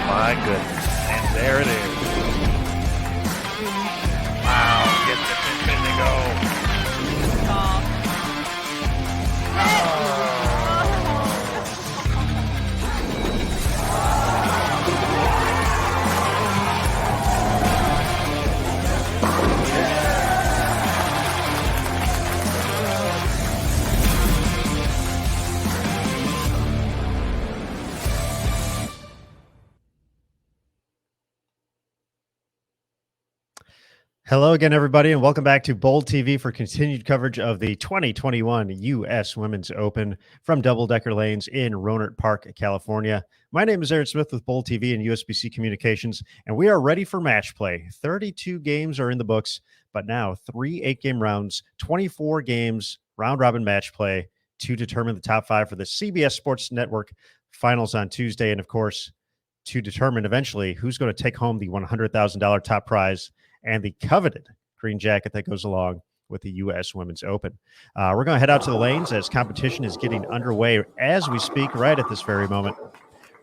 My goodness. And there it is. Wow. Get the pin to go. Hello again, everybody, and welcome back to Bold TV for continued coverage of the 2021 U.S. Women's Open from Double Decker Lanes in Rohnert Park, California. My name is Aaron Smith with Bold TV and USBC Communications, and we are ready for match play. 32 games are in the books, but now 3 8-game rounds, 24 games, round-robin match play to determine the top 5 for the CBS Sports Network finals on Tuesday, and of course, to determine eventually who's going to take home the $100,000 top prize and the coveted green jacket that goes along with the U.S. Women's Open. We're going to head out to the lanes as competition is getting underway as we speak right at this very moment.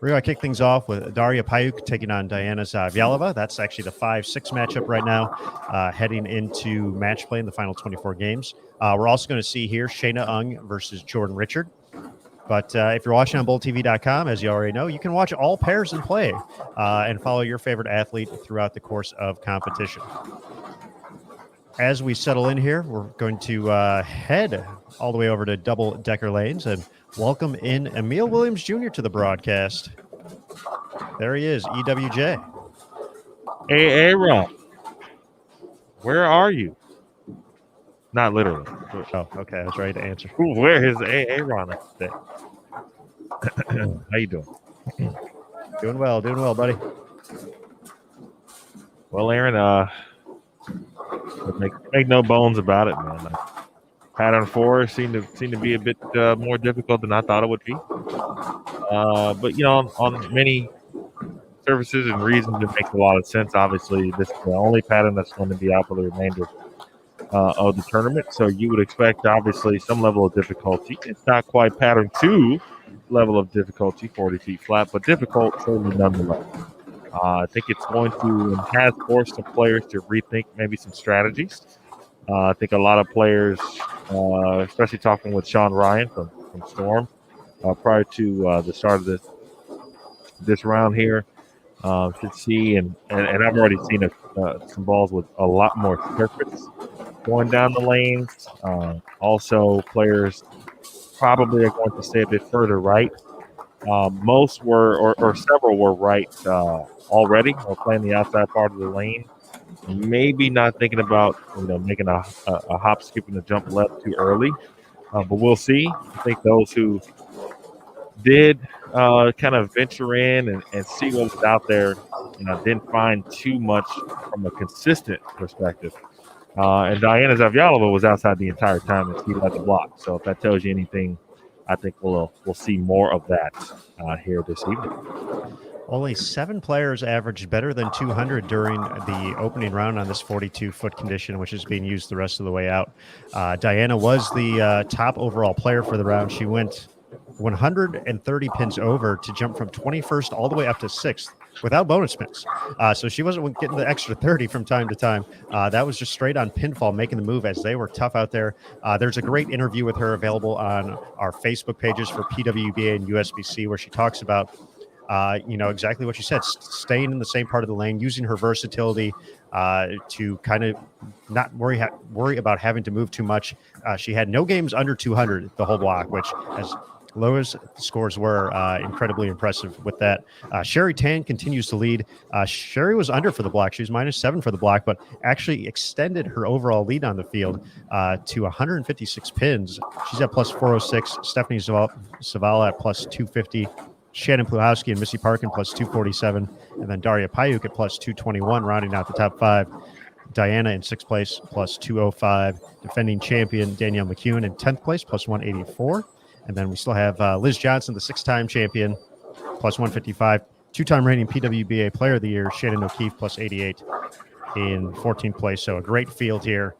We're going to kick things off with Daria Payuk taking on Diana Zavjalova. That's actually the 5-6 matchup right now, heading into match play in the final 24 games. We're also going to see here Shayna Ung versus Jordan Richard. But if you're watching on BoldTV.com, as you already know, you can watch all pairs in play and follow your favorite athlete throughout the course of competition. As we settle in here, we're going to head all the way over to Double Decker Lanes and welcome in Emil Williams Jr. to the broadcast. There he is, EWJ. Hey, Aaron, where are you? Not literally. Oh, okay. I was ready to answer. Where is Aaron today? How you doing? Doing well, buddy. Well, Aaron, make no bones about it, man. Pattern 4 seemed to be a bit more difficult than I thought it would be. But you know, on many surfaces and reasons, it makes a lot of sense. Obviously, this is the only pattern that's going to be out for the remainder of the tournament, so you would expect obviously some level of difficulty. It's not quite pattern 2 level of difficulty, 40 feet flat, but difficult certainly nonetheless. I think it's going to and has forced some players to rethink maybe some strategies. I think a lot of players, especially talking with Sean Ryan from Storm prior to the start of this round here, should see and I've already seen some balls with a lot more surface going down the lanes. Also, players probably are going to stay a bit further right. Most were, or several were right already, or playing the outside part of the lane. Maybe not thinking about making a hop, skip, and a jump left too early. But we'll see. I think those who did kind of venture in and see what was out there, didn't find too much from a consistent perspective. And Diana Zavjalova was outside the entire time and she led the block. So if that tells you anything, I think we'll see more of that here this evening. Only 7 players averaged better than 200 during the opening round on this 42-foot condition, which is being used the rest of the way out. Diana was the top overall player for the round. She went 130 pins over to jump from 21st all the way up to 6th without bonus pins. So she wasn't getting the extra 30 from time to time. That was just straight on pinfall, making the move as they were tough out there. There's a great interview with her available on our Facebook pages for PWBA and USBC where she talks about exactly what you said, staying in the same part of the lane, using her versatility to kind of not worry about having to move too much. She had no games under 200 the whole block, which, as low as the scores were, incredibly impressive with that. Sherry Tan continues to lead. Sherry was under for the block. She was -7 for the block, but actually extended her overall lead on the field to 156 pins. She's at +406. Stephanie Zavala at +250. Shannon Pluhowski and Missy Parkin +247, and then Daria Payuk at +221, rounding out the top 5. Diana in 6th place +205. Defending champion Danielle McEwen in 10th place +184. And then we still have Liz Johnson, the 6-time champion, +155. 2-time reigning PWBA Player of the Year, Shannon O'Keefe +88 in 14th place. So a great field here.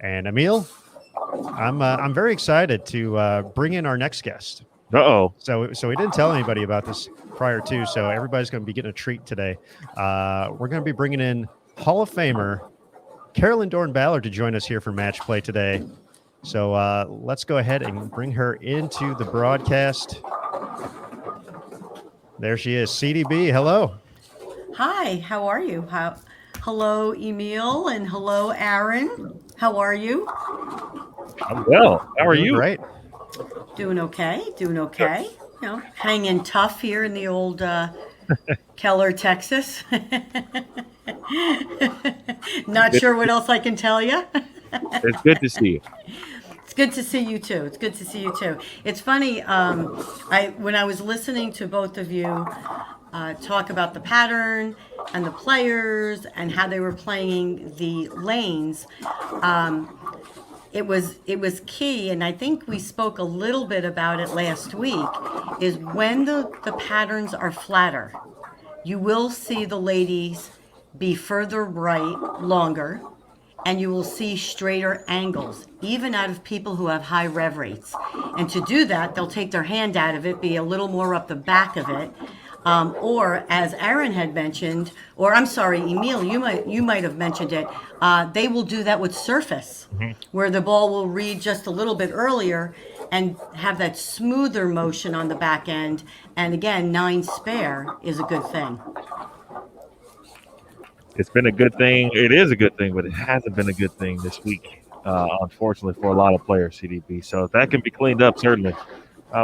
And Emil, I'm very excited to bring in our next guest. Uh-oh. So we didn't tell anybody about this prior to, so everybody's going to be getting a treat today. We're going to be bringing in Hall of Famer Carolyn Dorn-Ballard to join us here for match play today. So let's go ahead and bring her into the broadcast. There she is. CDB, hello. Hi, how are you? Hello, Emil, and hello, Aaron. How are you? I'm well. How are Doing you? great. Doing okay, doing okay. You know, hanging tough here in the old Keller, Texas. Not sure what else I can tell you. It's good to see you. It's good to see you too. It's good to see you too. It's funny. When I was listening to both of you talk about the pattern and the players and how they were playing the lanes, it was key, and I think we spoke a little bit about it last week. Is when the patterns are flatter, you will see the ladies be further right longer, and you will see straighter angles, even out of people who have high rev rates. And to do that, they'll take their hand out of it, be a little more up the back of it. Or as Aaron had mentioned, or I'm sorry, Emil, you might have mentioned it. They will do that with surface, where the ball will read just a little bit earlier and have that smoother motion on the back end. And again, 9 spare is a good thing. It's been a good thing. It is a good thing, but it hasn't been a good thing this week, unfortunately, for a lot of players, CDB. So if that can be cleaned up, certainly,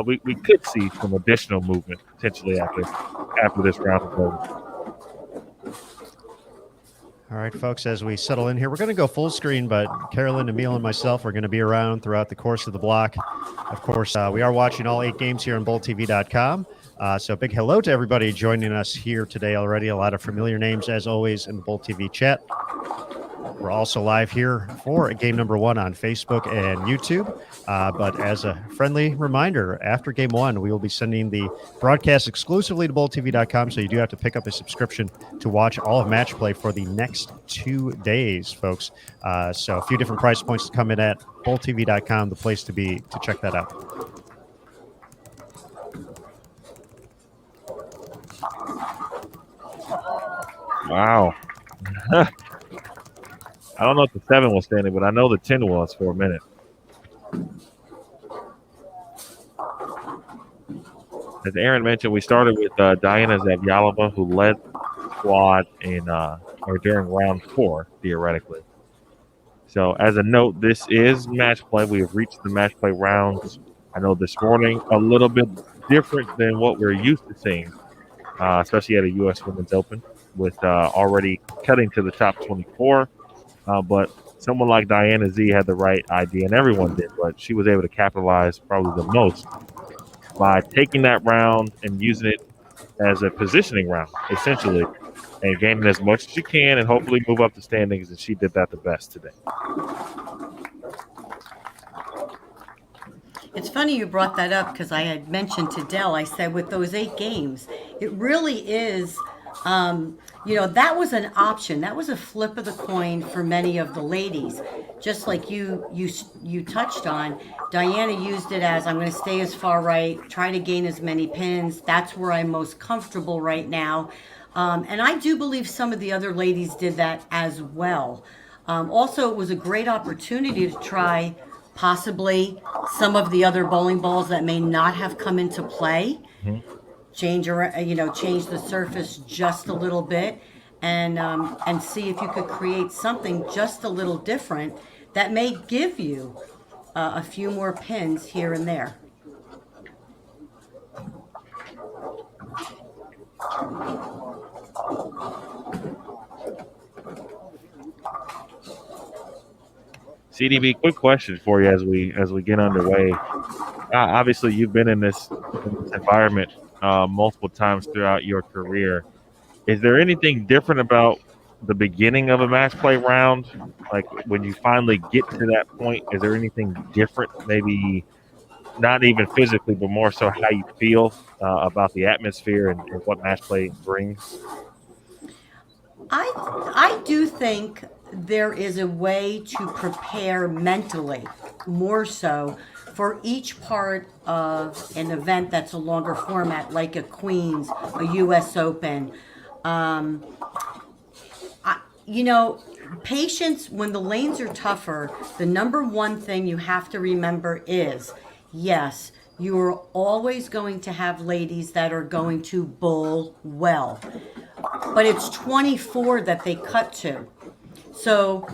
we could see some additional movement potentially after this round is over. All right, folks, as we settle in here, we're going to go full screen, but Carolyn, Emil, and myself are going to be around throughout the course of the block. Of course, we are watching all 8 games here on BullTV.com. So big hello to everybody joining us here today already. A lot of familiar names, as always, in the Bull TV chat. We're also live here for game number 1 on Facebook and YouTube. But as a friendly reminder, after game 1, we will be sending the broadcast exclusively to BullTV.com. So you do have to pick up a subscription to watch all of match play for the next 2 days, folks. So a few different price points to come in at. BullTV.com, the place to be to check that out. Wow. I don't know if the 7 was standing, but I know the 10 was for a minute. As Aaron mentioned, we started with Diana Zavjalova, who led the squad during round 4, theoretically. So as a note, this is match play. We have reached the match play rounds. I know this morning a little bit different than what we're used to seeing, especially at a U.S. Women's Open, with already cutting to the top 24. But someone like Diana Z had the right idea, and everyone did, but she was able to capitalize probably the most by taking that round and using it as a positioning round, essentially, and gaining as much as she can and hopefully move up the standings, and she did that the best today. It's funny you brought that up because I had mentioned to Dell, I said with those 8 games, it really is, that was an option. That was a flip of the coin for many of the ladies. Just like you touched on, Diana used it as, I'm going to stay as far right, try to gain as many pins. That's where I'm most comfortable right now. And I do believe some of the other ladies did that as well. Also, it was a great opportunity to try possibly some of the other bowling balls that may not have come into play. Change the surface just a little bit, and see if you could create something just a little different that may give you a few more pins here and there. CDB, quick question for you as we get underway. Obviously, you've been in this environment multiple times throughout your career. Is there anything different about the beginning of a match play round? Like when you finally get to that point, is there anything different? Maybe not even physically, but more so how you feel about the atmosphere and what match play brings? I do think there is a way to prepare mentally, more so for each part of an event that's a longer format, like a Queens, a U.S. Open. You know, patience, when the lanes are tougher, the number one thing you have to remember is, yes, you're always going to have ladies that are going to bowl well, but it's 24 that they cut to. So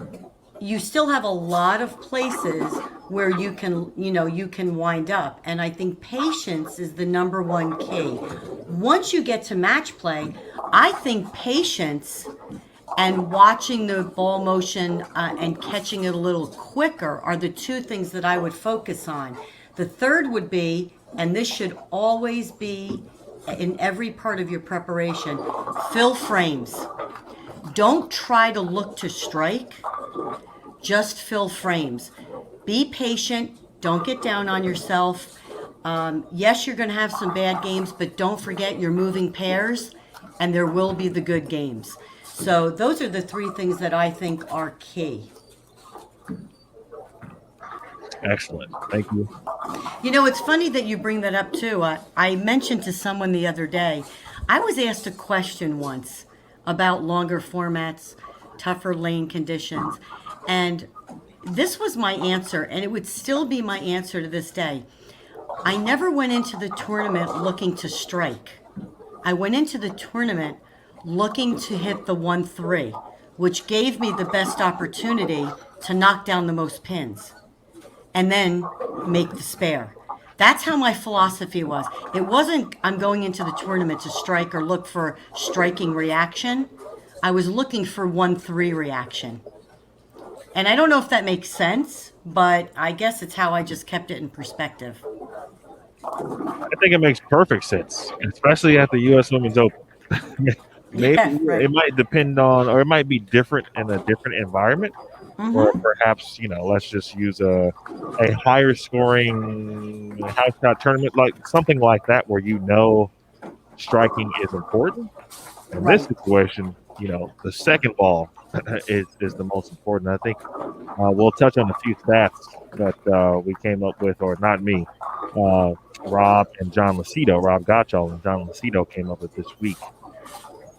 you still have a lot of places where you can wind up. And I think patience is the number one key. Once you get to match play, I think patience and watching the ball motion and catching it a little quicker are the two things that I would focus on. The third would be, and this should always be in every part of your preparation, fill frames. Don't try to look to strike, just fill frames. Be patient, don't get down on yourself. Yes, you're going to have some bad games, but don't forget you're moving pairs, and there will be the good games. So those are the three things that I think are key. Excellent. Thank you. You know, it's funny that you bring that up too. I mentioned to someone the other day, I was asked a question once about longer formats, tougher lane conditions, and this was my answer, and it would still be my answer to this day. I never went into the tournament looking to strike. I went into the tournament looking to hit the 1-3, which gave me the best opportunity to knock down the most pins and then make the spare. That's how my philosophy was. It wasn't I'm going into the tournament to strike or look for striking reaction. I was looking for 1-3 reaction. And I don't know if that makes sense, but I guess it's how I just kept it in perspective. I think it makes perfect sense, especially at the U.S. Women's Open. Maybe Yeah, right. it might depend on, or it might be different in a different environment, or perhaps let's just use a higher scoring house shot tournament, like something like that, where striking is important. In this situation, the second ball is the most important. I think we'll touch on a few stats that we came up with, or not me. Rob Gottschall and John Lucido came up with this week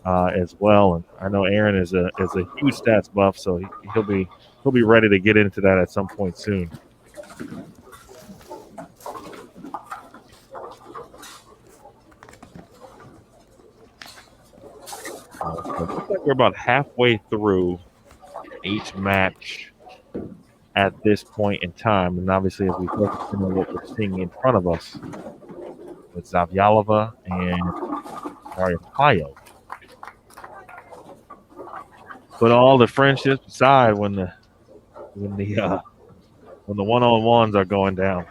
as well. And I know Aaron is a huge stats buff, so he'll be ready to get into that at some point soon. So it looks like we're about halfway through each match at this point in time, and obviously as we focus on what we're seeing in front of us with Zavyalova and Arpaio. But all the friendships aside, when the one-on-ones are going down.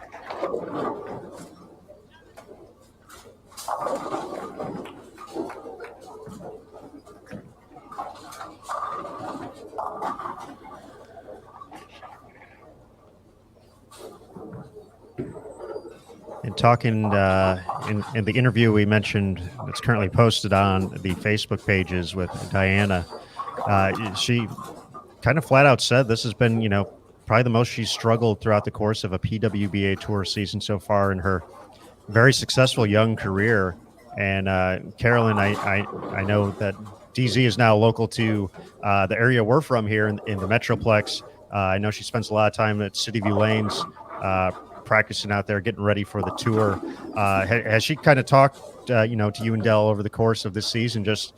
And talking in the interview we mentioned, it's currently posted on the Facebook pages with Diana. She kind of flat out said this has been, probably the most she's struggled throughout the course of a PWBA tour season so far in her very successful young career. And Carolyn, I know that DZ is now local to the area we're from here in the Metroplex. I know she spends a lot of time at City View Lanes, practicing out there, getting ready for the tour. Has she kind of talked, to you and Dell over the course of this season, just,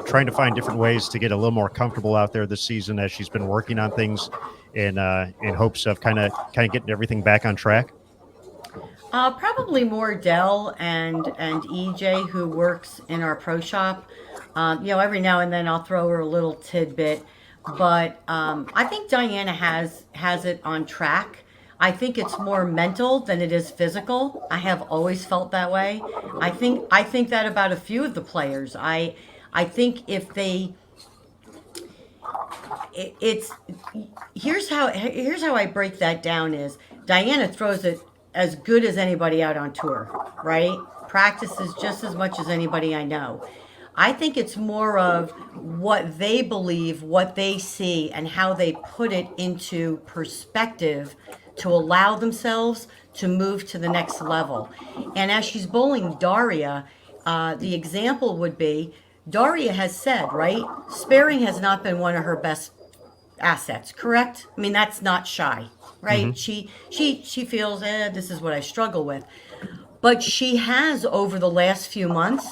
trying to find different ways to get a little more comfortable out there this season as she's been working on things in hopes of kind of getting everything back on track? Probably more Dell and EJ, who works in our pro shop. Every now and then I'll throw her a little tidbit, but I think Diana has it on track. I think it's more mental than it is physical. I have always felt that way. I think that about a few of the players. I think if they, here's how I break that down is Diana throws it as good as anybody out on tour, right? Practices just as much as anybody I know. I think it's more of what they believe, what they see, and how they put it into perspective to allow themselves to move to the next level. And as she's bowling Daria, the example would be Daria has said, right, sparing has not been one of her best assets, correct? I mean, that's not shy, right? She feels, this is what I struggle with. But she has, over the last few months,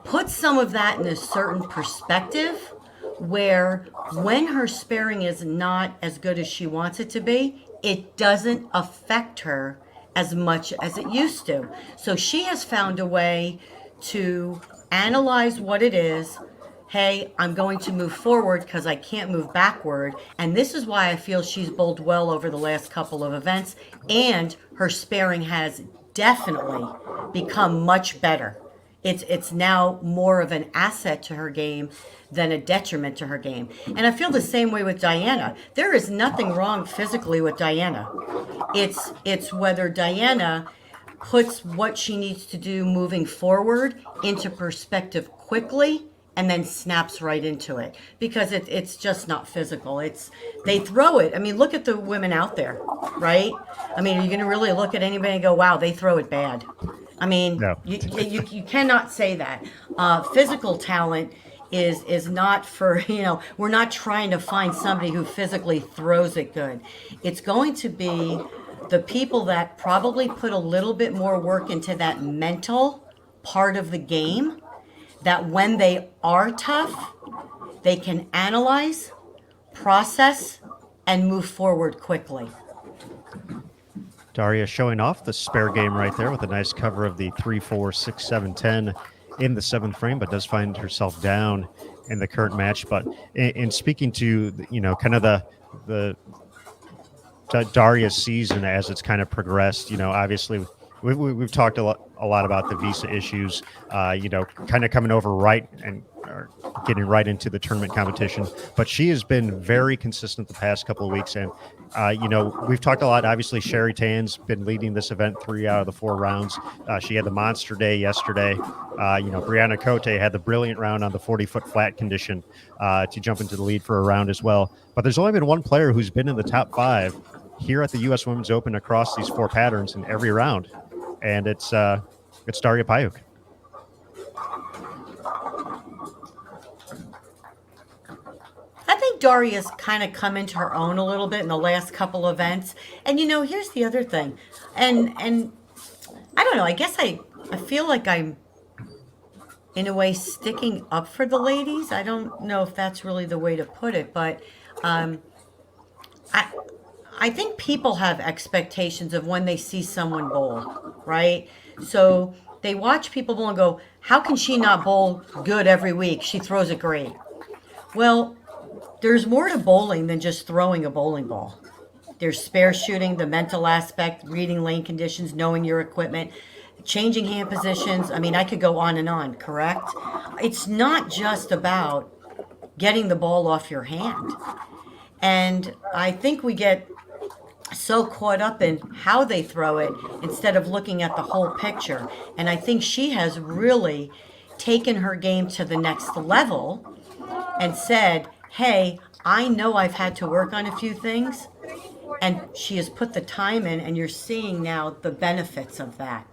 put some of that in a certain perspective where when her sparing is not as good as she wants it to be, it doesn't affect her as much as it used to. So she has found a way to analyze what it is. Hey, I'm going to move forward because I can't move backward. And this is why I feel she's bowled well over the last couple of events. And her sparing has definitely become much better. It's now more of an asset to her game than a detriment to her game. And I feel the same way with Diana. There is nothing wrong physically with Diana. It's whether Diana puts what she needs to do moving forward into perspective quickly and then snaps right into it, because it's just not physical. They throw it. I mean, look at the women out there, right? I mean, are you going to really look at anybody and go, wow, they throw it bad? I mean, No. you cannot say that. Physical talent is not for, we're not trying to find somebody who physically throws it good. It's going to be the people that probably put a little bit more work into that mental part of the game, that when they are tough, they can analyze, process, and move forward quickly. Daria showing off the spare game right there with a nice cover of the 3-4, 6-7, 10 in the 7th frame, but does find herself down in the current match. But in speaking to, kind of the Daria's season as it's kind of progressed, obviously we've talked a lot about the visa issues, kind of coming over right and getting right into the tournament competition. But she has been very consistent the past couple of weeks. And, we've talked a lot. Obviously, Sherry Tan's been leading this event 3 out of the 4 rounds. She had the monster day yesterday. Brianna Cote had the brilliant round on the 40-foot flat condition to jump into the lead for a round as well. But there's only been one player who's been in the top 5 here at the U.S. Women's Open across these 4 patterns in every round. And it's Daria Payuk. I think Daria's kind of come into her own a little bit in the last couple events. And here's the other thing. And I don't know, I guess I feel like I'm in a way sticking up for the ladies. I don't know if that's really the way to put it, but I think people have expectations of when they see someone bowl, right? So they watch people bowl and go, how can she not bowl good every week? She throws it great. Well, there's more to bowling than just throwing a bowling ball. There's spare shooting, the mental aspect, reading lane conditions, knowing your equipment, changing hand positions. I mean, I could go on and on, correct? It's not just about getting the ball off your hand. And I think we get so caught up in how they throw it instead of looking at the whole picture. And I think she has really taken her game to the next level and said, hey, I know I've had to work on a few things, and she has put the time in, and you're seeing now the benefits of that.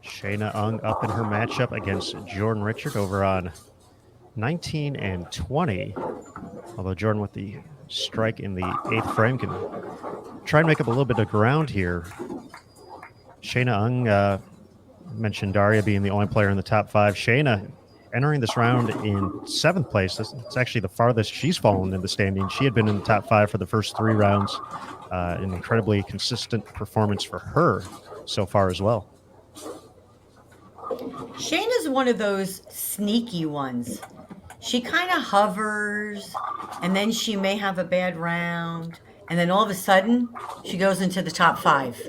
Shayna Ung up in her matchup against Jordan Richard over on 19 and 20. Although Jordan with the strike in the 8th frame can try and make up a little bit of ground here. Shayna Ung mentioned Daria being the only player in the top 5. Shayna entering this round in 7th place. It's actually the farthest she's fallen in the standings. She had been in the top 5 for the first 3 rounds. An incredibly consistent performance for her so far as well. Shayna's one of those sneaky ones. She kind of hovers, and then she may have a bad round, and then all of a sudden, she goes into the top 5.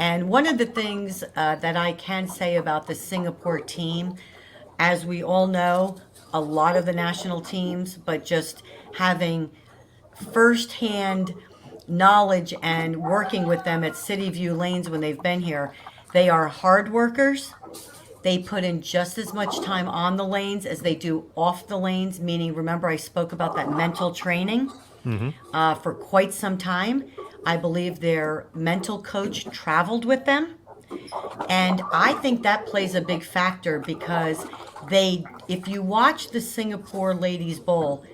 And one of the things that I can say about the Singapore team, as we all know, a lot of the national teams, but just having firsthand knowledge and working with them at City View Lanes when they've been here, they are hard workers. They put in just as much time on the lanes as they do off the lanes, meaning, remember, I spoke about that mental training for quite some time. I believe their mental coach traveled with them. And I think that plays a big factor because if you watch the Singapore Ladies Bowl,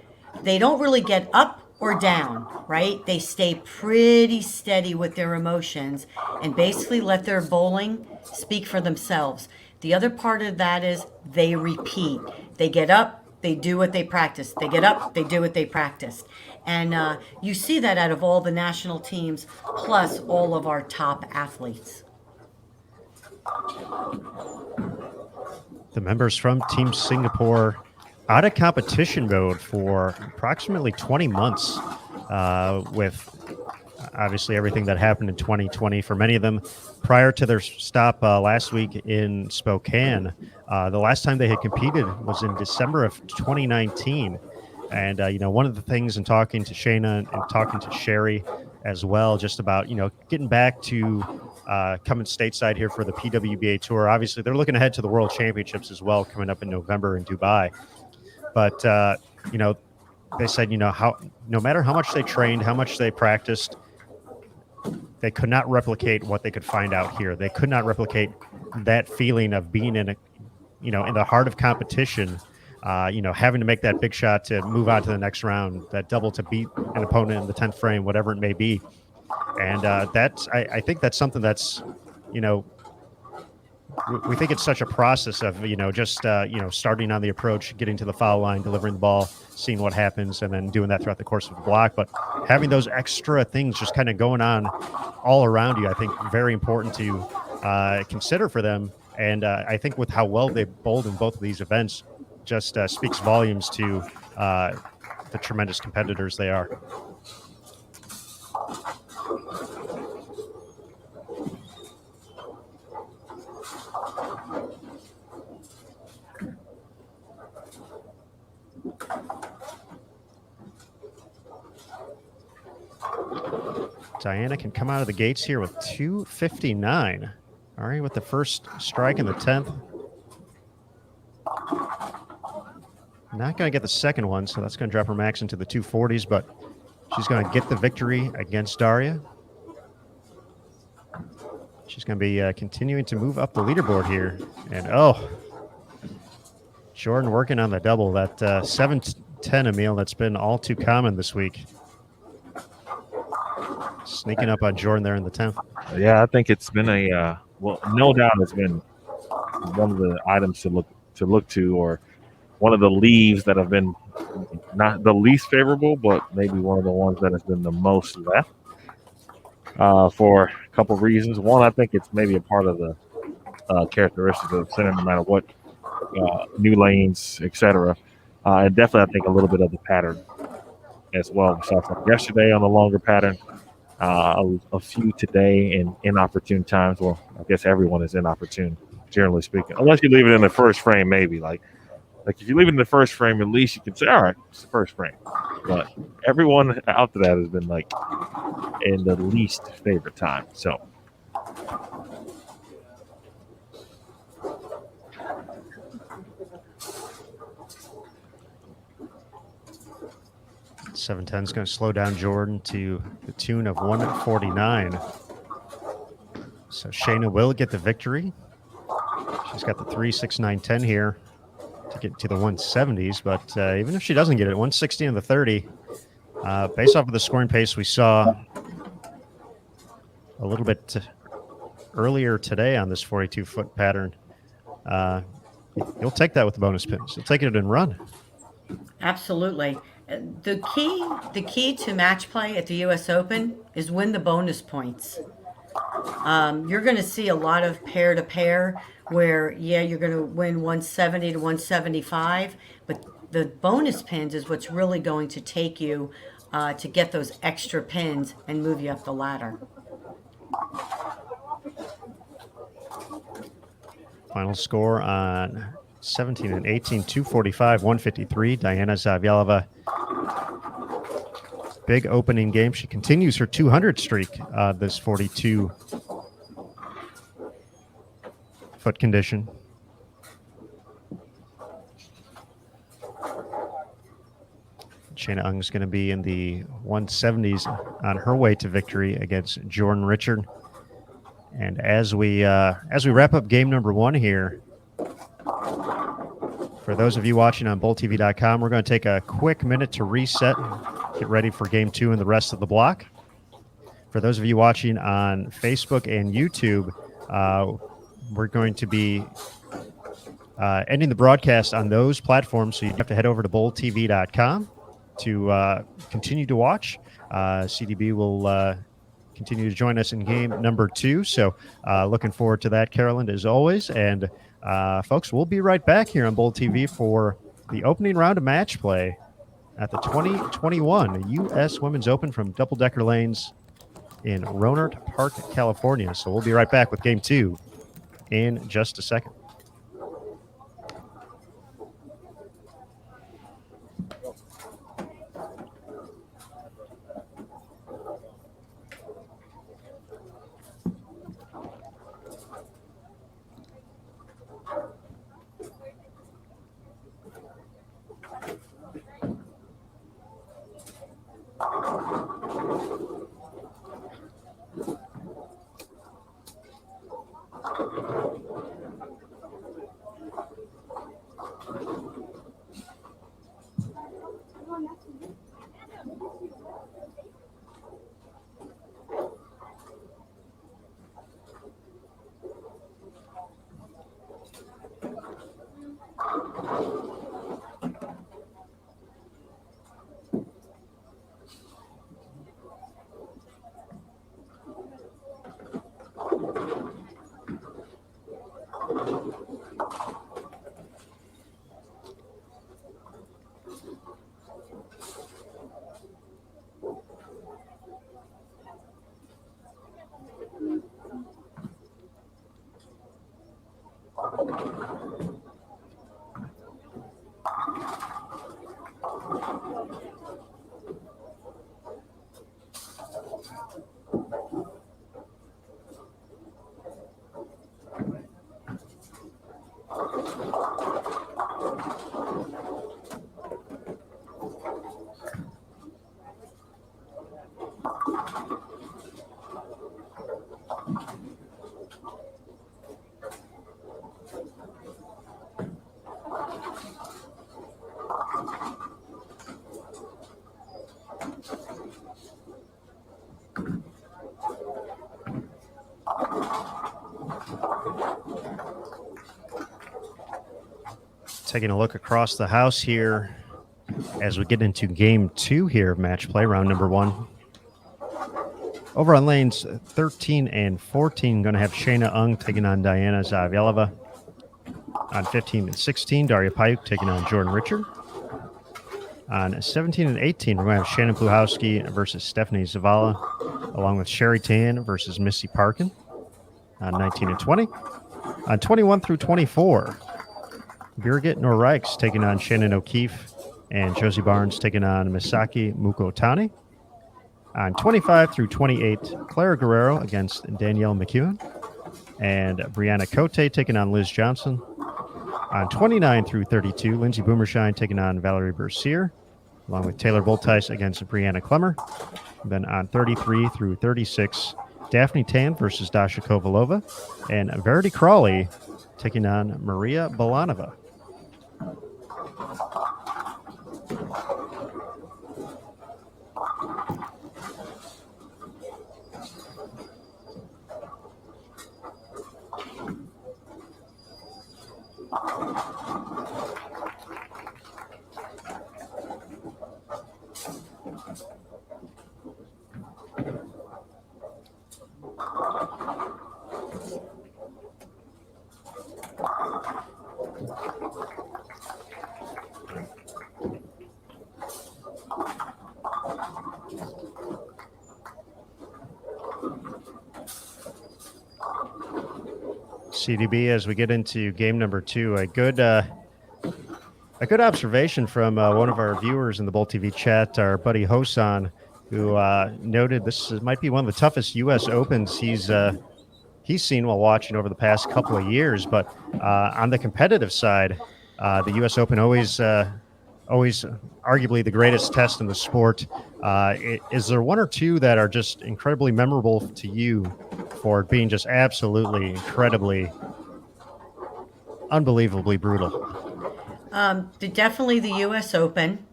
they don't really get up or down, right? They stay pretty steady with their emotions and basically let their bowling speak for themselves. The other part of that is they repeat. They get up, they do what they practice. They get up, they do what they practice. And you see that out of all the national teams, plus all of our top athletes. The members from Team Singapore out of competition mode for approximately 20 months with obviously everything that happened in 2020 for many of them prior to their stop last week in Spokane. The last time they had competed was in December of 2019. And, one of the things in talking to Shayna and talking to Sherry as well, just about, getting back to coming stateside here for the PWBA tour. Obviously, they're looking ahead to the World Championships as well, coming up in November in Dubai. But, they said, how no matter how much they trained, how much they practiced, they could not replicate what they could find out here. They could not replicate that feeling of being in in the heart of competition, having to make that big shot to move on to the next round, that double to beat an opponent in the 10th frame, whatever it may be. And I think that's something that's, we think it's such a process of, starting on the approach, getting to the foul line, delivering the ball, seeing what happens, and then doing that throughout the course of the block. But having those extra things just kind of going on all around you, I think very important to consider for them. And I think with how well they bowled in both of these events just speaks volumes to the tremendous competitors they are. Diana can come out of the gates here with 259. All right, with the first strike in the 10th. Not going to get the second one, so that's going to drop her max into the 240s, but she's going to get the victory against Daria. She's going to be continuing to move up the leaderboard here. And, Jordan working on the double. That 7-10, Emil, that's been all too common this week. Sneaking up on Jordan there in the 10th. Yeah, I think it's been no doubt it's been one of the items to look to, or one of the leaves that have been not the least favorable, but maybe one of the ones that has been the most left for a couple of reasons. One, I think it's maybe a part of the characteristics of the center, no matter what, new lanes, etc. And definitely, I think a little bit of the pattern as well. We saw from yesterday on the longer pattern. A few today in inopportune times. Well, I guess everyone is inopportune, generally speaking, unless you leave it in the first frame, maybe. Like if you leave it in the first frame, at least you can say, all right, it's the first frame. But everyone after that has been like in the least favorite time. So. .710 is going to slow down Jordan to the tune of 149. So Shayna will get the victory. She's got the 3-6-9-10 here to get to the 170s, but even if she doesn't get it, 160 in the 30, based off of the scoring pace we saw a little bit earlier today on this 42-foot pattern, you'll take that with the bonus pins. You'll take it and run. Absolutely. The key to match play at the U.S. Open is win the bonus points. You're going to see a lot of pair-to-pair where, you're going to win 170 to 175, but the bonus pins is what's really going to take you to get those extra pins and move you up the ladder. Final score on 17 and 18, 245, 153. Diana Zavyalova. Big opening game. She continues her 200 streak, this 42-foot condition. Shayna Ung's going to be in the 170s on her way to victory against Jordan Richard. And as we wrap up game number 1 here, for those of you watching on BullTV.com, we're going to take a quick minute to reset, get ready for game 2 and the rest of the block. For those of you watching on Facebook and YouTube, we're going to be ending the broadcast on those platforms, so you have to head over to BullTV.com to continue to watch. CDB will continue to join us in game number 2, so looking forward to that, Carolyn, as always. And folks, we'll be right back here on Bull TV for the opening round of match play at the 2021 U.S. Women's Open from Double Decker Lanes in Rohnert Park, California. So we'll be right back with game 2 in just a second. Taking a look across the house here as we get into game 2 here of match play, round number 1. Over on lanes 13 and 14, going to have Shayna Ung taking on Diana Zavyalova. On 15 and 16, Daria Payuk taking on Jordan Richard. On 17 and 18, we're going to have Shannon Pluhowski versus Stephanie Zavala, along with Sherry Tan versus Missy Parkin. On 19 and 20. On 21 through 24, Birgit Norreichs taking on Shannon O'Keefe, and Josie Barnes taking on Misaki Mukotani. On 25 through 28, Clara Guerrero against Danielle McEwen, and Brianna Cote taking on Liz Johnson. On 29 through 32, Lindsay Boomershine taking on Valerie Bercier, along with Taylor Voltice against Brianna Clemmer. And then on 33 through 36, Daphne Tan versus Dasha Kovalova, and Verity Crawley taking on Maria Balanova. CDB, as we get into game number 2, a good observation from one of our viewers in the Bull TV chat, our buddy Hosan, who noted this might be one of the toughest U.S. Opens he's seen while watching over the past couple of years. But on the competitive side, the U.S. Open always arguably the greatest test in the sport. Is there one or two that are just incredibly memorable to you for being just absolutely incredibly, unbelievably brutal? Definitely the U.S. Open.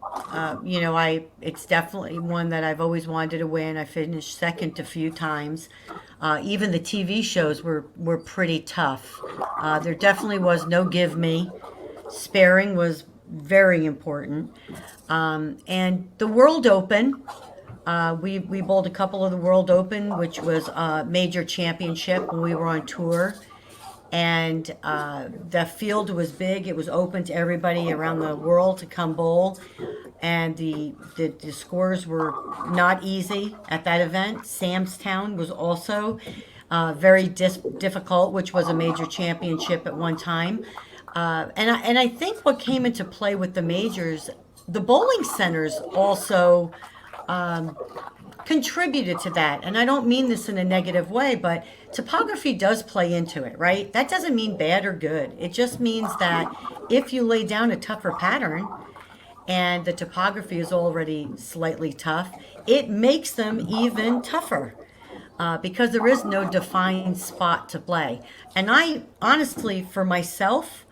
It's definitely one that I've always wanted to win. I finished second a few times. Even the TV shows were pretty tough. There definitely was no give me. Sparing was very important. And the World Open, we bowled a couple of the World Open, which was a major championship when we were on tour. And the field was big. It was open to everybody around the world to come bowl. And the scores were not easy at that event. Samstown was also very difficult, which was a major championship at one time. And I think what came into play with the majors, the bowling centers also contributed to that. And I don't mean this in a negative way, but topography does play into it, right? That doesn't mean bad or good. It just means that if you lay down a tougher pattern and the topography is already slightly tough, it makes them even tougher. Because there is no defined spot to play. And I honestly, for myself,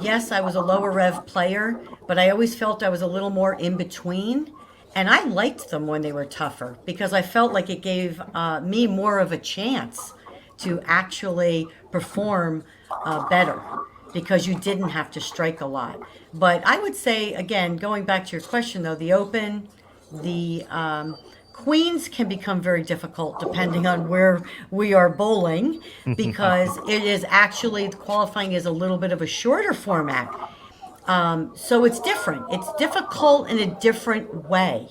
yes, I was a lower rev player, but I always felt I was a little more in between. And I liked them when they were tougher because I felt like it gave me more of a chance to actually perform better because you didn't have to strike a lot. But I would say, again, going back to your question though, the Open, the Queens can become very difficult depending on where we are bowling because it is actually, the qualifying is a little bit of a shorter format. So it's different. It's difficult in a different way.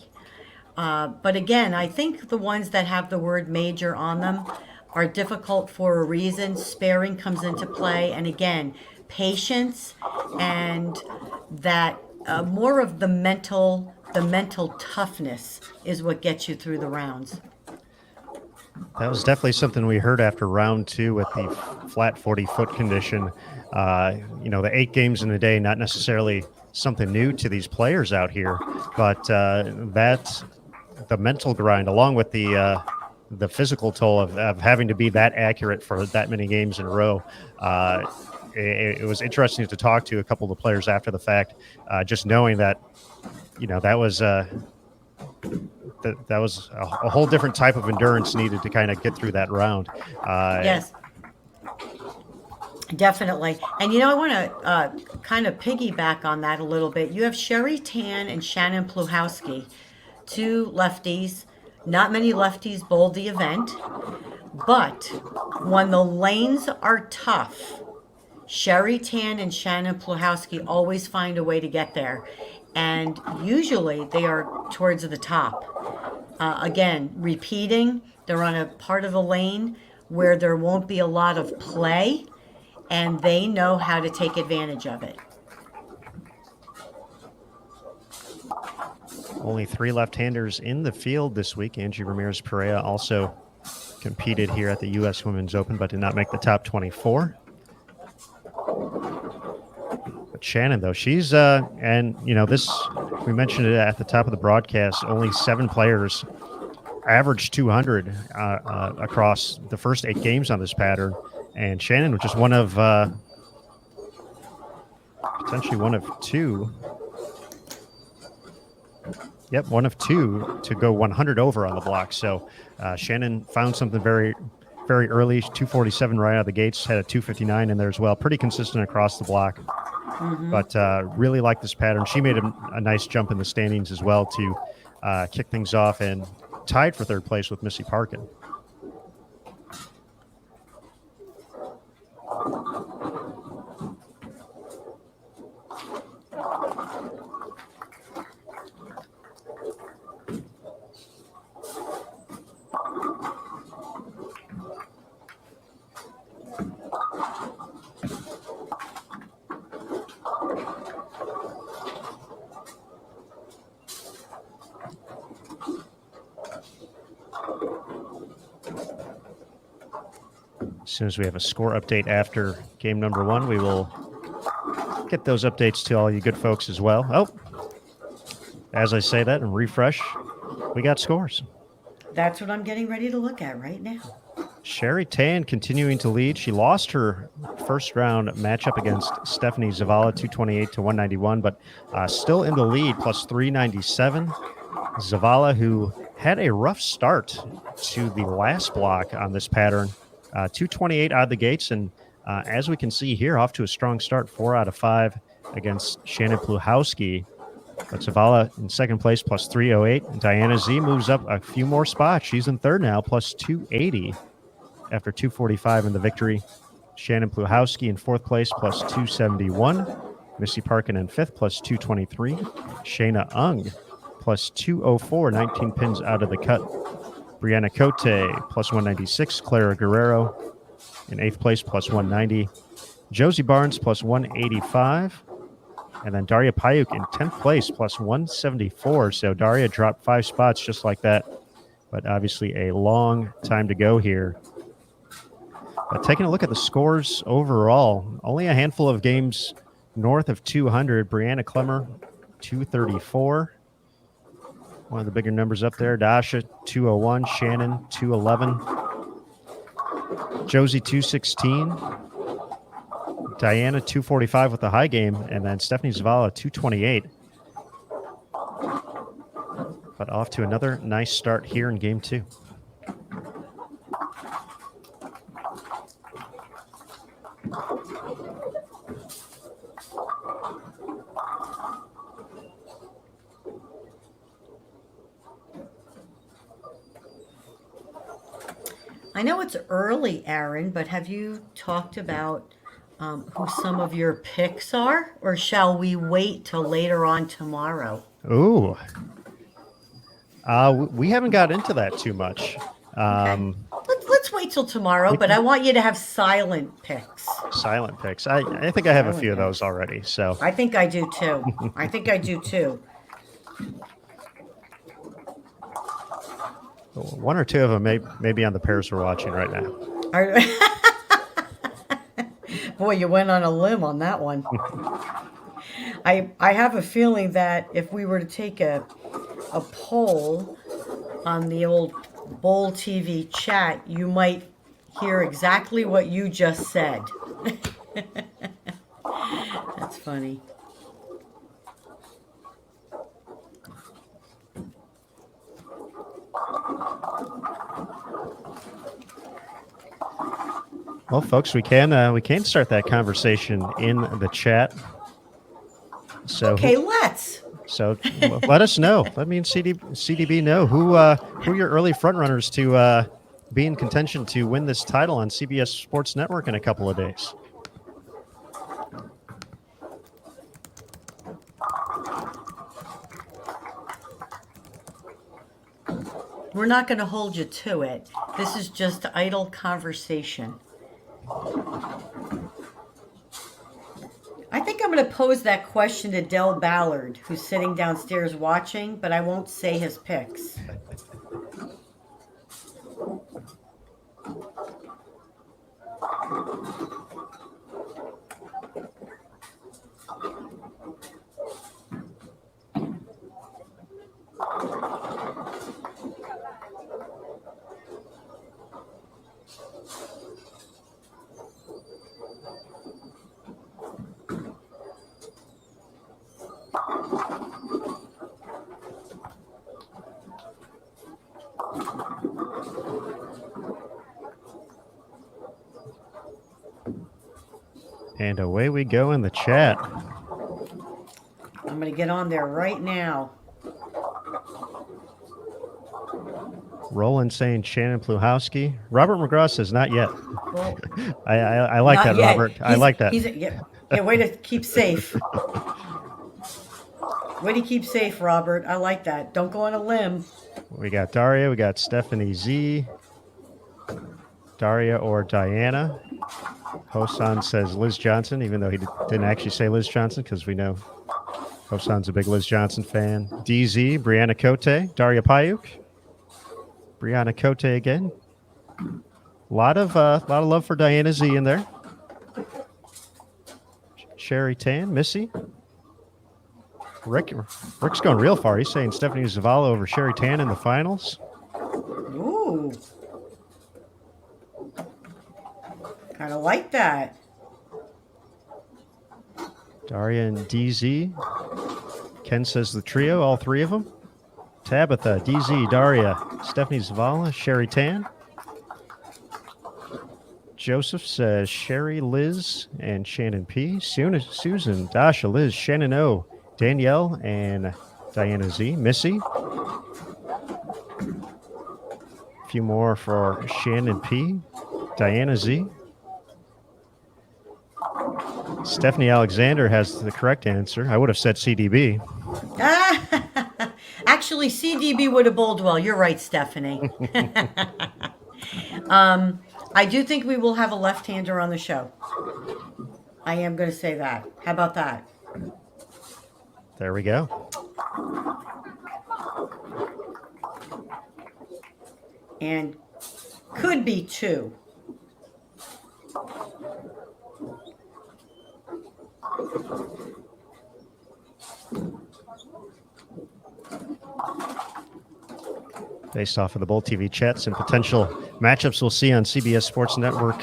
But again, I think the ones that have the word major on them are difficult for a reason. Sparing comes into play. And again, patience and that more of the mental toughness is what gets you through the rounds. That was definitely something we heard after round 2 with the flat 40-foot condition. The 8 games in a day, not necessarily something new to these players out here, but that's the mental grind along with the physical toll of having to be that accurate for that many games in a row. It was interesting to talk to a couple of the players after the fact, just knowing that, that was that was a whole different type of endurance needed to kind of get through that round. Yes, definitely. And I want to kind of piggyback on that a little bit. You have Sherry Tan and Shannon Pluhowski, 2 lefties. Not many lefties bowled the event, but when the lanes are tough, Sherry Tan and Shannon Pluhowski always find a way to get there. And usually they are towards the top. Again, repeating, they're on a part of the lane where there won't be a lot of play, and they know how to take advantage of it. Only 3 left-handers in the field this week. Angie Ramirez-Perea also competed here at the U.S. Women's Open, but did not make the top 24. But Shannon, though, she's this, we mentioned it at the top of the broadcast, only 7 players averaged 200 across the first 8 games on this pattern, and Shannon was just potentially one of 2. Yep, one of 2 to go 100 over on the block. So Shannon found something very, very early. 247 right out of the gates, had a 259 in there as well. Pretty consistent across the block. Mm-hmm. But really like this pattern. She made a nice jump in the standings as well to kick things off and tied for 3rd place with Missy Parkin. As soon as we have a score update after game number 1, we will get those updates to all you good folks as well. Oh, as I say that and refresh, we got scores. That's what I'm getting ready to look at right now. Sherry Tan continuing to lead. She lost her first round matchup against Stephanie Zavala, 228 to 191, but still in the lead, plus 397. Zavala, who had a rough start to the last block on this pattern, 228 out of the gates, and as we can see here, off to a strong start, 4 out of 5 against Shannon Pluhowski. But Zavala in second place, plus 308. Diana Z moves up a few more spots. She's in third now, plus 280 after 245 in the victory. Shannon Pluhowski in fourth place, plus 271. Missy Parkin in fifth, plus 223. Shayna Ung, plus 204, 19 pins out of the cut. Brianna Cote, plus 196. Clara Guerrero in eighth place, plus 190. Josie Barnes, plus 185. And then Daria Payuk in 10th place, plus 174. So Daria dropped 5 spots just like that. But obviously a long time to go here. But taking a look at the scores overall, only a handful of games north of 200. Brianna Clemmer, 234. One of the bigger numbers up there. Dasha, 201. Shannon, 211. Josie, 216. Diana, 245 with the high game. And then Stephanie Zavala, 228. But off to another nice start here in game 2. I know it's early, Aaron, but have you talked about who some of your picks are? Or shall we wait till later on tomorrow? Ooh. We haven't got into that too much. Okay. Let's wait till tomorrow, but I want you to have silent picks. Silent picks. I think I have a few of those already. So I think I do too. I think I do too. one or two of them may be on the pairs we're watching right now. Boy, you went on a limb on that one. I have a feeling that if we were to take a poll on the old Bowl TV chat, you might hear exactly what you just said. That's funny. Well, folks, we can start that conversation in the chat. So okay, let's. So let us know. Let me and CDB know who your early front runners to be in contention to win this title on CBS Sports Network in a couple of days. We're not going to hold you to it. This is just idle conversation. I think I'm going to pose that question to Del Ballard, who's sitting downstairs watching, but I won't say his picks. And away we go in the chat. I'm going to get on there right now. Roland saying Shannon Pluhowski. Robert McGraw says not yet. Well, I like that, yet. Robert. I like that. Yeah, way to keep safe. Way to keep safe, Robert. I like that. Don't go on a limb. We got Daria. We got Stephanie Z. Daria or Diana. Hosan says Liz Johnson, even though he didn't actually say Liz Johnson, because we know Hosan's a big Liz Johnson fan. DZ, Brianna Cote, Daria Payuk. Brianna Cote again. A lot of love for Diana Z in there. Sherry Tan, Missy. Rick's going real far. He's saying Stephanie Zavala over Sherry Tan in the finals. Ooh. Kind of like that. Daria and DZ. Ken says the trio, all three of them. Tabitha, DZ, Daria, Stephanie Zavala, Sherry Tan. Joseph says Sherry, Liz, and Shannon P. Susan, Dasha, Liz, Shannon O, Danielle, and Diana Z. Missy. A few more for Shannon P. Diana Z. Stephanie Alexander has the correct answer. I would have said CDB. Actually, CDB would have bowled well. You're right, Stephanie. I do think we will have a left-hander on the show. I am going to say that. How about that? There we go. And could be two. Based off of the Bowl TV chats and potential matchups we'll see on CBS Sports Network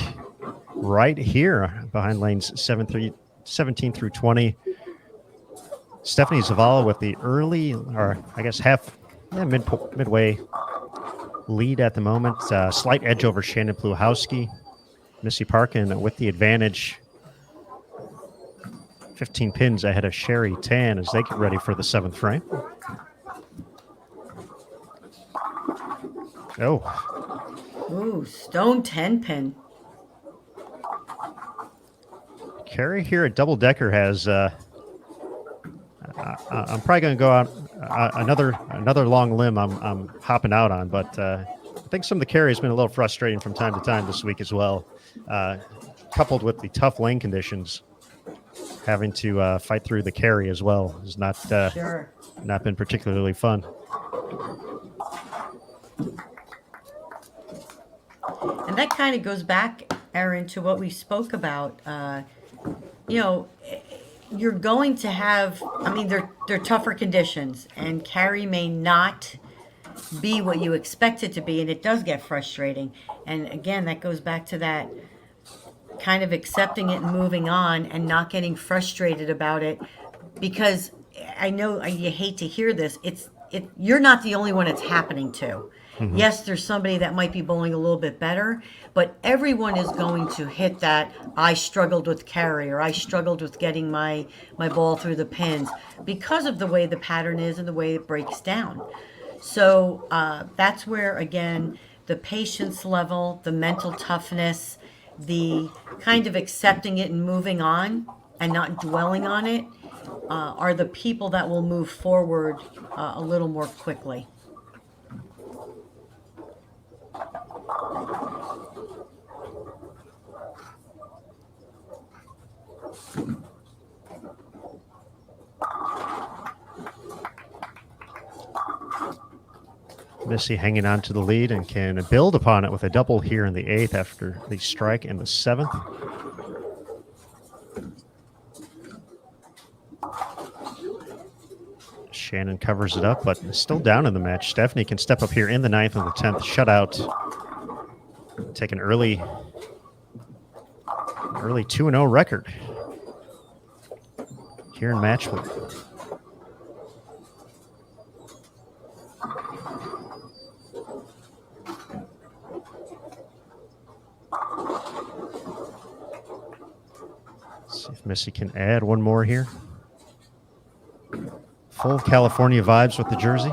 right here behind lanes 17 through 20. Stephanie Zavala with the early, or I guess midway lead at the moment. Slight edge over Shannon Pluhowski. Missy Parkin with the advantage. 15 pins ahead of Sherry Tan as they get ready for the seventh frame. Oh. Ooh, stone 10 pin. Carrie here at Double Decker has. I'm probably going to go out another long limb. I'm hopping out on, but I think some of the carry has been a little frustrating from time to time this week as well, coupled with the tough lane conditions. Having to fight through the carry as well has not been particularly fun. And that kind of goes back, Aaron, to what we spoke about. You're going to have, they're tougher conditions, and carry may not be what you expect it to be, and it does get frustrating. And again, that goes back to that kind of accepting it and moving on and not getting frustrated about it, because I know you hate to hear this. You're not the only one it's happening to. Mm-hmm. Yes, there's somebody that might be bowling a little bit better, but everyone is going to hit that I struggled with carry, or I struggled with getting my ball through the pins because of the way the pattern is and the way it breaks down. So that's where, again, the patience level, the mental toughness, the kind of accepting it and moving on and not dwelling on it are the people that will move forward a little more quickly. Missy hanging on to the lead and can build upon it with a double here in the eighth after the strike in the seventh. Shannon covers it up, but still down in the match. Stephanie can step up here in the ninth and the 10th, shutout. Take an early 2-0 record here in match week. See if Missy can add one more here. Full California vibes with the jersey.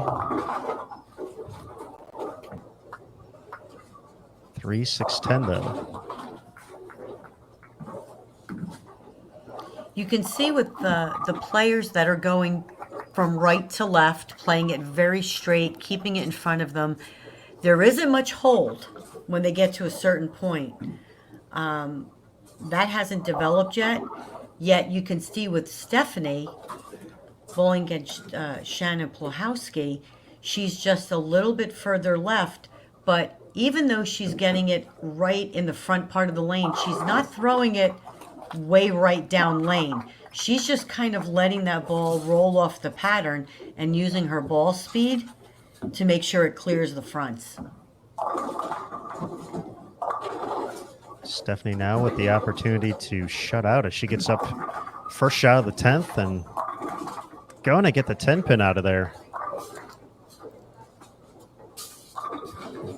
3-6-10 though. You can see with the players that are going from right to left, playing it very straight, keeping it in front of them, there isn't much hold when they get to a certain point. That hasn't developed yet you can see with Stephanie bowling against Shannon Pluhowski, she's just a little bit further left, but even though she's getting it right in the front part of the lane, she's not throwing it way right down lane. She's just kind of letting that ball roll off the pattern and using her ball speed to make sure it clears the fronts. Stephanie now with the opportunity to shut out as she gets up first shot of the 10th and going to get the 10 pin out of there.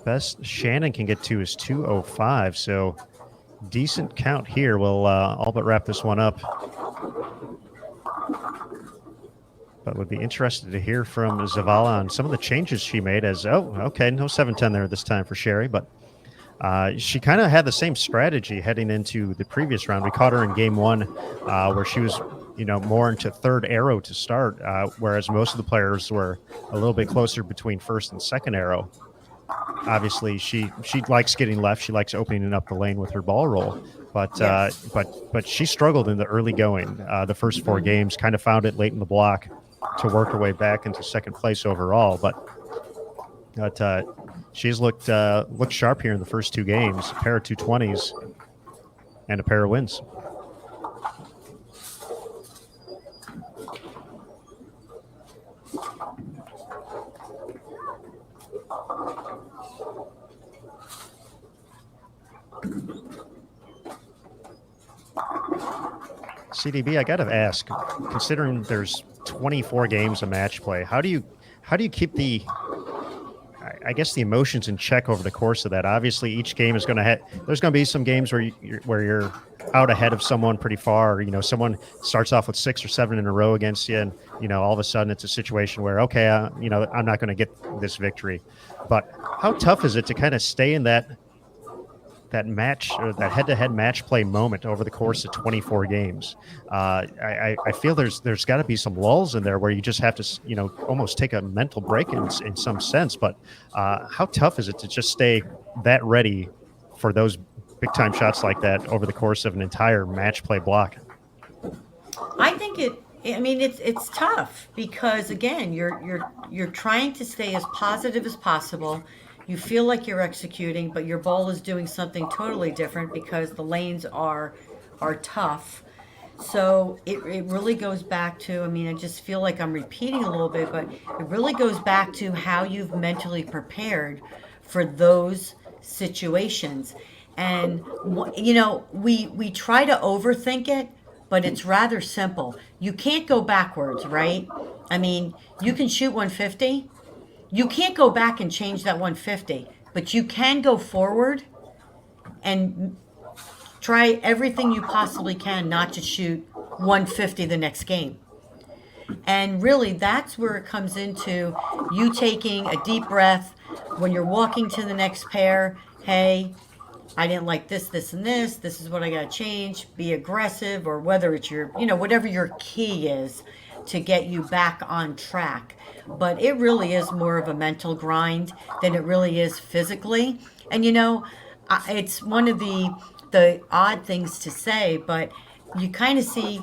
Best Shannon can get to is 205, so decent count here. We'll all but wrap this one up. But would be interested to hear from Zavala on some of the changes she made as, oh, okay, no 7-10 there this time for Sherry, but she kind of had the same strategy heading into the previous round. We caught her in game one where she was, more into third arrow to start, whereas most of the players were a little bit closer between first and second arrow. Obviously, she likes getting left. She likes opening up the lane with her ball roll. But Yes. but she struggled in the early going. The first four games, kind of found it late in the block to work her way back into second place overall. But she's looked sharp here in the first two games. A pair of 220s and a pair of wins. CDB, I got to ask, considering there's 24 games of match play, how do you keep the, I guess, the emotions in check over the course of that? Obviously, each game is going to there's going to be some games where you're out ahead of someone pretty far. Someone starts off with 6 or 7 in a row against you, and all of a sudden it's a situation where, okay, I'm not going to get this victory. But how tough is it to kind of stay in that match, or that head-to-head match play moment over the course of 24 games? I feel there's got to be some lulls in there where you just have to, almost take a mental break in some sense. But how tough is it to just stay that ready for those big-time shots like that over the course of an entire match play block? I think it's tough because, again, you're trying to stay as positive as possible. You feel like you're executing, but your ball is doing something totally different because the lanes are tough. So it really goes back to, I just feel like I'm repeating a little bit, but it really goes back to how you've mentally prepared for those situations. And, we try to overthink it, but it's rather simple. You can't go backwards, right? You can shoot 150. You can't go back and change that 150, but you can go forward and try everything you possibly can not to shoot 150 the next game. And really, that's where it comes into you taking a deep breath when you're walking to the next pair. Hey, I didn't like this, this, and this. This is what I got to change. Be aggressive, or whether it's your, whatever your key is to get you back on track. But it really is more of a mental grind than it really is physically. And, it's one of the odd things to say, but you kind of see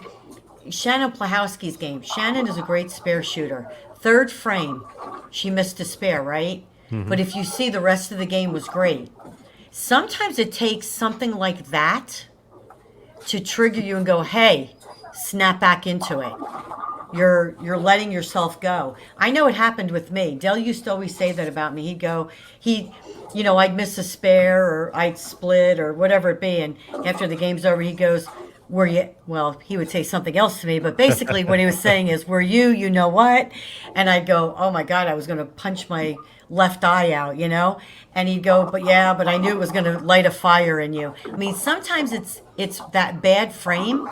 Shannon Plahowski's game. Shannon is a great spare shooter. Third frame, she missed a spare, right? Mm-hmm. But if you see, the rest of the game was great. Sometimes it takes something like that to trigger you and go, hey, snap back into it. You're letting yourself go. I know it happened with me. Dale used to always say that about me. He'd go, I'd miss a spare, or I'd split, or whatever it be. And after the game's over, he goes, he would say something else to me, but basically what he was saying is, were you know what? And I'd go, oh my God, I was going to punch my left eye out, And he'd go, but I knew it was going to light a fire in you. Sometimes it's that bad frame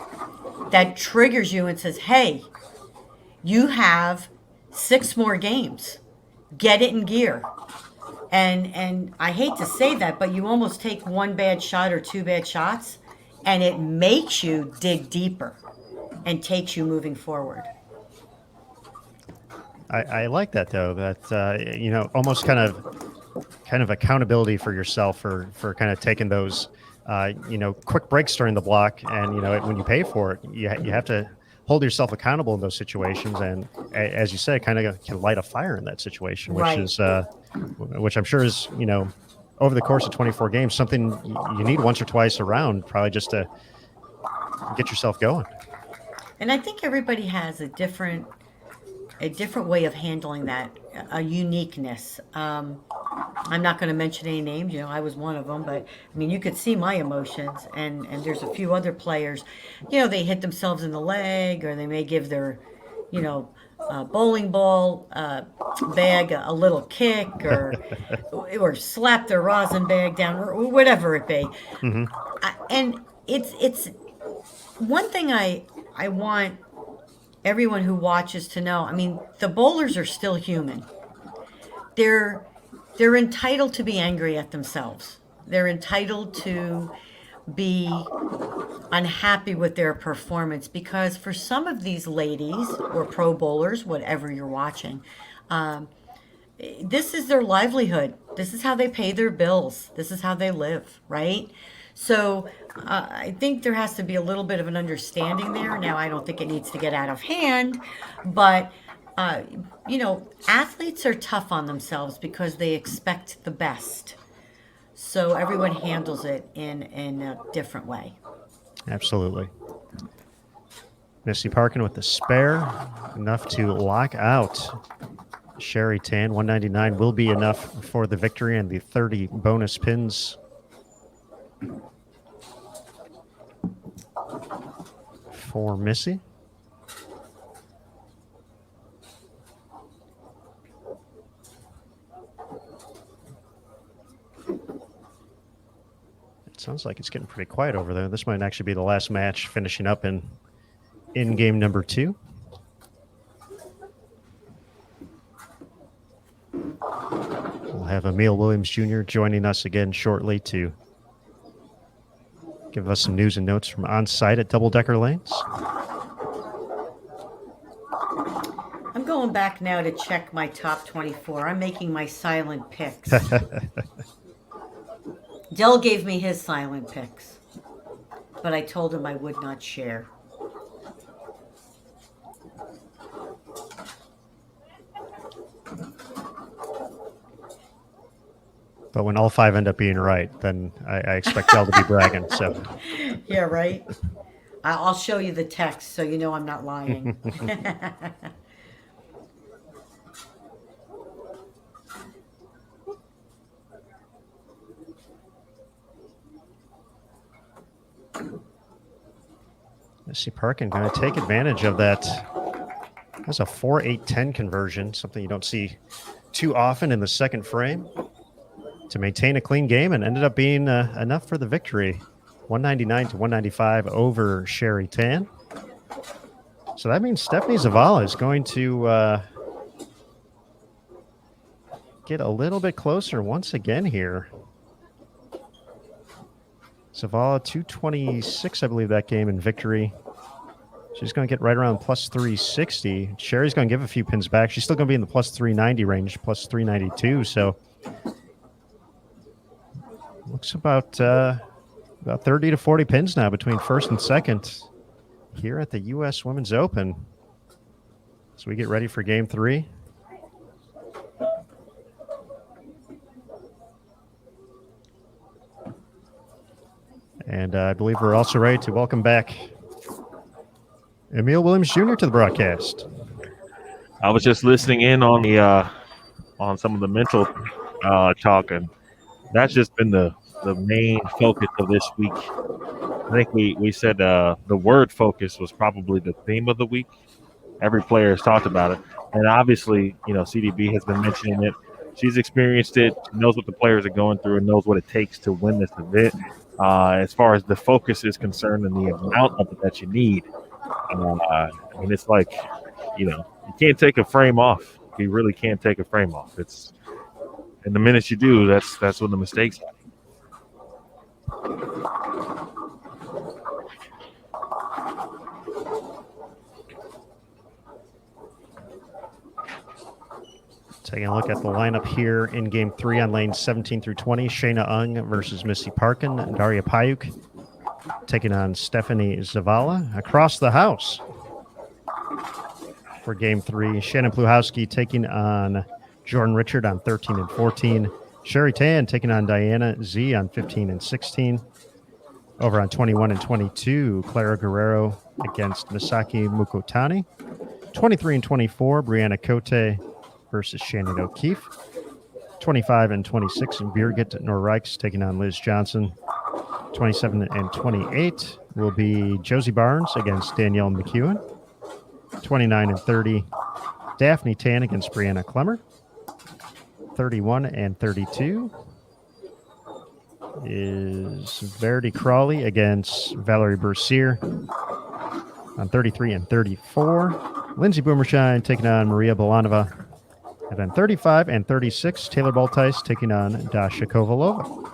that triggers you and says, hey, you have 6 more games. Get it in gear. And I hate to say that, but you almost take 1 bad shot or 2 bad shots, and it makes you dig deeper and takes you moving forward. I like that, though, that, almost kind of accountability for yourself for kind of taking those, quick breaks during the block. And, when you pay for it, you have to hold yourself accountable in those situations, and as you say, kind of can light a fire in that situation, which Right. is which I'm sure is over the course of 24 games, something you need once or twice around, probably just to get yourself going. And I think everybody has a different way of handling that, a uniqueness. I'm not going to mention any names. I was one of them, but I mean, you could see my emotions, and there's a few other players. They hit themselves in the leg, or they may give their, bowling ball bag a little kick, or slap their rosin bag down, or whatever it be. Mm-hmm. And it's one thing I want everyone who watches to know. I mean, the bowlers are still human. They're entitled to be angry at themselves. They're entitled to be unhappy with their performance, because for some of these ladies or pro bowlers, whatever you're watching, this is their livelihood. This is how they pay their bills. This is how they live, right? So I think there has to be a little bit of an understanding there. Now, I don't think it needs to get out of hand, but athletes are tough on themselves because they expect the best. So everyone handles it in a different way. Absolutely. Missy Parkin with the spare, enough to lock out Sherry Tan. 199 will be enough for the victory and the 30 bonus pins for Missy. Sounds like it's getting pretty quiet over there. This might actually be the last match finishing up in game number 2. We'll have Emil Williams Jr. joining us again shortly to give us some news and notes from on site at Double Decker Lanes. I'm going back now to check my top 24. I'm making my silent picks. Dell gave me his silent picks, but I told him I would not share. But when all 5 end up being right, then I expect Dell to be bragging. So, yeah, right. I'll show you the text so you know I'm not lying. Missy Parkin going to take advantage of that. That's a 4-8-10 conversion, something you don't see too often in the second frame, to maintain a clean game, and ended up being enough for the victory. 199 to 195 over Sherry Tan. So that means Stephanie Zavala is going to get a little bit closer once again here. Zavala 226, I believe, that game in victory. She's going to get right around plus 360. Sherry's going to give a few pins back. She's still going to be in the plus 390 range, plus 392. So looks about 30 to 40 pins now between first and second here at the U.S. Women's Open. So we get ready for game 3. And I believe we're also ready to welcome back Emil Williams Jr. to the broadcast. I was just listening in on the on some of the mental talk, and that's just been the main focus of this week. I think we said the word focus was probably the theme of the week. Every player has talked about it, and obviously, CDB has been mentioning it. She's experienced it, knows what the players are going through, and knows what it takes to win this event. As far as the focus is concerned and the amount of it that you need, I mean, it's like, you can't take a frame off. You really can't take a frame off. And the minute you do, that's when the mistakes happen. Taking a look at the lineup here in game 3 on lanes 17 through 20. Shayna Ung versus Missy Parkin. And Daria Payuk taking on Stephanie Zavala. Across the house for game 3. Shannon Pluhowski taking on Jordan Richard on 13 and 14. Sherry Tan taking on Diana Z on 15 and 16. Over on 21 and 22, Clara Guerrero against Misaki Mukotani. 23 and 24, Brianna Cote versus Shannon O'Keefe. 25 and 26, Birgit Norreichs taking on Liz Johnson. 27 and 28 will be Josie Barnes against Danielle McEwen. 29 and 30, Daphne Tan against Brianna Clemmer. 31 and 32 is Verity Crawley against Valerie Bercier. On 33 and 34, Lindsay Boomershine taking on Maria Bolanova. And then 35 and 36, Taylor Baltice taking on Dasha Kovalova.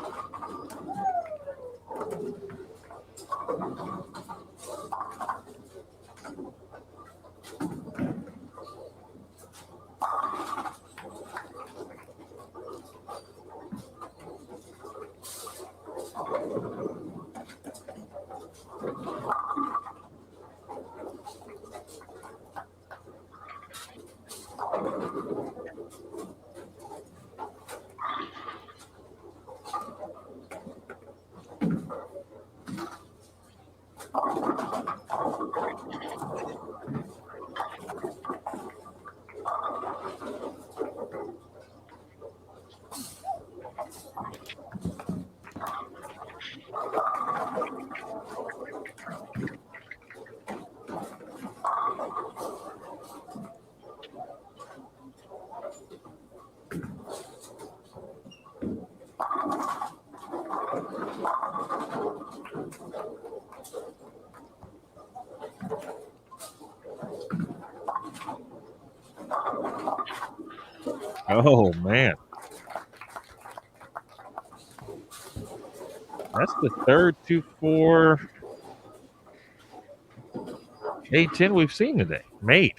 Oh, man. That's the third 2-4 A10 we've seen today. Made.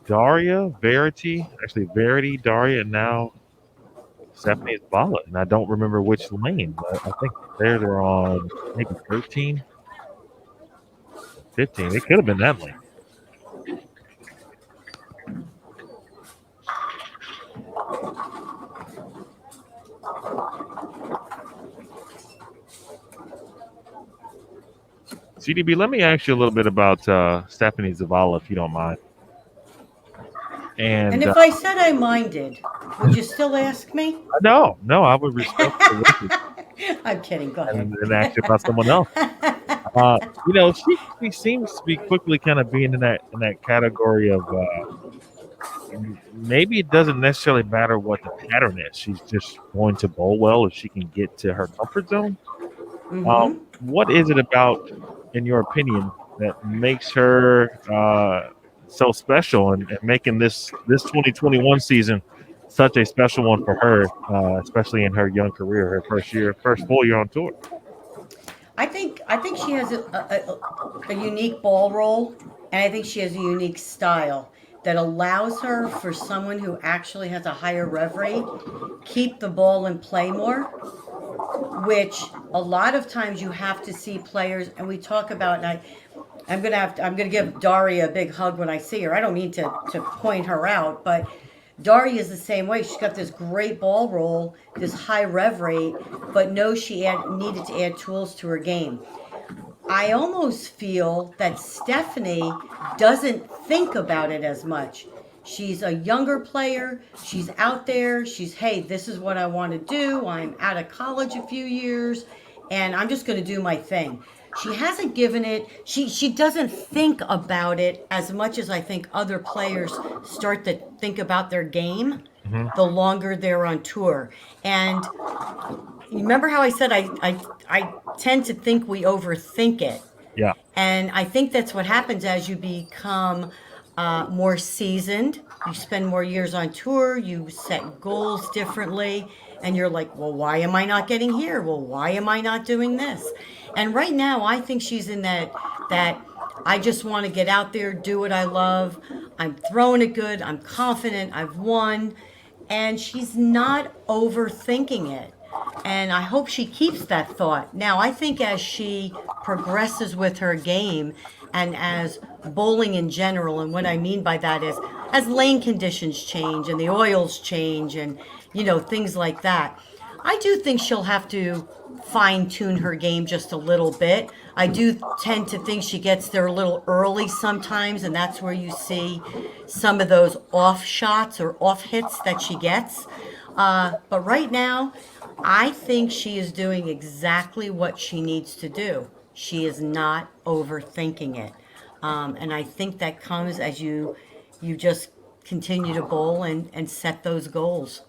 Daria, Verity, Daria, and now Stephanie Zavala. And I don't remember which lane, but I think they're on maybe 13, 15. It could have been that lane. CDB, let me ask you a little bit about Stephanie Zavala, if you don't mind. And if I said I minded, would you still ask me? No, I would respect the I'm kidding. Go ahead. and ask you about someone else. She seems to be quickly kind of being in that category of maybe it doesn't necessarily matter what the pattern is. She's just going to bowl well if she can get to her comfort zone. Mm-hmm. What is it about, in your opinion, that makes her so special and making this 2021 season such a special one for her, especially in her young career, her first full year on tour? I think she has a unique ball roll, and I think she has a unique style that allows her, for someone who actually has a higher rev rate, keep the ball in play more, which a lot of times you have to see players, and we talk about, and I'm gonna give Daria a big hug when I see her. I don't mean to point her out, but Daria is the same way. She's got this great ball roll, this high rev rate, but knows she needed to add tools to her game. I almost feel that Stephanie doesn't think about it as much. She's a younger player. She's out there. Hey, this is what I want to do. I'm out of college a few years, and I'm just going to do my thing. She hasn't given it, she doesn't think about it as much as I think other players start to think about their game the longer they're on tour. And remember how I said I tend to think we overthink it. Yeah. And I think that's what happens as you become more seasoned. You spend more years on tour. You set goals differently. And you're like, well, why am I not getting here? Well, why am I not doing this? And right now, I think she's in that I just want to get out there, do what I love. I'm throwing it good. I'm confident. I've won. And she's not overthinking it. And I hope she keeps that thought. Now, I think as she progresses with her game and as bowling in general, and what I mean by that is, as lane conditions change and the oils change and, things like that. I do think she'll have to fine tune her game just a little bit. I do tend to think she gets there a little early sometimes, and that's where you see some of those off shots or off hits that she gets. But right now, I think she is doing exactly what she needs to do. She is not overthinking it. And I think that comes as you just continue to bowl and set those goals.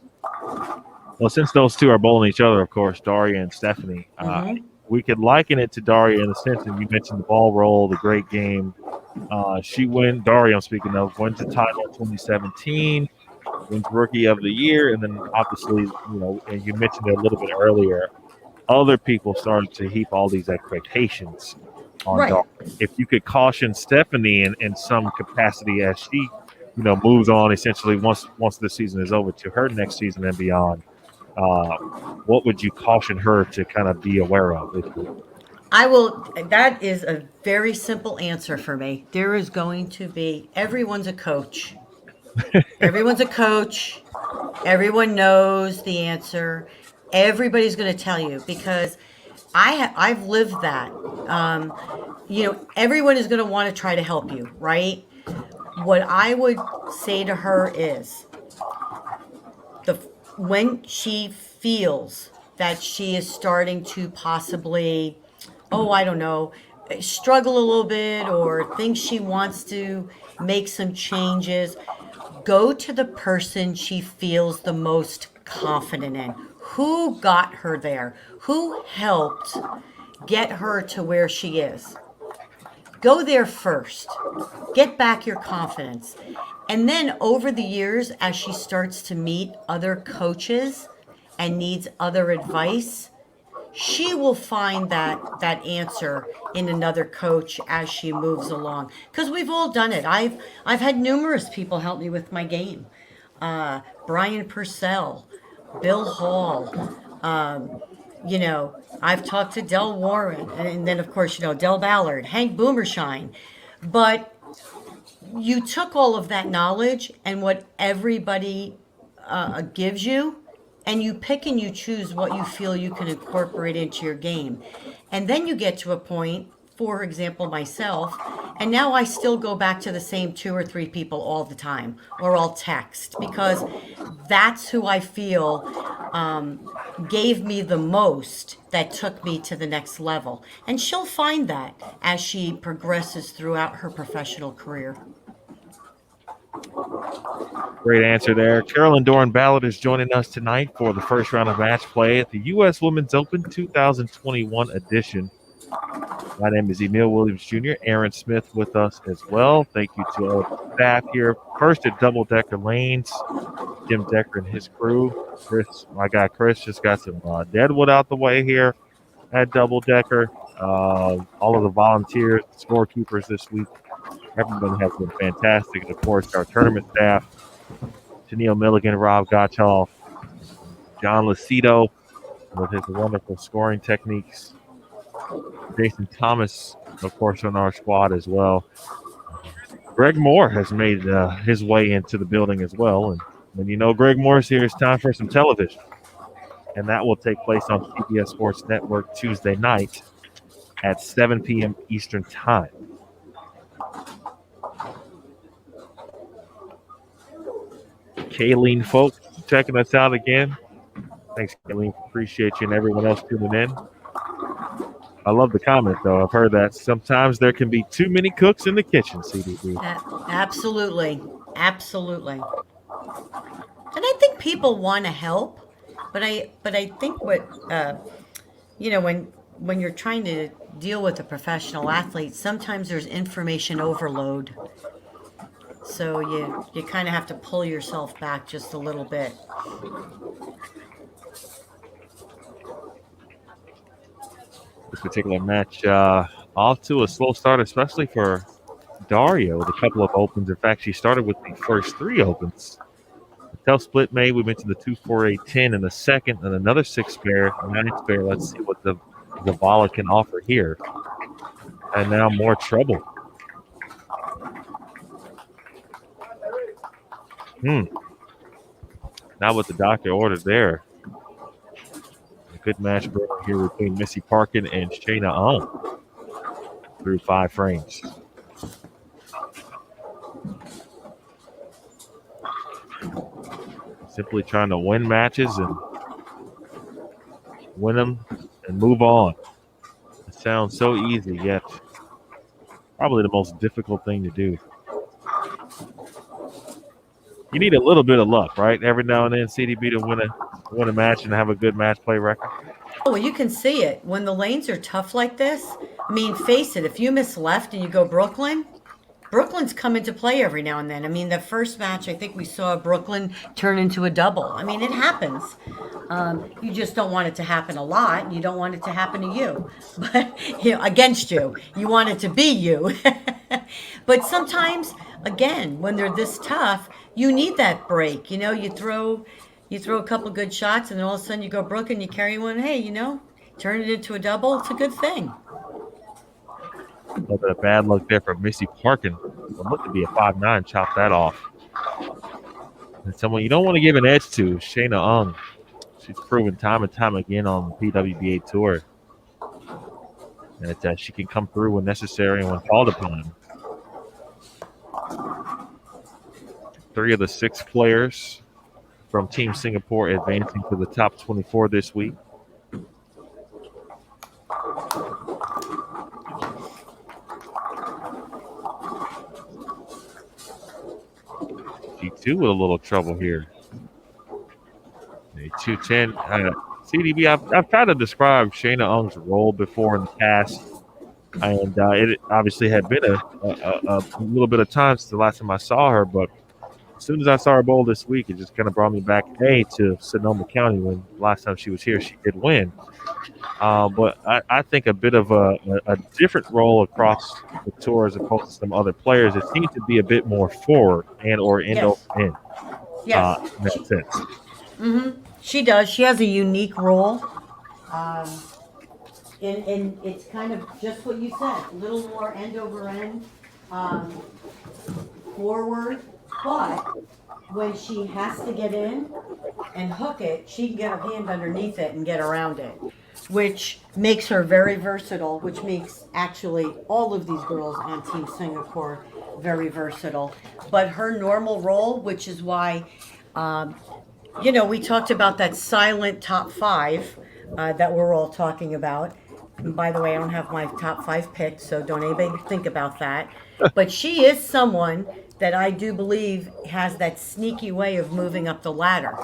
Well, since those two are bowling each other, of course, Daria and Stephanie, we could liken it to Daria in the sense that you mentioned the ball roll, the great game. Daria, I'm speaking of, wins the title in 2017, wins Rookie of the Year, and then obviously, and you mentioned it a little bit earlier, other people started to heap all these expectations on Right. Daria. If you could caution Stephanie in some capacity as she, moves on essentially once the season is over to her next season and beyond, what would you caution her to kind of be aware of? That is a very simple answer for me. There is going to be, everyone's a coach. Everyone's a coach. Everyone knows the answer. Everybody's going to tell you because I've lived that. Everyone is going to want to try to help you, right? What I would say to her is when she feels that she is starting to possibly, I don't know, struggle a little bit or thinks she wants to make some changes, go to the person she feels the most confident in. Who got her there? Who helped get her to where she is? Go there first. Get back your confidence. And then over the years, as she starts to meet other coaches and needs other advice, she will find that answer in another coach as she moves along. Because we've all done it. I've had numerous people help me with my game. Brian Purcell, Bill Hall. I've talked to Del Warren, and then of course, Del Ballard, Hank Boomershine. But you took all of that knowledge and what everybody gives you, and you pick and you choose what you feel you can incorporate into your game. And then you get to a point, for example, myself, and now I still go back to the same 2 or 3 people all the time, or I'll text, because that's who I feel gave me the most that took me to the next level. And she'll find that as she progresses throughout her professional career. Great answer there. Carolyn Doran Ballard is joining us tonight for the first round of match play at the U.S. Women's Open 2021 edition. My name is Emil Williams Jr. Aaron Smith with us as well. Thank you to all the staff here. First at Double Decker Lanes, Jim Decker and his crew. My guy Chris just got some deadwood out the way here at Double Decker. All of the volunteers, scorekeepers this week. Everybody has been fantastic. And of course, our tournament staff, Tennille Milligan, Rob Gottschalk, John Lucido with his wonderful scoring techniques. Jason Thomas, of course, on our squad as well. Greg Moore has made his way into the building as well. And when Greg Moore's here, it's time for some television. And that will take place on CBS Sports Network Tuesday night at 7 p.m. Eastern Time. Kayleen Folk checking us out again. Thanks, Kayleen. Appreciate you and everyone else tuning in. I love the comment, though. I've heard that sometimes there can be too many cooks in the kitchen, CDB. Absolutely. Absolutely. And I think people want to help, but I think what, when you're trying to deal with a professional athlete, sometimes there's information overload. So you kind of have to pull yourself back just a little bit. This particular match off to a slow start, especially for Daria with a couple of opens. In fact, she started with the first 3 opens. The tail split made. We mentioned the 2-4-8-10 in the second, and another 6-pair, 9-pair. Let's see what the Zavala can offer here. And now more trouble. Not what the doctor ordered there. A good match brewing here between Missy Parkin and Shayna Ung through 5 frames. Simply trying to win matches and win them and move on. It sounds so easy, yet probably the most difficult thing to do. You need a little bit of luck, right? Every now and then, CDB to win a match and have a good match play record. Oh, well, you can see it when the lanes are tough like this. I mean, face it, if you miss left and you go Brooklyn's come into play every now and then. I mean, the first match, I think we saw Brooklyn turn into a double. I mean, it happens. You just don't want it to happen a lot. You don't want it to happen to you, but against you. You want it to be you. But sometimes, again, when they're this tough, you need that break. You throw a couple good shots, and then all of a sudden you go Brooklyn, you carry one. Hey, turn it into a double. It's a good thing. A little bit of bad luck there for Missy Parkin. It looked to be a 5'9", chop that off. And someone you don't want to give an edge to, Shayna Ung. She's proven time and time again on the PWBA tour that she can come through when necessary and when called upon. 3 of the 6 players from Team Singapore advancing to the top 24 this week. G2 with a little trouble here. A 210. CDB, I've tried to describe Shayna Ung's role before in the past, and it obviously had been a little bit of time since the last time I saw her, but as soon as I saw her bowl this week, it just kind of brought me back, to Sonoma County when last time she was here, she did win. But I think a bit of a different role across the tour as opposed to some other players. It seems to be a bit more forward or end over end. Yes. In that sense. Mm-hmm. She does. She has a unique role. And it's kind of just what you said, a little more end over end, forward. But when she has to get in and hook it, she can get her hand underneath it and get around it, which makes her very versatile, which makes actually all of these girls on Team Singapore very versatile. But her normal role, which is why, we talked about that silent top 5 that we're all talking about. And by the way, I don't have my top 5 picked, so don't anybody think about that. But she is someone that I do believe has that sneaky way of moving up the ladder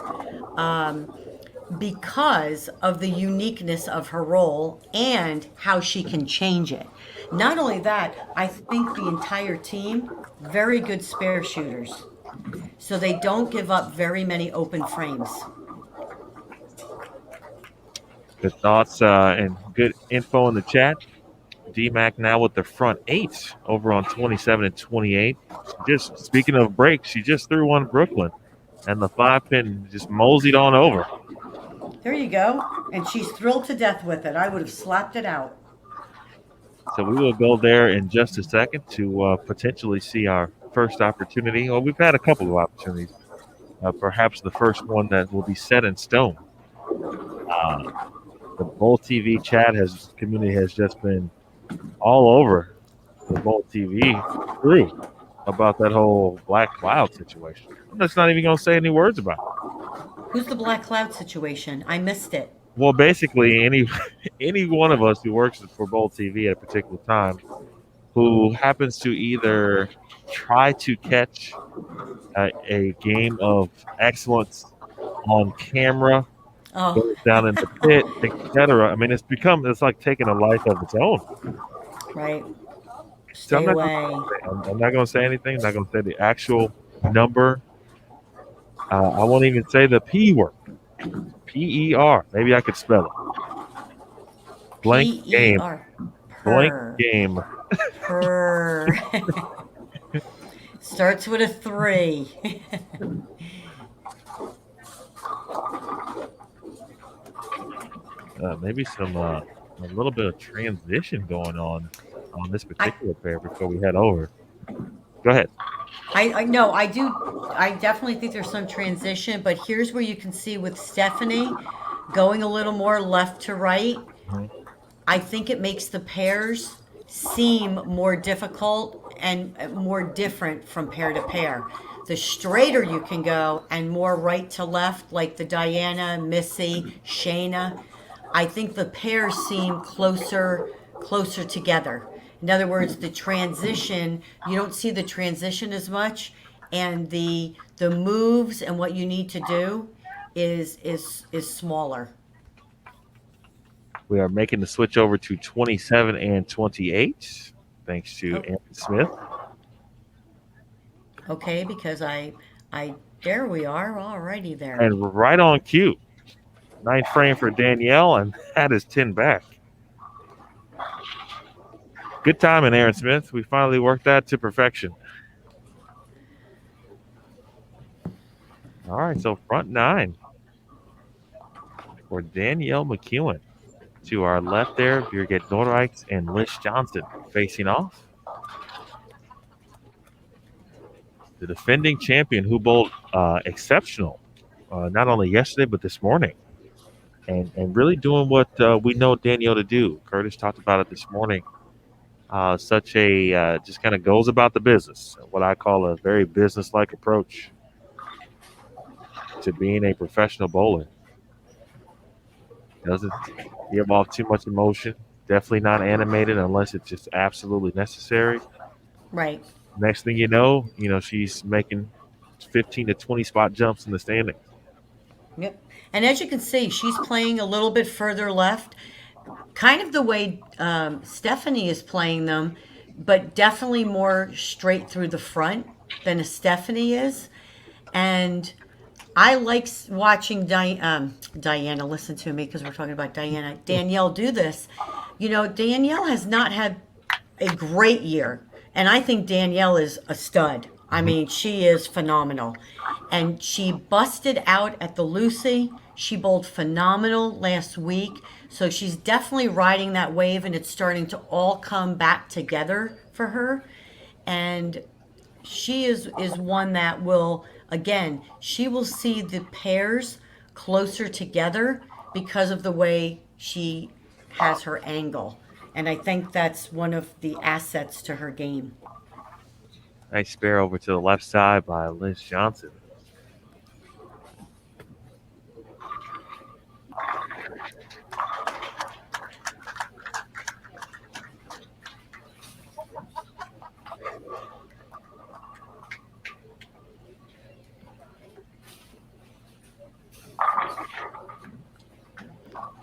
because of the uniqueness of her role and how she can change it. Not only that, I think the entire team, very good spare shooters. So they don't give up very many open frames. Good thoughts and good info in the chat. DMAC now with the front 8 over on 27 and 28. Just speaking of breaks, she just threw one Brooklyn, and the 5-pin just moseyed on over. There you go. And she's thrilled to death with it. I would have slapped it out. So we will go there in just a second to potentially see our first opportunity. Well, we've had a couple of opportunities. Perhaps the first one that will be set in stone. The Bowl TV community has just been all over the Bowl TV crew about that whole Black Cloud situation. I'm just not even going to say any words about it. Who's the Black Cloud situation? I missed it. Well, basically, any one of us who works for Bowl TV at a particular time who happens to either try to catch a game of excellence on camera, goes down in the pit, etc. I mean, it's like taking a life of its own. Right. So Stay away. I'm not going to say anything. I'm not going to say the actual number. I won't even say the P word. PER. Maybe I could spell it. Blank game. Blank game. Per. Starts with a 3. Maybe a little bit of transition going on this particular pair before we head over. Go ahead. I know. I do. I definitely think there's some transition, but here's where you can see with Stephanie going a little more left to right. Mhm. I think it makes the pairs seem more difficult and more different from pair to pair. The straighter you can go and more right to left, like the Diana, Missy, Shayna, I think the pairs seem closer together. In other words, the transition, you don't see the transition as much, and the moves and what you need to do is smaller. We are making the switch over to 27 and 28, thanks to Oh, Aaron Smith. okay, because I there we are. Alrighty there. And right on cue, 9th frame for Danielle, and that is 10 back. Good timing, Aaron Smith. We finally worked that to perfection. All right, so front 9 for Danielle McEwen. To our left there, Birgit Nordreichs and Liz Johnson facing off. The defending champion who bowled exceptional, not only yesterday but this morning, and really doing what we know Danielle to do. Curtis talked about it this morning. Such a just kind of goes about the business, what I call a very business-like approach to being a professional bowler. Doesn't give off too much emotion. Definitely not animated unless it's just absolutely necessary. Right. Next thing you know, she's making 15 to 20 spot jumps in the standings. Yep. And as you can see, she's playing a little bit further left, kind of the way Stephanie is playing them, but definitely more straight through the front than a Stephanie is. And I like watching Diana. Listen to me because we're talking about Diana. Danielle do this. You know, Danielle has not had a great year, and I think Danielle is a stud. I mean, she is phenomenal, and she busted out at the Lucy. She bowled phenomenal last week, so she's definitely riding that wave, and it's starting to all come back together for her. And she is one that will, again, she will see the pairs closer together because of the way she has her angle, and I think that's one of the assets to her game. Nice spare over to the left side by Liz Johnson.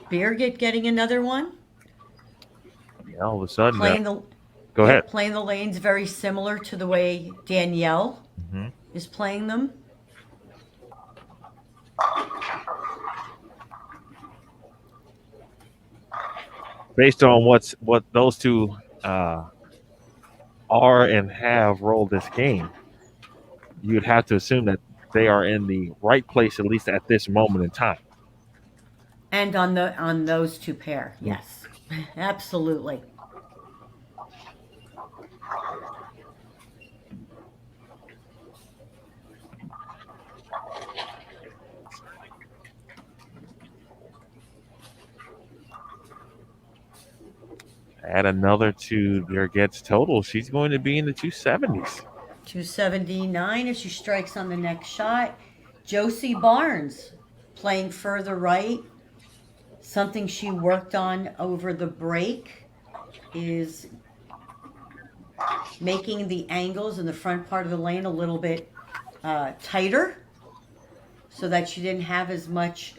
Birgit getting another one. Yeah, all of a sudden, Playing the go yeah, ahead. playing the lanes very similar to the way Danielle hmm is playing them. Based on what those two are and have rolled this game, you'd have to assume that they are in the right place, at least at this moment in time. And on those two pair, yes. Absolutely. Add another to Birgit's total, she's going to be in the 270s. 279 if she strikes on the next shot. Josie Barnes playing further right. Something she worked on over the break is making the angles in the front part of the lane a little bit tighter so that she didn't have as much,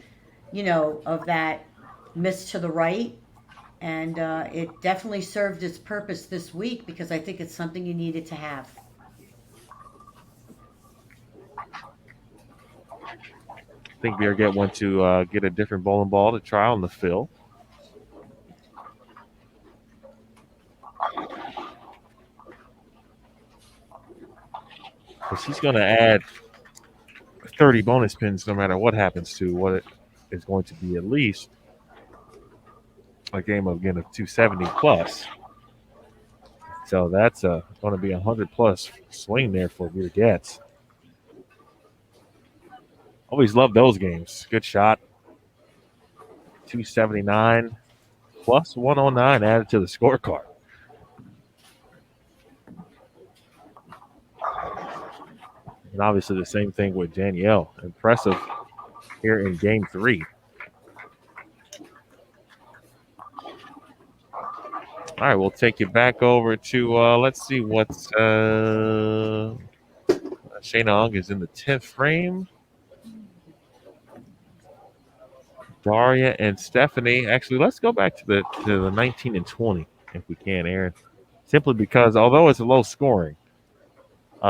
of that miss to the right. And it definitely served its purpose this week because I think it's something you needed to have. I think Birgit went to get a different bowling ball to try on the fill. But she's going to add 30 bonus pins no matter what happens to what it is going to be at least a game of 270 plus. So that's going to be a 100 plus swing there for Birgit. Always love those games. Good shot. 279 plus 109 added to the scorecard. And obviously the same thing with Danielle. Impressive here in game 3. All right, we'll take you back over to let's see what's Shayna Ong is in the 10th frame. Daria and Stephanie. Actually, let's go back to the 19 and 20 if we can, Aaron. Simply because although it's a low scoring,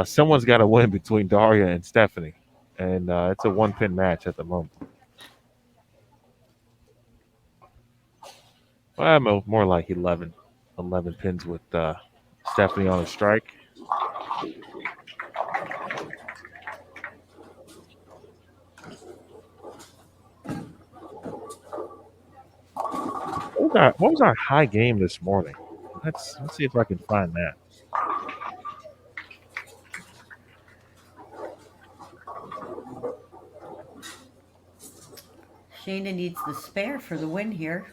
someone's got to win between Daria and Stephanie, and it's a 1-pin match at the moment. Well, more like 11 pins with Stephanie on a strike. What was our high game this morning? Let's see if I can find that. Shayna needs the spare for the win here.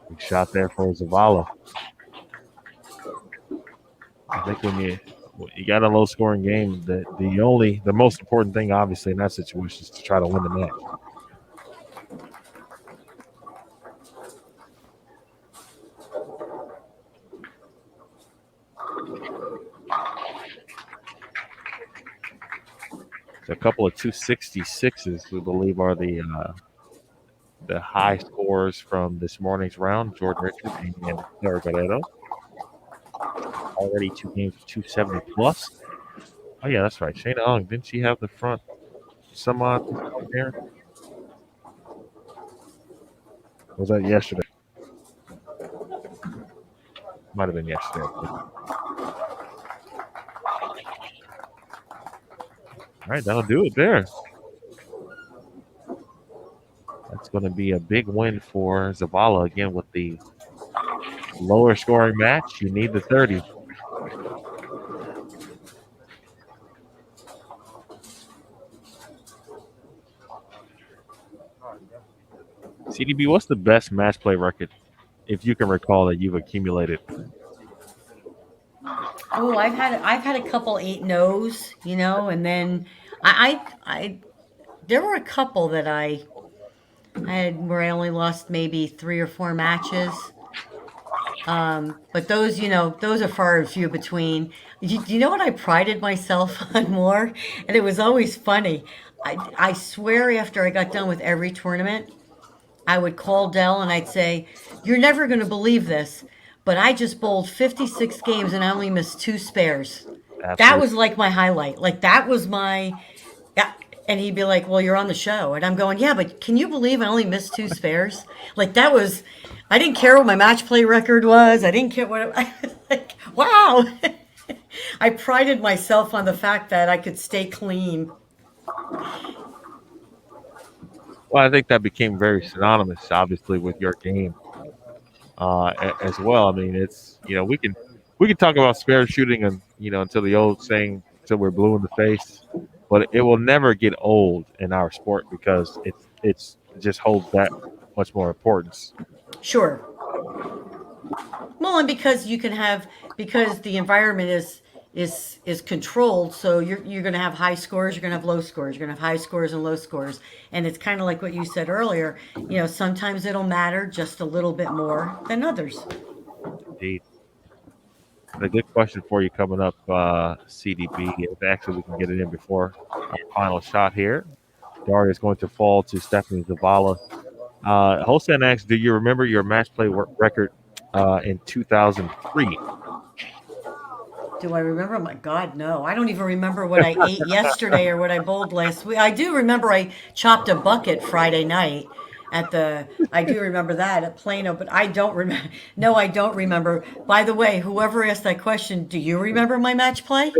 Big shot there for Zavala. I think when you got a low scoring game, the most important thing obviously in that situation is to try to win the match. A couple of 266s, we believe, are the high scores from this morning's round. Jordan Richards and Sarah Guerrero. Already 2 games of 270 plus. Oh yeah, that's right. Shayna Ong, didn't she have the front some there? Was that yesterday? Might have been yesterday. All right, that'll do it there. That's going to be a big win for Zavala again with the lower scoring match. You need the 30. CDB, what's the best match play record, if you can recall, that you've accumulated? Oh, I've had a couple 8-0s, and then I there were a couple that I had where I only lost maybe 3 or 4 matches. But those, those are far and few between. You know what I prided myself on more? And it was always funny. I swear after I got done with every tournament, I would call Dell and I'd say, "You're never going to believe this, but I just bowled 56 games and I only missed 2 spares." Absolutely. That was like my highlight. Like that was my, yeah. And he'd be like, "Well, you're on the show." And I'm going, "Yeah, but can you believe I only missed 2 spares?" Like that was, I didn't care what my match play record was. I didn't care what, I was like, wow. I prided myself on the fact that I could stay clean. Well, I think that became very synonymous, obviously, with your game as well. I mean, it's we can talk about spare shooting and until the old saying, until we're blue in the face, but it will never get old in our sport because it just holds that much more importance. Sure. Well, and because because the environment is controlled, so you're going to have high scores, you're going to have low scores, you're going to have high scores and low scores, and it's kind of like what you said earlier. Sometimes it'll matter just a little bit more than others. Indeed. And a good question for you coming up, CDB. If actually we can get it in before our final shot here. Daria is going to fall to Stephanie Zavala. Holstein asks, do you remember your match play record in 2003? Do I remember? My God, no. I don't even remember what I ate yesterday or what I bowled last week. I do remember I chopped a bucket Friday night I do remember that at Plano, but I don't remember. No, I don't remember. By the way, whoever asked that question, do you remember my match play?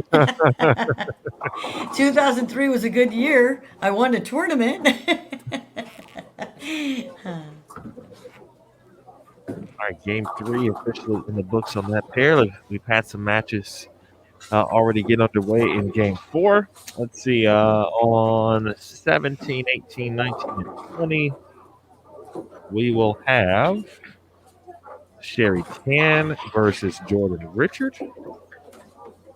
2003 was a good year. I won a tournament. All All right, game 3 officially in the books on that pair. We've had some matches already get underway in game 4. Let's see, on 17, 18, 19, and 20, we will have Sherry Tan versus Jordan Richard.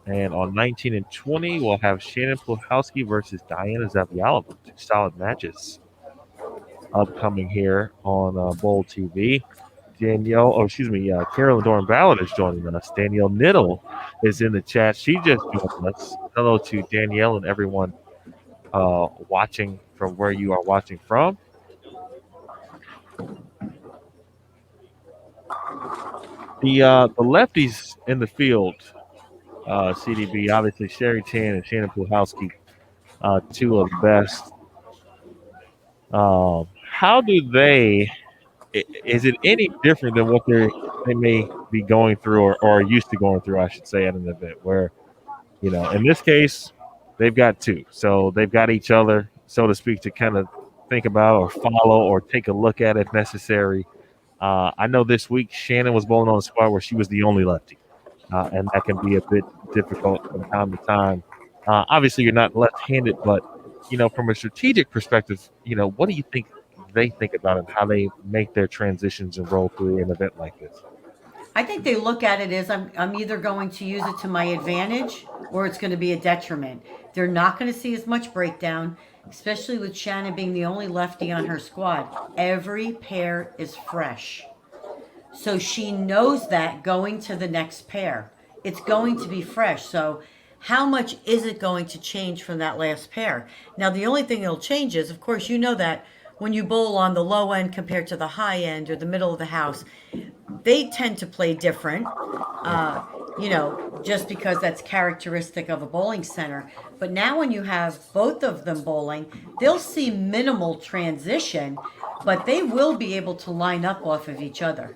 And on 19 and 20, we'll have Shannon Pluhowski versus Diana Zavialova. 2 solid matches upcoming here on Bowl TV. Carolyn Doran Ballard is joining us. Danielle Niddle is in the chat. She just joined us. Hello to Danielle and everyone watching from where you are watching from. The lefties in the field, CDB, obviously Sherry Tan and Shannon Pluhowski, 2 of the best. How do they? Is it any different than what they may be going through or are used to going through, I should say, at an event where, in this case, they've got 2. So they've got each other, so to speak, to kind of think about or follow or take a look at if necessary. I know this week Shannon was bowling on a squad where she was the only lefty, and that can be a bit difficult from time to time. Obviously, you're not left-handed, but, from a strategic perspective, what do you think they think about it, how they make their transitions and roll through an event like this? I think they look at it as I'm either going to use it to my advantage or it's going to be a detriment. They're not going to see as much breakdown, especially with Shannon being the only lefty on her squad. Every pair is fresh. So she knows that going to the next pair. It's going to be fresh. So how much is it going to change from that last pair? Now, the only thing that'll change is, of course, you know that when you bowl on the low end compared to the high end or the middle of the house, they tend to play different, just because that's characteristic of a bowling center. But now when you have both of them bowling, they'll see minimal transition, but they will be able to line up off of each other.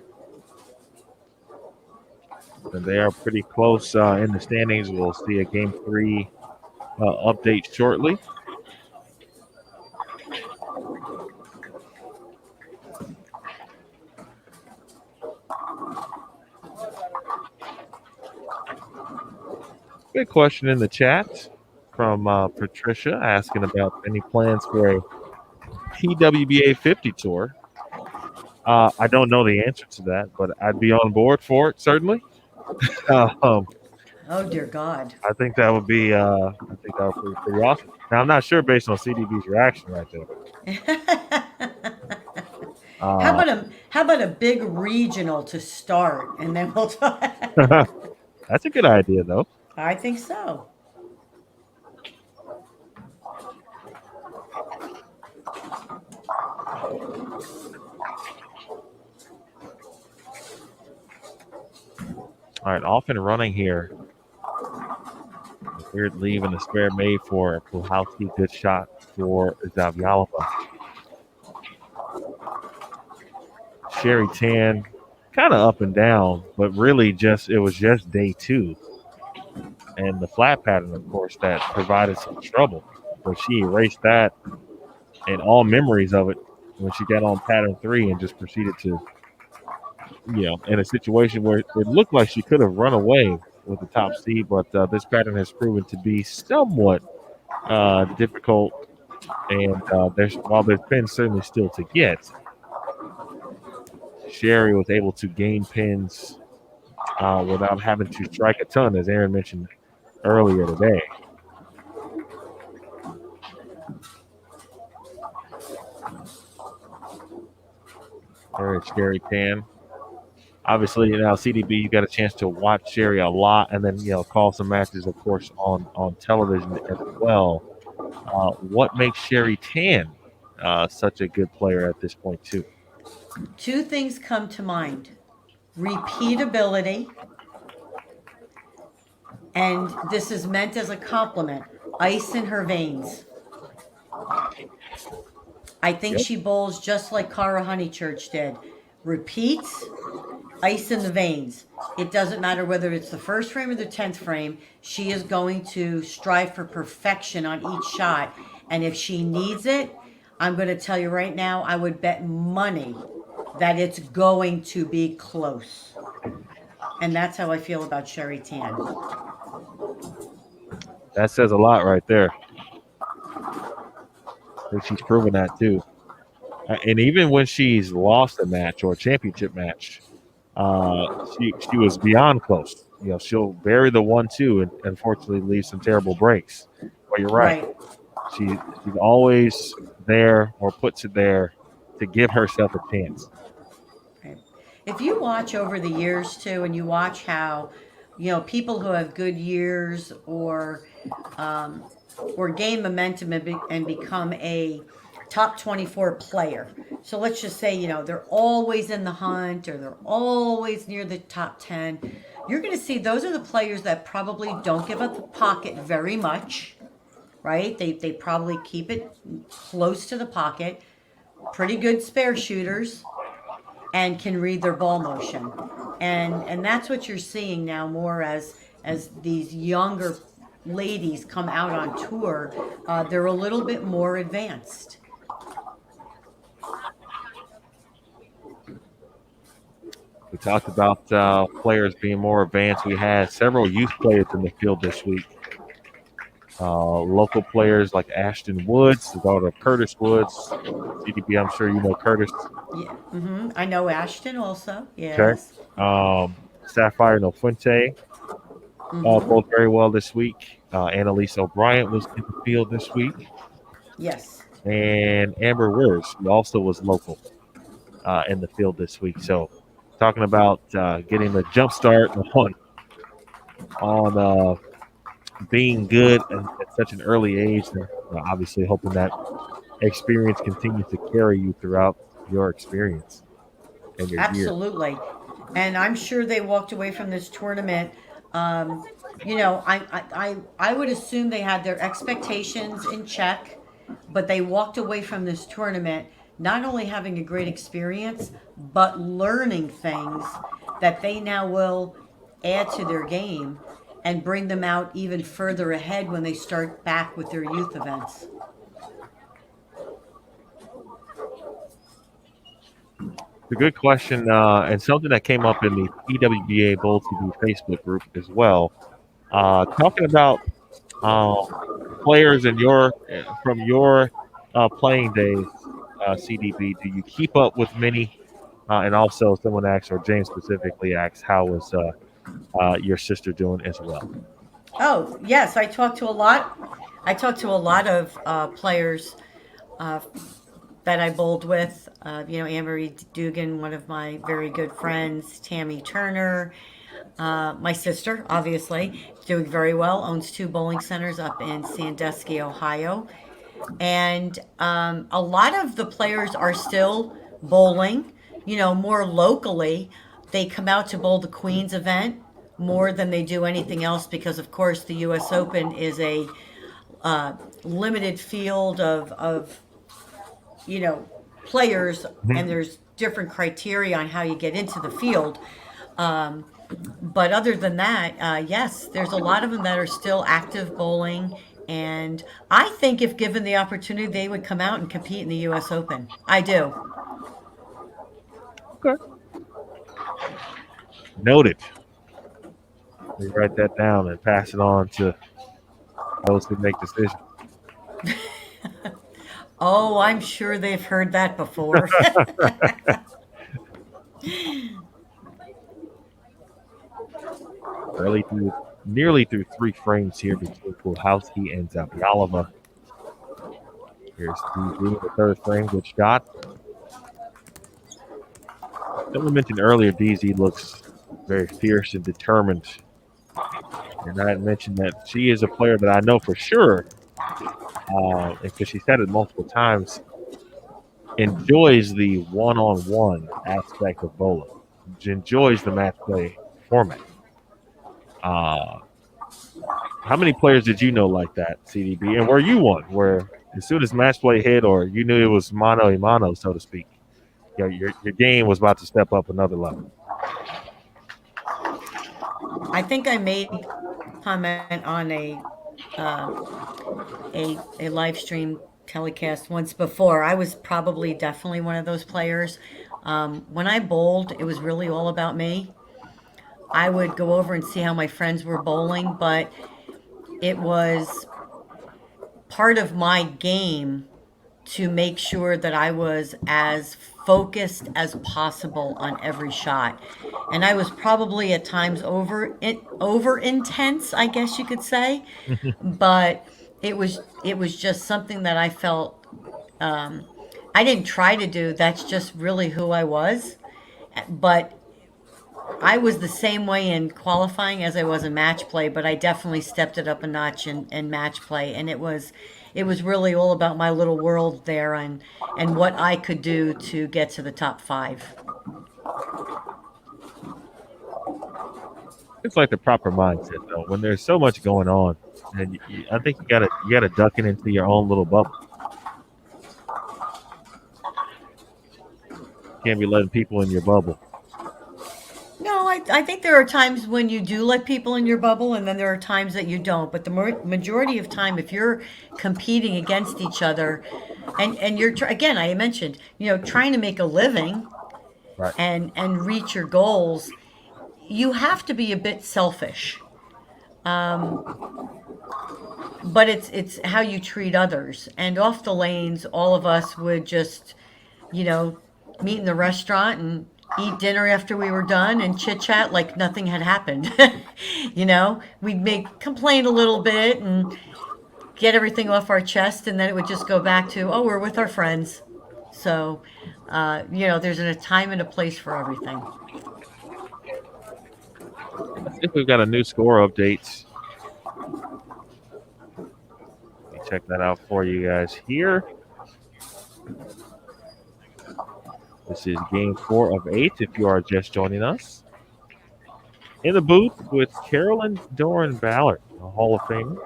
And they are pretty close in the standings. We'll see a game 3 update shortly. Good question in the chat from Patricia asking about any plans for a PWBA 50 tour. I don't know the answer to that, but I'd be on board for it, certainly. Oh, dear God. I think that would be pretty awesome. Now, I'm not sure based on CDB's reaction right there. How about a big regional to start, and then we'll talk. That's a good idea, though. I think so. All right, off and running here. Weird leave and the spare made for Pluhowski. Good shot for Zavialova. Sherry Tan, kind of up and down, but really it was just day 2. And the flat pattern, of course, that provided some trouble. But she erased that and all memories of it when she got on pattern 3 and just proceeded to, in a situation where it looked like she could have run away with the top seed, but this pattern has proven to be somewhat difficult. And while there's pins certainly still to get, Sherry was able to gain pins without having to strike a ton, as Aaron mentioned earlier today. There's Sherry Tan. Obviously, now CDB, you got a chance to watch Sherry a lot, and then call some matches, of course, on television as well. What makes Sherry Tan such a good player at this point, too? 2 things come to mind: repeatability, and this is meant as a compliment, ice in her veins. I think she bowls just like Cara Honeychurch did. Repeats, ice in the veins. It doesn't matter whether it's the first frame or the 10th frame. She is going to strive for perfection on each shot. And if she needs it, I'm going to tell you right now, I would bet money that it's going to be close. And that's how I feel about Sherry Tan. That says a lot right there. I think she's proven that too. And even when she's lost a match or a championship match, she was beyond close. She'll bury the 1-2 and unfortunately leave some terrible breaks. But you're right. Right. She's always there or puts it there to give herself a chance. Right. If you watch over the years too, and you watch how, people who have good years um, or gain momentum and become a top 24 player. So let's just say, they're always in the hunt or they're always near the top 10. You're going to see those are the players that probably don't give up the pocket very much, right? They probably keep it close to the pocket, pretty good spare shooters, and can read their ball motion. And that's what you're seeing now more as these younger ladies come out on tour. They're a little bit more advanced. We talked about players being more advanced. We had several youth players in the field this week. Local players like Ashton Woods, the daughter of Curtis Woods. CDB, I'm sure you know Curtis. Yeah, I know Ashton also. Okay. Yes. Sapphire Nofuente, hmm both very well this week. Annalise O'Brien was in the field this week. Yes. And Amber Weirs, who also was local in the field this week. So talking about getting the jump start on being good at such an early age, and obviously hoping that experience continues to carry you throughout your experience and your year. Absolutely. And I'm sure they walked away from this tournament. Um, I would assume they had their expectations in check, but they walked away from this tournament not only having a great experience, but learning things that they now will add to their game and bring them out even further ahead when they start back with their youth events. It's a good question, and something that came up in the PWBA Bowl TV Facebook group as well. Talking about players in your from your playing days, CDB. Do you keep up with many? And also, someone asked, or James specifically asked, how was your sister doing as well? Oh, yes, I talked to a lot. I talked to a lot of players uh, that I bowled with. Anne-Marie Dugan, one of my very good friends, Tammy Turner, my sister, obviously, doing very well, owns two bowling centers up in Sandusky, Ohio. And a lot of the players are still bowling, more locally. They come out to bowl the Queens event more than they do anything else because, of course, the U.S. Open is a limited field of you know, players, and Mhm. there's different criteria on how you get into the field. Um, but other than that, yes, there's a lot of them that are still active bowling. And I think if given the opportunity, they would come out and compete in the U.S. Open. I do. Okay. Noted. We write that down and pass it on to those who make decisions. Oh, I'm sure they've heard that before. Early through, nearly through three frames here between Kulhowski and Zabialova. Here's DZ in the third frame. Good shot. Someone mentioned earlier, DZ looks very fierce and determined. And I had mentioned that she is a player that I know for sure, because she said it multiple times, enjoys the one-on-one aspect of bowling. She enjoys the match play format. Uh, how many players did you know like that, CDB? And were you one where as soon as match play hit or you knew it was mano a mano, so to speak, your game was about to step up another level? I think I made comment on uh, a live stream telecast once before. I was probably definitely one of those players. When I bowled, it was really all about me. I would go over and see how my friends were bowling, but it was part of my game to make sure that I was as focused as possible on every shot. And I was probably at times over intense, I guess you could say, but it was just something that I felt I didn't try to do. That's just really who I was. But I was the same way in qualifying as I was in match play, but I definitely stepped it up a notch in match play, and it was really all about my little world there and what I could do to get to the top five. It's like the proper mindset though. When there's so much going on, and I think you gotta duck it into your own little bubble. Can't be letting people in your bubble. No, I think there are times when you do let people in your bubble, and then there are times that you don't. But the majority of time, if you're competing against each other, and you're again, I mentioned, trying to make a living Right. and reach your goals, you have to be a bit selfish. But it's how you treat others. And off the lanes, all of us would just, you know, meet in the restaurant and eat dinner after we were done and chit chat like nothing had happened. We'd complain a little bit and get everything off our chest, and then it would just go back to, oh, we're with our friends. So, there's a time and a place for everything. I think we've got a new score update. Let me check that out for you guys here. This is game 4 of 8 if you are just joining us. In the booth with Carolyn Doran Ballard, a Hall of Famer.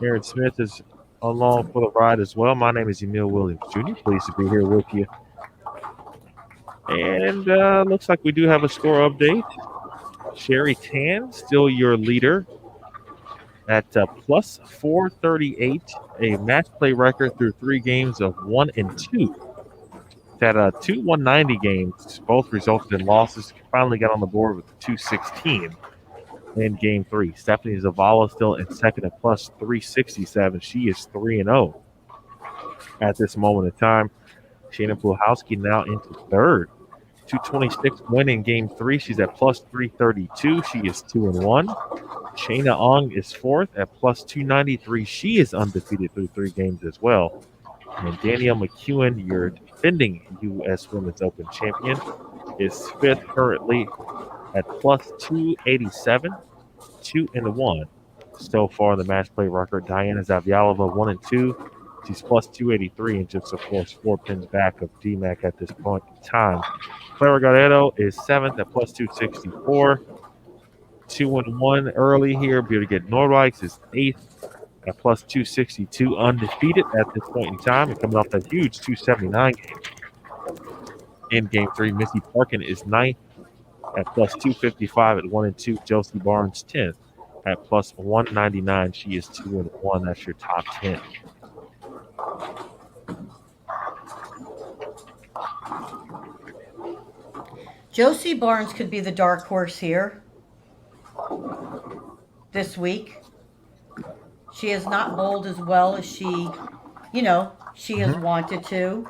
Aaron Smith is along for the ride as well. My name is Emil Williams Jr. Pleased to be here with you. And looks like we do have a score update. Sherry Tan, still your leader at plus 438, a match play record through 3 games of 1 and 2. That 2 190 games both resulted in losses. Finally got on the board with 216 in game 3. Stephanie Zavala still in second at plus 367. She is 3-0 at this moment in time. Shannon Pluhowski now into third. 226 win in game 3. She's at plus 332. She is 2-1. Shayna Ong is fourth at plus 293. She is undefeated through 3 games as well. And Danielle McEwen, your defending U.S. Women's Open champion, is fifth currently at plus 287, 2-1. So far, the match play record, Diana Zavialova 1 and 2. She's plus 283 and just, of course, 4 pins back of DMAC at this point in time. Clara Guerrero is seventh at plus 264. 2-1 early here. Birgit Nordweiss is eighth at plus 262, undefeated at this point in time, and coming off that huge 279 game in game 3. Missy Parkin is ninth at plus 255 at 1 and 2. Josie Barnes 10th at plus 199. She is 2-1. That's your top 10. Josie Barnes could be the dark horse here this week. She has not bowled as well as she has wanted to.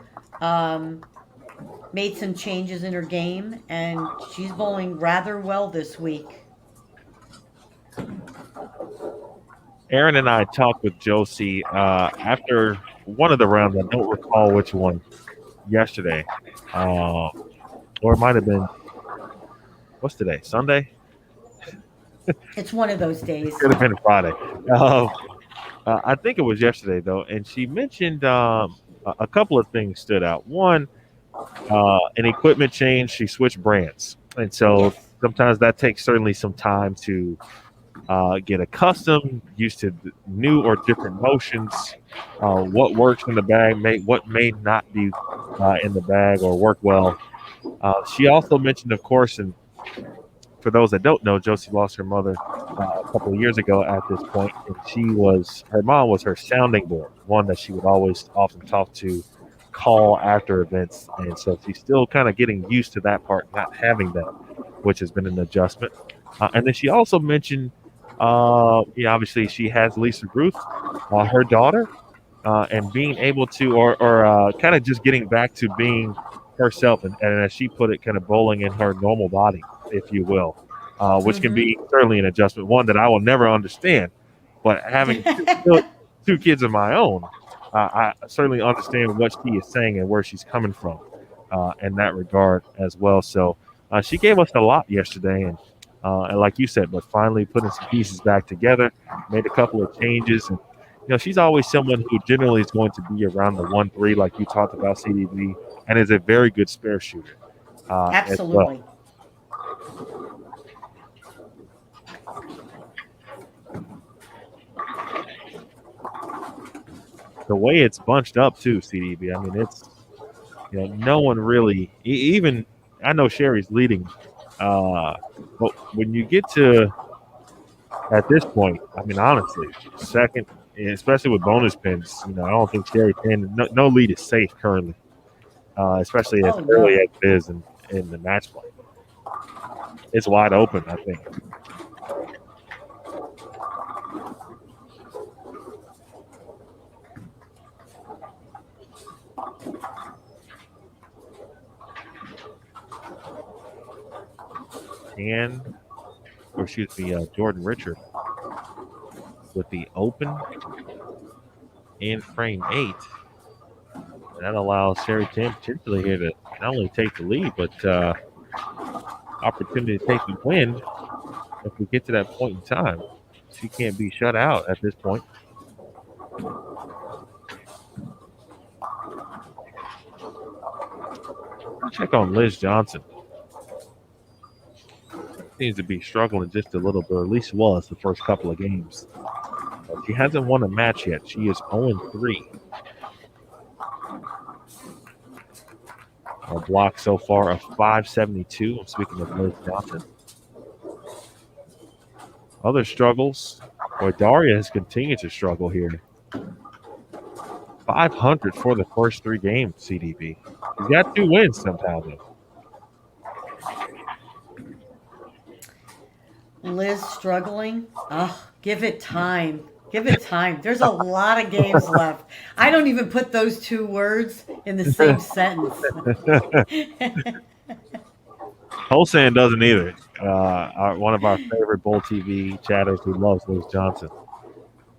Made some changes in her game, and she's bowling rather well this week. Aaron and I talked with Josie after one of the rounds. I don't recall which one yesterday. Or it might have been, what's today? Sunday? It's one of those days. Could have been Friday. I think it was yesterday, though. And she mentioned a couple of things stood out. One, an equipment change. She switched brands. And so sometimes that takes certainly some time to get accustomed, used to new or different motions, what works in the bag, what may not be in the bag or work well. She also mentioned, of course, and for those that don't know, Josie lost her mother a couple of years ago at this point, and her mom was her sounding board, one that she would always often talk to, call after events, and so she's still kind of getting used to that part, not having that, which has been an adjustment. And then she also mentioned, obviously she has Lisa Ruth, her daughter, and being able to, or kind of just getting back to being herself, and as she put it, kind of bowling in her normal body, if you will, which can be certainly an adjustment, one that I will never understand. But having two kids of my own, I certainly understand what she is saying and where she's coming from in that regard as well. So she gave us a lot yesterday, and like you said, but finally putting some pieces back together, made a couple of changes, and she's always someone who generally is going to be around the 1-3, like you talked about, CDB, and is a very good spare shooter. Absolutely. As well. The way it's bunched up too, CDB. I mean, it's no one really. Even I know Sherry's leading, but when you get to at this point, I mean, honestly, second, especially with bonus pins, I don't think Sherry can. No lead is safe currently, especially as early as it is in the match play. It's wide open, I think. Jordan Richard with the open in frame 8. And that allows Sherry Tim potentially here to not only take the lead, but opportunity to take the win if we get to that point in time. She can't be shut out at this point. I'll check on Liz Johnson. Seems to be struggling just a little bit, or at least was the first couple of games. But she hasn't won a match yet. She is 0-3. A block so far of 572. I'm speaking of Liz Johnson. Other struggles. Boy, Daria has continued to struggle here. 500 for the first 3 games, CDB. She's got 2 wins somehow, though. Liz struggling. Oh, give it time. Give it time. There's a lot of games left. I don't even put those 2 words in the same sentence. Holsan doesn't either. One of our favorite Bowl TV chatters who loves Liz Johnson.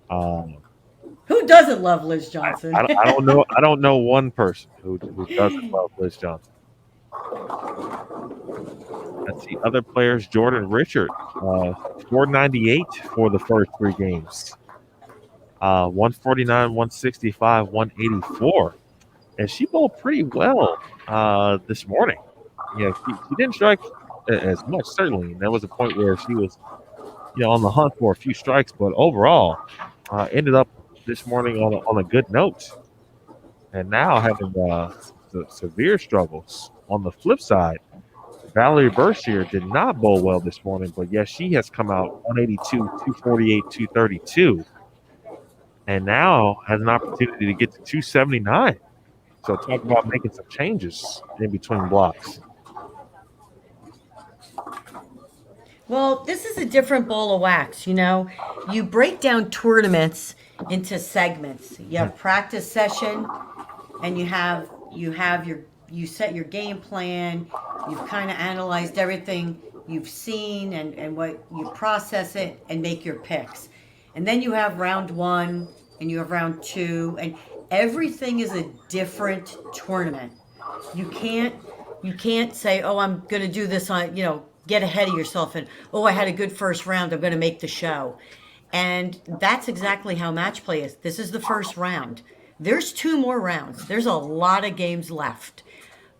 Who doesn't love Liz Johnson? I don't know. I don't know one person who doesn't love Liz Johnson. Let's see other players. Jordan Richard, 498 for the first 3 games. 149, 165, 184, and she bowled pretty well this morning. She didn't strike as much, certainly. And there was a point where she was, on the hunt for a few strikes, but overall, ended up this morning on a good note. And now having severe struggles. On the flip side, Valerie Bercier did not bowl well this morning, but yes, she has come out 182, 248, 232, and now has an opportunity to get to 279. So talk about making some changes in between blocks. Well, this is a different ball of wax, You break down tournaments into segments. You have practice session, and you set your game plan. You've kind of analyzed everything you've seen and what you process it and make your picks. And then you have round 1 and you have round 2, and everything is a different tournament. You can't say, oh, I'm going to do this on, get ahead of yourself and, oh, I had a good first round, I'm going to make the show. And that's exactly how match play is. This is the first round. There's 2 more rounds. There's a lot of games left.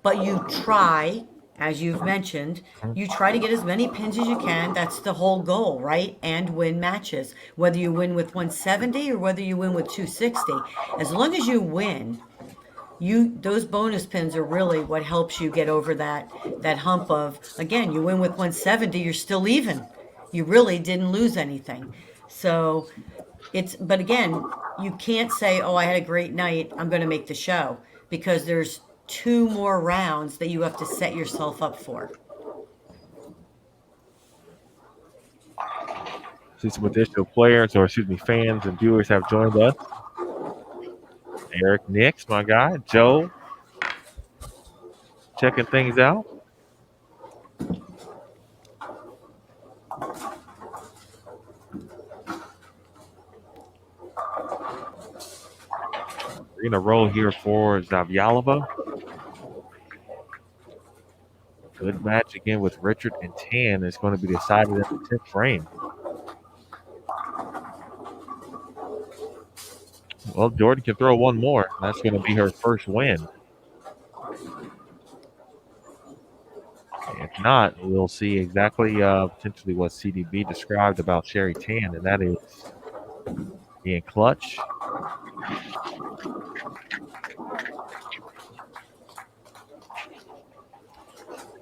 But you try, as you've mentioned, you try to get as many pins as you can. That's the whole goal, right? And win matches. Whether you win with 170 or whether you win with 260. As long as you win, those bonus pins are really what helps you get over that hump of, again, you win with 170, you're still even. You really didn't lose anything. So but again, you can't say, oh, I had a great night, I'm going to make the show, because there's two more rounds that you have to set yourself up for. See some additional players, or excuse me, fans and viewers have joined us. Eric Nix, my guy. Joe, checking things out. We're going to roll here for Zavyalova. Good match again with Richard and Tan is going to be decided in the 10th frame. Well, Jordan can throw one more. That's going to be her first win. If not, we'll see exactly potentially what CDB described about Sherry Tan, and that is being clutch.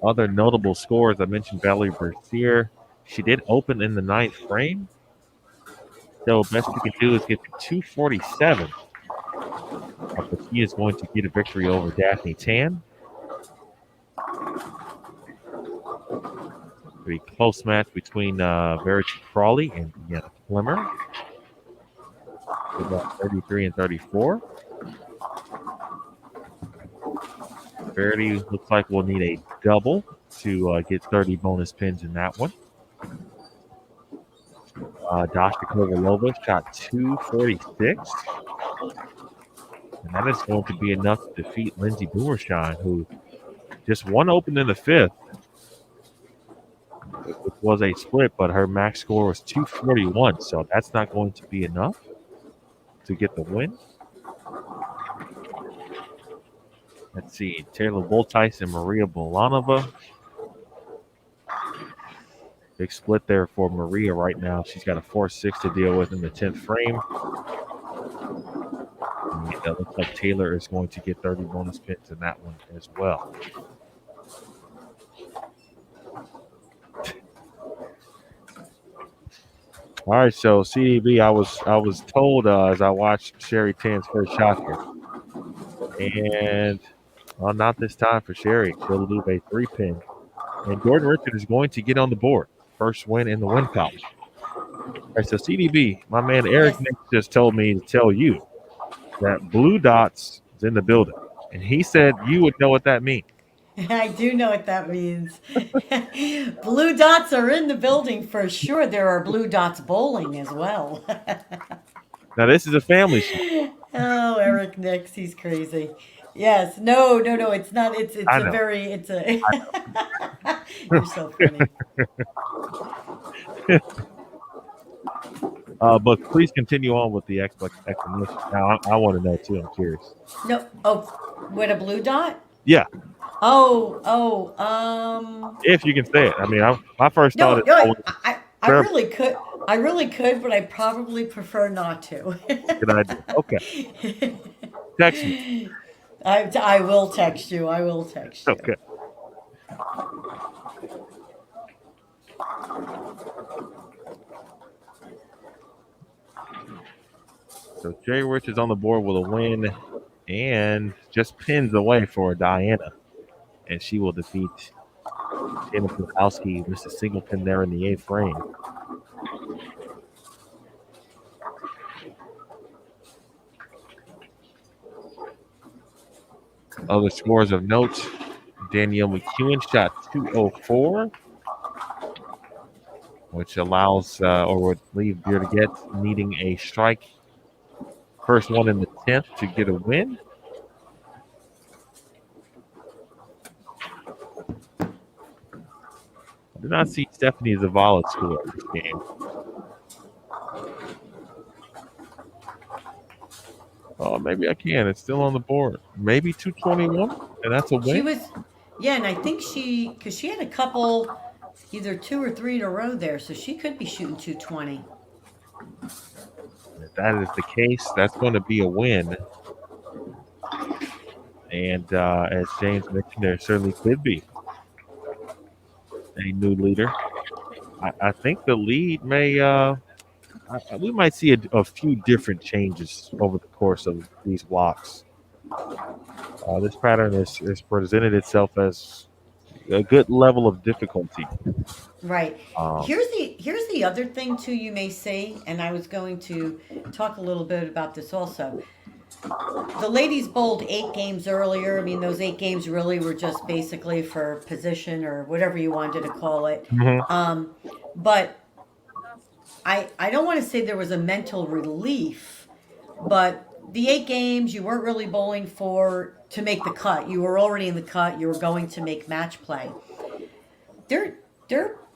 Other notable scores, I mentioned Valerie Bercier. She did open in the 9th frame. So best you can do is get to 247. But she is going to get a victory over Daphne Tan. A close match between Verity Crawley and Deanna Flemmer. About 33 and 34. Verity looks like we'll need a double to get 30 bonus pins in that one. Dasha Kovalova shot 246. And that is going to be enough to defeat Lindsay Boomershine, who just one opened in the 5th. It was a split, but her max score was 241, so that's not going to be enough to get the win. Let's see, Taylor Voltice and Maria Bolanova. Big split there for Maria right now. She's got a 4-6 to deal with in the 10th frame. And it looks like Taylor is going to get 30 bonus pins in that one as well. All right, so CDB, I was told as I watched Sherry Tan's first shot here, and not this time for Sherry. She'll leave a 3-pin, and Jordan Richard is going to get on the board. First win in the win column. All right, so CDB, my man Eric Nick just told me to tell you that Blue Dots is in the building, and he said you would know what that means. I do know what that means. Blue Dots are in the building for sure. There are Blue Dots bowling as well. Now, this is a family show. Oh, Eric Nix, he's crazy. Yes, no, it's not. It's I a know. very, it's a, you're so funny. But please continue on with the explanation. Now, I want to know too. I'm curious. No, oh, what, a blue dot? Yeah, Oh, if you can say it. I mean, my first no, thought no, is I really could. I really could, but I probably prefer not to. good idea. Okay. Text me. I will text you. I will text you. Okay. So Jay Rich is on the board with a win and just pins away for Diana. And she will defeat Jenna Pukowski, Mr. Singleton there in the 8th frame. Other scores of note, Danielle McEwen shot 204, which allows or would leave Beer to get needing a strike. First one in the 10th to get a win. I did not see Stephanie Zavala score this game. Oh, maybe I can. It's still on the board. Maybe 221, and that's a win. She was, yeah, and I think because she had a couple, either 2 or 3 in a row there, so she could be shooting 220. If that is the case, that's going to be a win. And as James mentioned, there certainly could be a new leader. I think the lead may we might see a few different changes over the course of these blocks. This pattern is presented itself as a good level of difficulty. Right. Um, Here's the other thing too you may see, and I was going to talk a little bit about this also. The ladies bowled 8 games earlier. I mean, those 8 games really were just basically for position or whatever you wanted to call it. mhm. Um, but I don't want to say there was a mental relief, but the 8 games you weren't really bowling for to make the cut. You were already in the cut. You were going to make match play. They're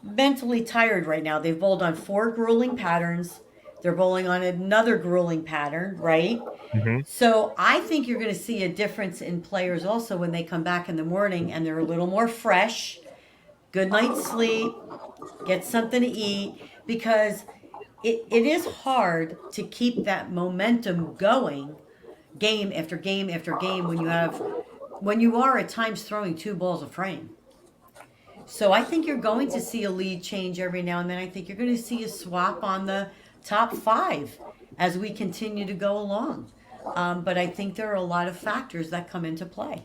mentally tired right now. They've bowled on 4 grueling patterns. They're bowling on another grueling pattern, right? Mhm. So I think you're going to see a difference in players also when they come back in the morning and they're a little more fresh. Good night's sleep, get something to eat, because it is hard to keep that momentum going game after game after game when you are at times throwing 2 balls a frame. So I think you're going to see a lead change every now and then. I think you're going to see a swap on the top 5 as we continue to go along. But I think there are a lot of factors that come into play.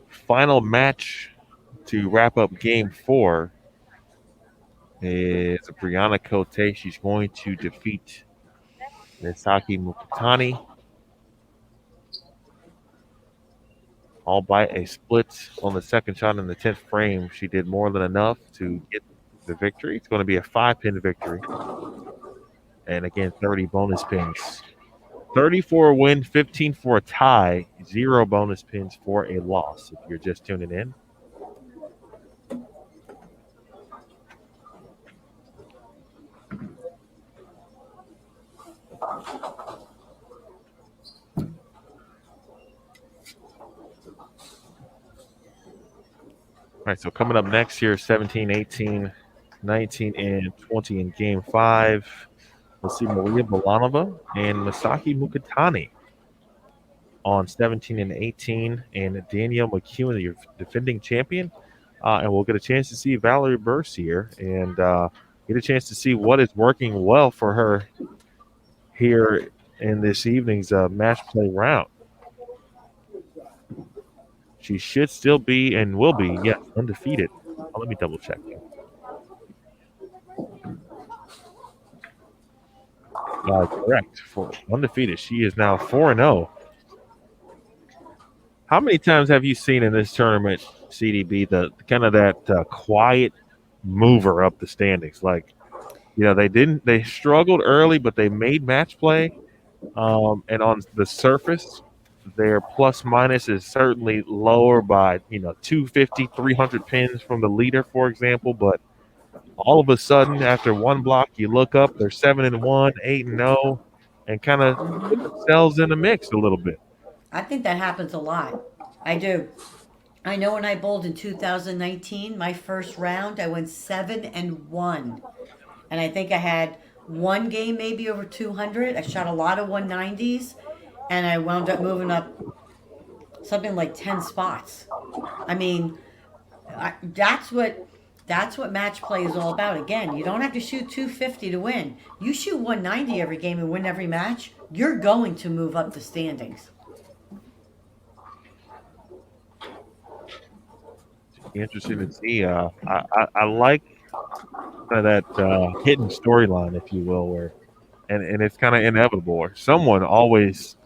Final match to wrap up Game 4 is Brianna Cote. She's going to defeat Misaki Mukutani all by a split on the second shot in the 10th frame. She did more than enough to get the victory. It's going to be a 5-pin victory. And again, 30 bonus pins. 30 for a win, 15 for a tie, 0 bonus pins for a loss if you're just tuning in. All right, so coming up next here, 17, 18, 19, and 20 in Game 5. We'll see Maria Balanova and Masaki Mukutani on 17 and 18, and Danielle McEwen, your defending champion. And we'll get a chance to see Valerie Burse here and get a chance to see what is working well for her here in this evening's match play round. She should still be and will be, yes, undefeated. Let me double check. Correct. For undefeated, she is now 4-0. How many times have you seen in this tournament, CDB, the kind of that quiet mover up the standings? Like, they struggled early, but they made match play. And on the surface, their plus minus is certainly lower by 250, 300 pins from the leader, for example. But all of a sudden, after one block, you look up, they're 7-1, 8-0, and kind of put themselves in the mix a little bit. I think that happens a lot. I do. I know when I bowled in 2019, my first round, I went 7-1. And I think I had one game maybe over 200. I shot a lot of 190s, and I wound up moving up something like 10 spots. I mean, that's what match play is all about. Again, you don't have to shoot 250 to win. You shoot 190 every game and win every match, you're going to move up the standings. Interesting to see. I like that hidden storyline, if you will, and it's kind of inevitable. Or someone always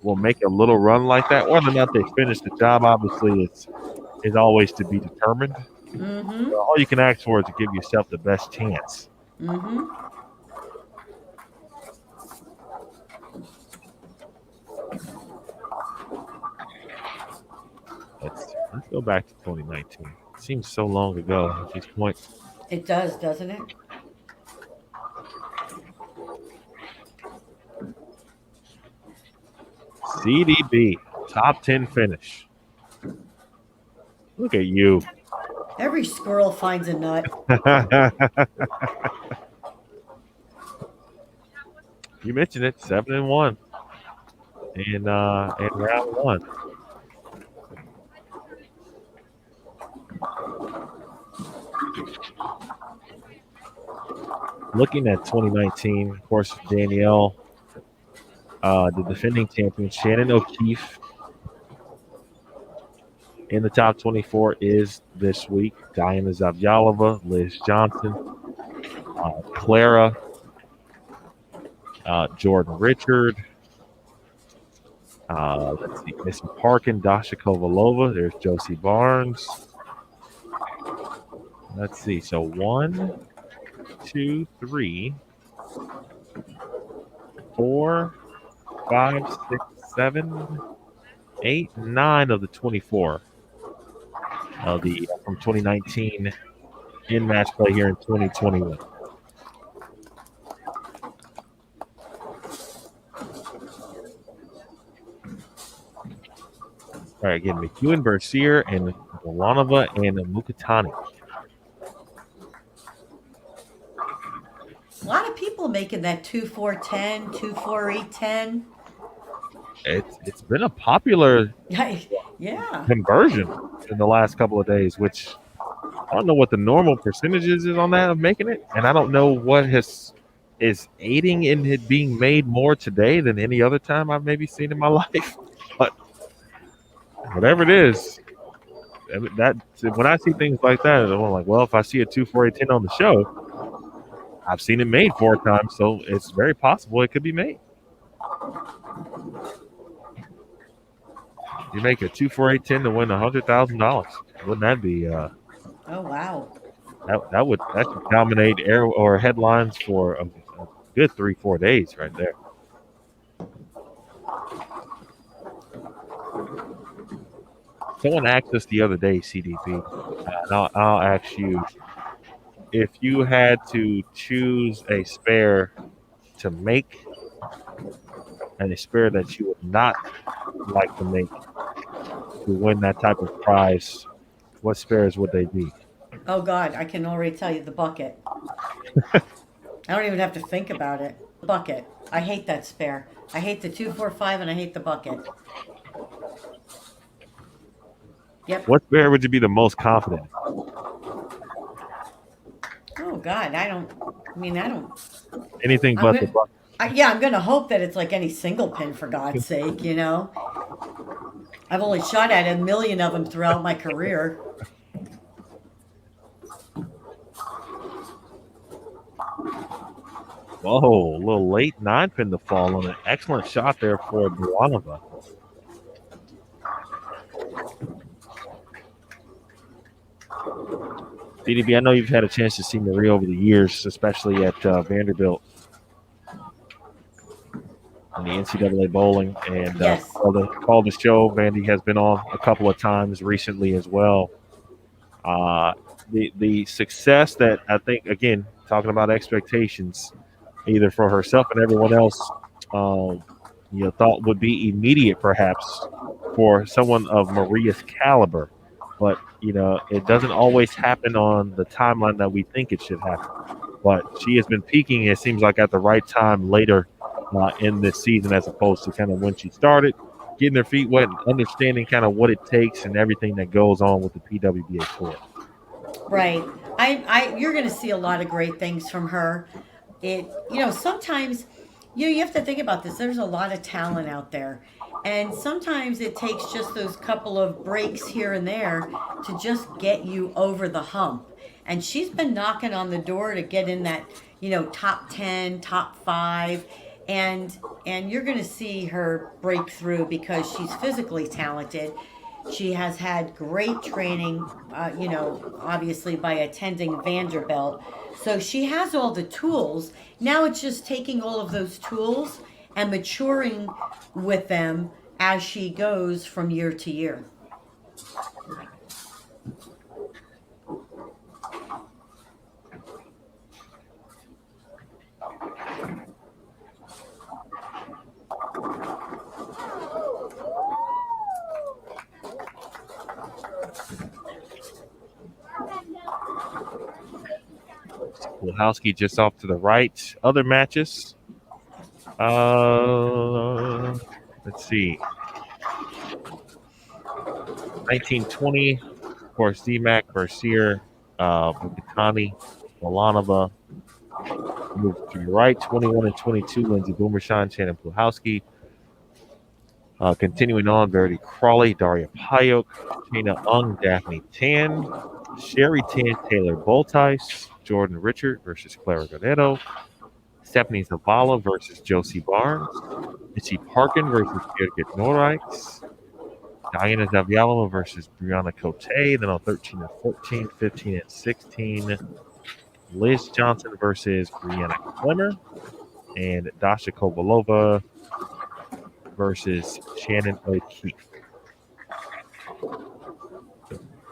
will make a little run like that. Whether or not they finish the job, obviously, is always to be determined. Mm-hmm. All you can ask for is to give yourself the best chance. Mm-hmm. Let's go back to 2019. It seems so long ago at this point. It does, doesn't it? CDB, top 10 finish. Look at you. Every squirrel finds a nut. You mentioned it, 7-1 in round one. Looking at 2019, of course, Danielle, the defending champion, Shannon O'Keefe in the top 24 is this week. Diana Zavjalova, Liz Johnson, Clara, Jordan Richard. Let's see, Missy Parkin, Dasha Kovalova. There's Josie Barnes. Let's see. So 1, 2, 3, 4, 5, 6, 7, 8, 9 of the 24 of the from 2019 in match play here in 2021. All right, again, McEwen, Bercier, and Milanova and Mukatani. A lot of people making that 2-4-10, 2-4-8-10. It's been a popular Yeah. conversion in the last couple of days, which I don't know what the normal percentages is on that of making it, and I don't know what is aiding in it being made more today than any other time I've maybe seen in my life. But whatever it is, that when I see things like that, I'm like, well, if I see a 2-4-8-10 on the show, I've seen it made 4 times, so it's very possible it could be made. You make a 2-4-8-10 to win $100,000. Wouldn't that be? Oh wow. That should dominate air or headlines for a good 3-4 days right there. Someone asked us the other day, CDP, and I'll ask you, if you had to choose a spare to make and a spare that you would not like to make to win that type of prize, what spares would they be? Oh God, I can already tell you the bucket. I don't even have to think about it. Bucket. I hate that spare. I hate the 2-4-5 and I hate the bucket. Yep. What spare would you be the most confident? Oh God, I don't. Anything I'm but gonna, the bucket. I'm gonna hope that it's like any single pin for God's sake, you know. I've only shot at 1,000,000 of them throughout my career. Whoa, a little late 9-pin to fall on an excellent shot there for Milanova. DDB, I know you've had a chance to see Marie over the years, especially at Vanderbilt in the NCAA bowling, and Yes. called the show. Vandy has been on a couple of times recently as well. The success that I think, again, talking about expectations, either for herself and everyone else, thought would be immediate perhaps for someone of Maria's caliber. But, it doesn't always happen on the timeline that we think it should happen. But she has been peaking, it seems like, at the right time later in this season as opposed to kind of when she started, getting her feet wet and understanding kind of what it takes and everything that goes on with the PWBA tour. Right. You're going to see a lot of great things from her. Sometimes, you have to think about this. There's a lot of talent out there. And sometimes it takes just those couple of breaks here and there to just get you over the hump. And she's been knocking on the door to get in that, top 10, top 5. And you're going to see her break through because she's physically talented. She has had great training, obviously by attending Vanderbilt. So she has all the tools. Now it's just taking all of those tools and maturing with them as she goes from year to year. Kulhowski just off to the right. Other matches. Let's see. 1920, of course, D-Mac, Mercier, Bukatani, Milanova. Move to your right, 21 and 22, Lindsey Boomershine, Shannon Pluhowski. Continuing on, Verity Crawley, Daria Payok, Shayna Ung, Daphne Tan, Sherry Tan, Taylor Boltice, Jordan Richard versus Clara Guerrero, Stephanie Zavala versus Josie Barnes, Missy Parkin versus Birgit Norrijks, Diana Zavialova versus Brianna Cote. Then on 13 and 14, 15 and 16, Liz Johnson versus Brianna Clemmer, and Dasha Kovalova versus Shannon O'Keefe.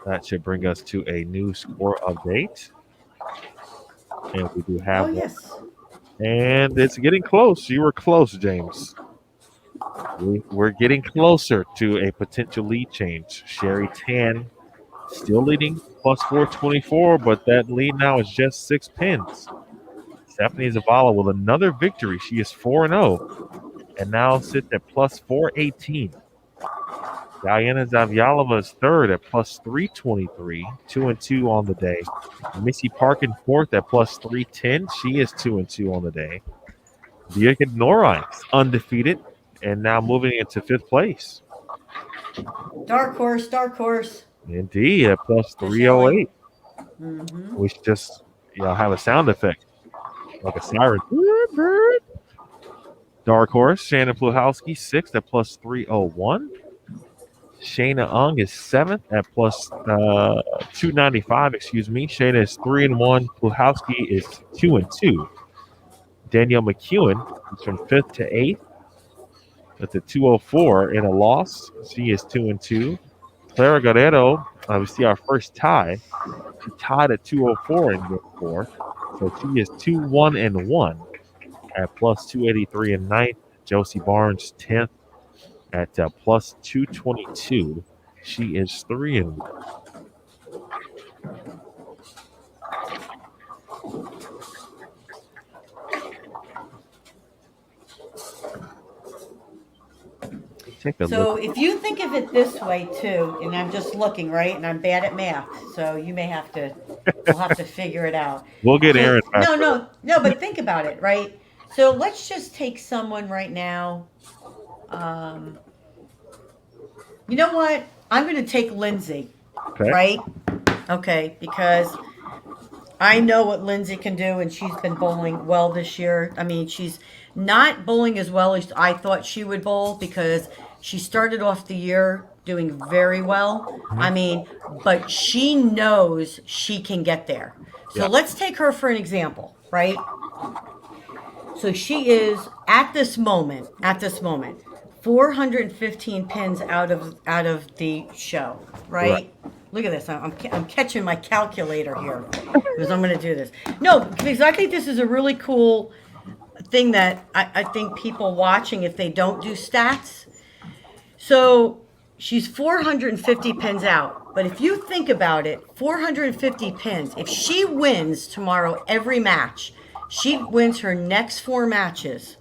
That should bring us to a new score update. And we do have Oh, yes. And it's getting close. You were close, James. We're getting closer to a potential lead change. Sherry Tan still leading plus 424, but that lead now is just 6 pins. Stephanie Zavala with another victory. She is 4-0 and now sits at plus 418. Diana Zavialova is third at plus 323, 2-2 on the day. Missy Parkin fourth at plus 310. She is 2-2 on the day. Birgit Norrijks undefeated and now moving into fifth place. Dark horse, dark horse. Indeed, at plus 308. We should just have a sound effect like a siren. Dark horse, Shannon Pluhowski sixth at plus 301. Shayna Ung is seventh at plus 295. Shayna is 3-1. Pluhowski is 2-2. Danielle McEwen is from fifth to eighth. That's a 204 in a loss. She is 2-2. Clara Guerrero, we see our first tie. She tied at 204 in game fourth. So she is 2-1-1 at plus 283 in ninth. Josie Barnes 10th at plus 222. She is 3-1. So if you think of it this way too, and I'm just looking, right, and I'm bad at math, so you may have to, we'll have to figure it out. We'll get Aaron back. No, but think about it, right? So let's just take someone right now. You know what? I'm going to take Lindsay, right? Okay, because I know what Lindsay can do, and she's been bowling well this year. I mean, she's not bowling as well as I thought she would bowl because she started off the year doing very well. I mean, but she knows she can get there. So let's take her for an example, right? So she is at this moment, 415 pins out of the show, right? Look at this. I'm catching my calculator here because I'm going to do this. No, because I think this is a really cool thing that I think people watching, if they don't do stats. So she's 450 pins out. But if you think about it, 450 pins, if she wins tomorrow every match, she wins her next 4 matches.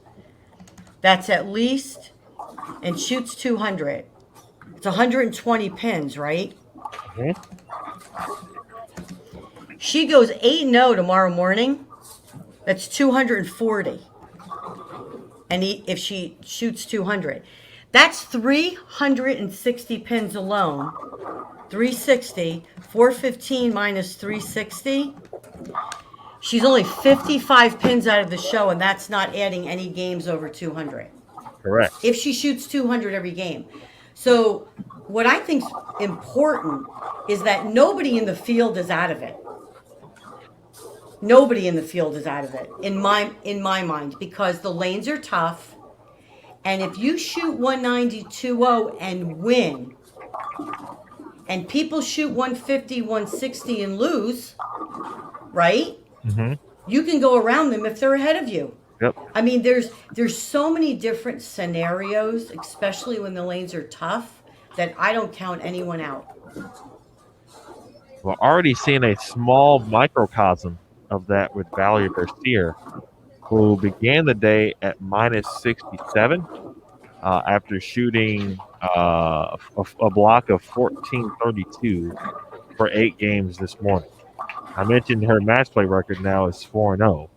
That's at least, and shoots 200. It's 120 pins, right? She goes 8-0 tomorrow morning. That's 240. And if she shoots 200, that's 360 pins alone. 360, 415 minus 360. She's only 55 pins out of the show, and that's not adding any games over 200. Correct. If she shoots 200 every game. So what I think's important is that nobody in the field is out of it. Nobody in the field is out of it, in my mind, because the lanes are tough. And if you shoot 190-2-0 and win, and people shoot 150, 160 and lose, right? You can go around them if they're ahead of you. Yep. I mean, there's so many different scenarios, especially when the lanes are tough, that I don't count anyone out. We're already seeing a small microcosm of that with Valerie Bercier. who began the day at minus 67 after shooting a block of 1432 for 8 games this morning. I mentioned her match play record now is 4-0,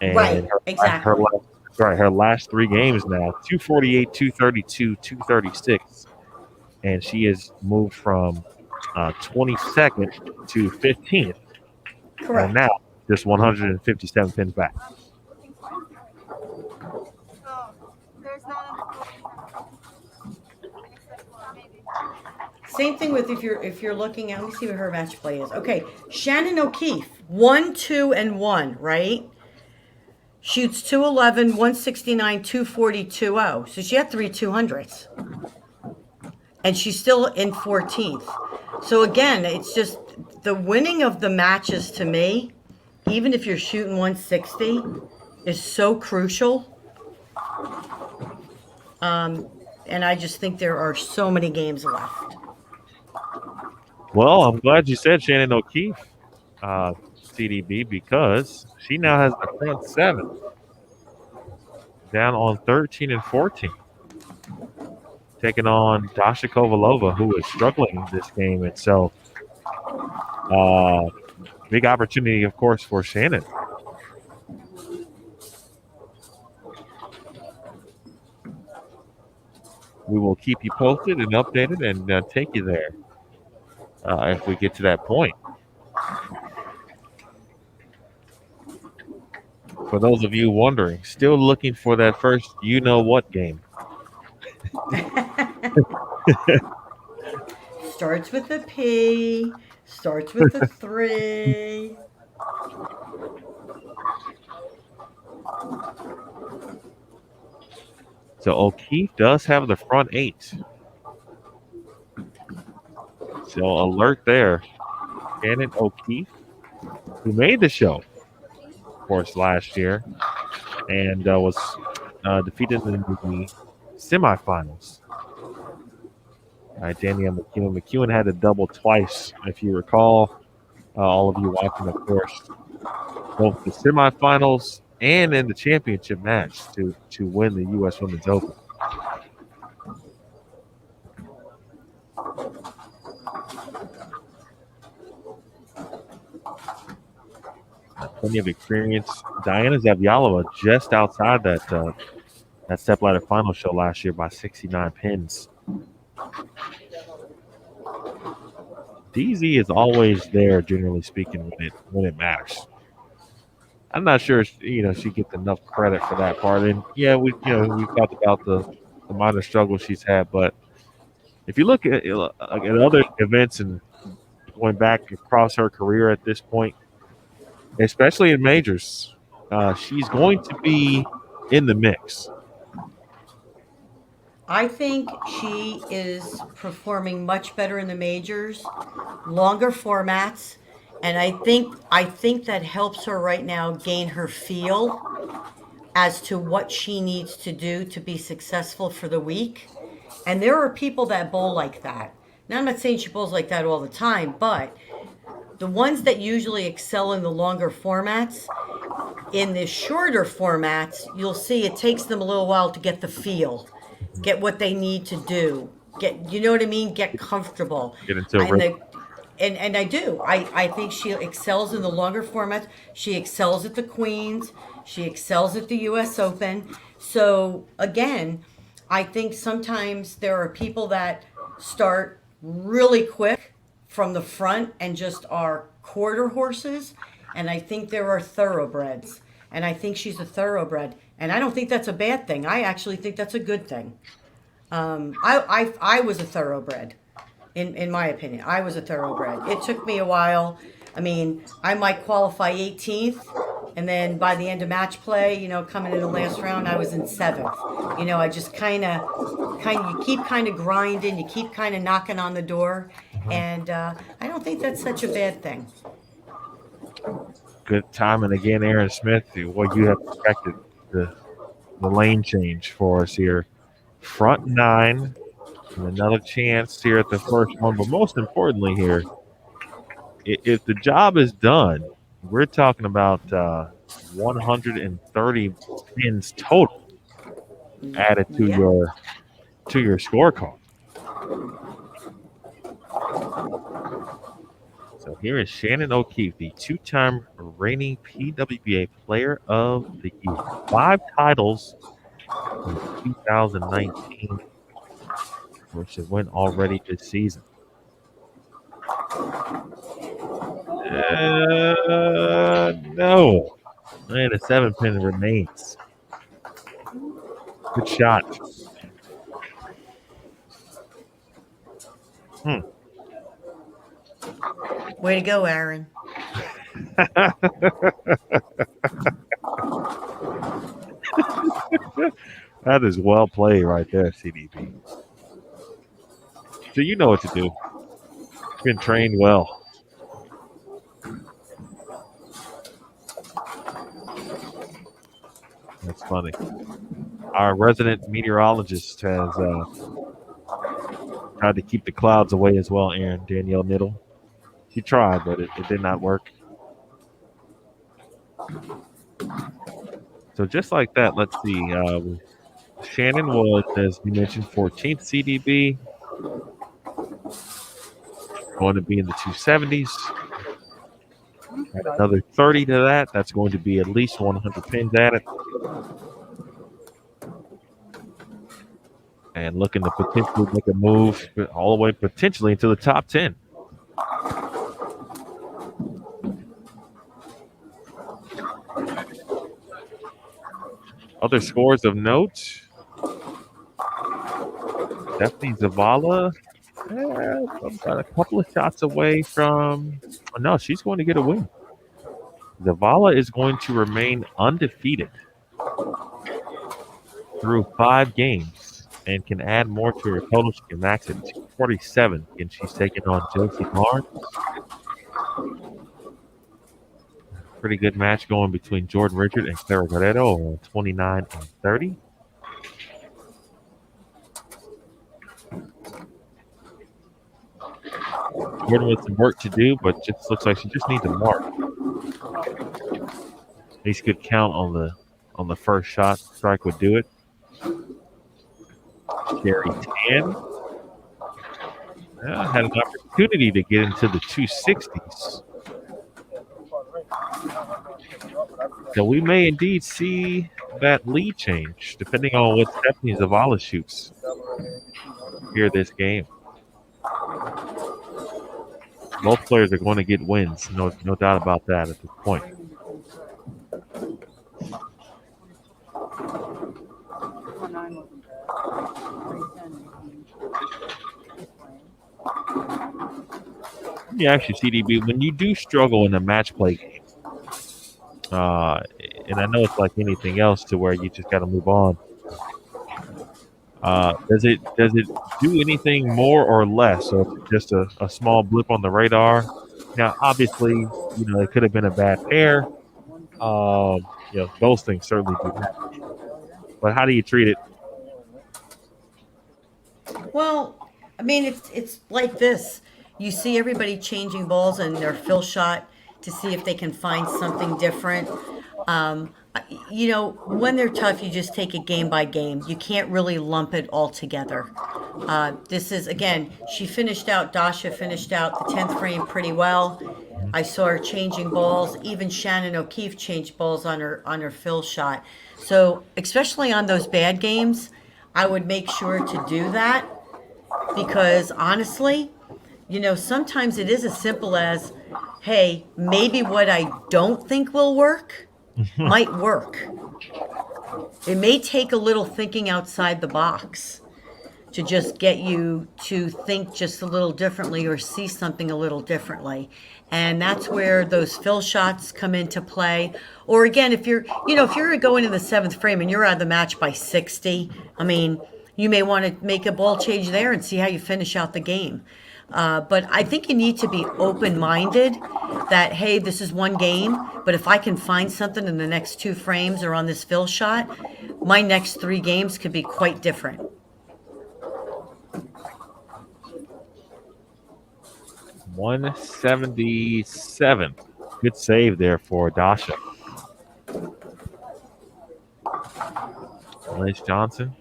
Right, and exactly. her last 3 games now 248, 232, 236, and she has moved from 22nd to 15th, and Correct. now just 157 pins back. Same thing with if you're looking at. Let me see what her match play is. Okay, Shannon O'Keefe, 1, 2, and 1. Right, shoots 211, 169, 240, 20. So she had 3 200s, and she's still in 14th. So again, it's just the winning of the matches to me, even if you're shooting 160, is so crucial. And I just think there are so many games left. Well, I'm glad you said Shannon O'Keefe, CDB, because she now has the front 7 down on 13 and 14, taking on Dasha Kovalova, who is struggling this game itself. Big opportunity, of course, for Shannon. We will keep you posted and updated and take you there if we get to that point. For those of you wondering, still looking for that first you-know-what game. Starts with a P, starts with a 3. So O'Keefe does have the front 8. So alert there. Shannon O'Keefe, who made the show, of course, last year, and was defeated in the semifinals by Danielle McEwen. McEwen had to double twice, if you recall. All of you watching, of course, both the semifinals and in the championship match to win the U.S. Women's Open. Plenty of experience. Diana Zavjalova just outside that stepladder final show last year by 69 pins. DZ is always there, generally speaking, when it matters. I'm not sure, she gets enough credit for that part. And yeah, we talked about the minor struggles she's had, but if you look at other events and going back across her career at this point, especially in majors, she's going to be in the mix. I think she is performing much better in the majors, longer formats, and I think that helps her right now gain her feel as to what she needs to do to be successful for the week. And there are people that bowl like that. Now, I'm not saying she bowls like that all the time, but the ones that usually excel in the longer formats, in the shorter formats, you'll see it takes them a little while to get the feel, get what they need to do, get, you know what I mean, get comfortable. Get into a And rhythm. and I do. I think she excels in the longer formats. She excels at the Queens. She excels at the U.S. Open. So again, I think sometimes there are people that start really quick from the front and just are quarter horses. And I think there are thoroughbreds. And I think she's a thoroughbred. And I don't think that's a bad thing. I actually think that's a good thing. I was a thoroughbred. In my opinion, I was a thoroughbred. It took me a while. I mean, I might qualify 18th, and then by the end of match play, coming in the last round, I was in 7th. I just you keep kind of grinding, you keep kind of knocking on the door, and I don't think that's such a bad thing. Good time, and again, Aaron Smith, what you have expected, the lane change for us here. Front 9, and another chance here at the first one. But most importantly here, if the job is done, We're talking about 130 pins total added to Yeah. your scorecard. So here is Shannon O'Keefe, the two-time reigning PWBA Player of the Year. 5 titles in 2019, which have went already this season. No. And a 7-pin remains. Good shot. Way to go, Aaron. That is well played right there, CDB. So you know what to do. Been trained well. That's funny. Our resident meteorologist has tried to keep the clouds away as well, Aaron. Danielle Niddle. She tried, but it did not work. So just like that, let's see. Shannon was, as you mentioned, 14th CDB. Going to be in the 270s. Add another 30 to that. That's going to be at least 100 pins added. And looking to potentially make a move all the way potentially into the top 10. Other scores of note. Stephanie Zavala, about a couple of shots away from. No, she's going to get a win. Zavala is going to remain undefeated through 5 games and can add more to her total. She can max it to 47, and she's taking on Josie Barnes. Pretty good match going between Jordan Richard and Clara Guerrero on 29 and 30. Jordan with some work to do, but just looks like she just needs a mark. At least good count on the first shot. Strike would do it. Sherry Tan had an opportunity to get into the 260s. So we may indeed see that lead change, depending on what Stephanie Zavala shoots here this game. Both players are going to get wins, no doubt about that at this point. Yeah, actually, CDB, when you do struggle in a match play game, and I know it's like anything else to where you just got to move on. Does it do anything more or less, or just a small blip on the radar? Now, obviously, it could have been a bad pair. Those things certainly do happen. But how do you treat it? Well, I mean, it's like this. You see everybody changing balls and their fill shot to see if they can find something different. When they're tough, you just take it game by game. You can't really lump it all together. This is, again, Dasha finished out the 10th frame pretty well. I saw her changing balls. Even Shannon O'Keefe changed balls on her fill shot. So, especially on those bad games, I would make sure to do that because honestly, sometimes it is as simple as, hey, maybe what I don't think will work might work. It may take a little thinking outside the box to just get you to think just a little differently or see something a little differently. And that's where those fill shots come into play. Or again, if you're going in the 7th frame and you're out of the match by 60, I mean, you may want to make a ball change there and see how you finish out the game. But I think you need to be open-minded that, hey, this is one game, but if I can find something in the next 2 frames or on this fill shot, my next 3 games could be quite different. $177 Good save there for Dasha. Liz Johnson,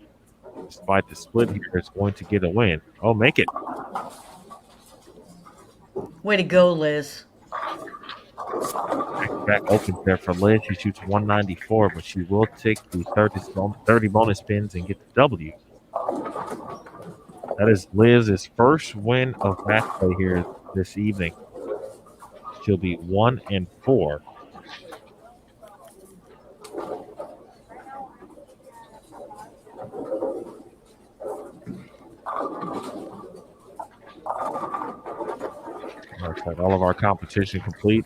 despite the split here, is going to get a win. Oh, make it. Way to go, Liz. Back opens there for Liz. She shoots 194, but she will take the 30 bonus spins and get the W. That is Liz's first win of match play here this evening. She'll be 1-4. Looks like all of our competition complete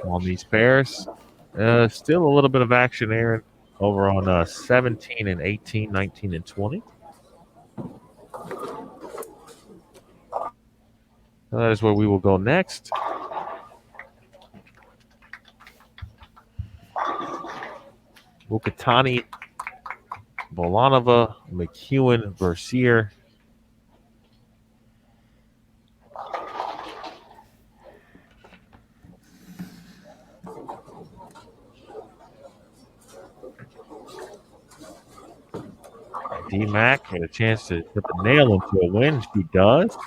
on these pairs. Still a little bit of action here over on 17 and 18, 19 and 20. That is where we will go next. Wukatani, Bolanova, McEwen, Versier. D-Mac had a chance to put the nail into a win. She does.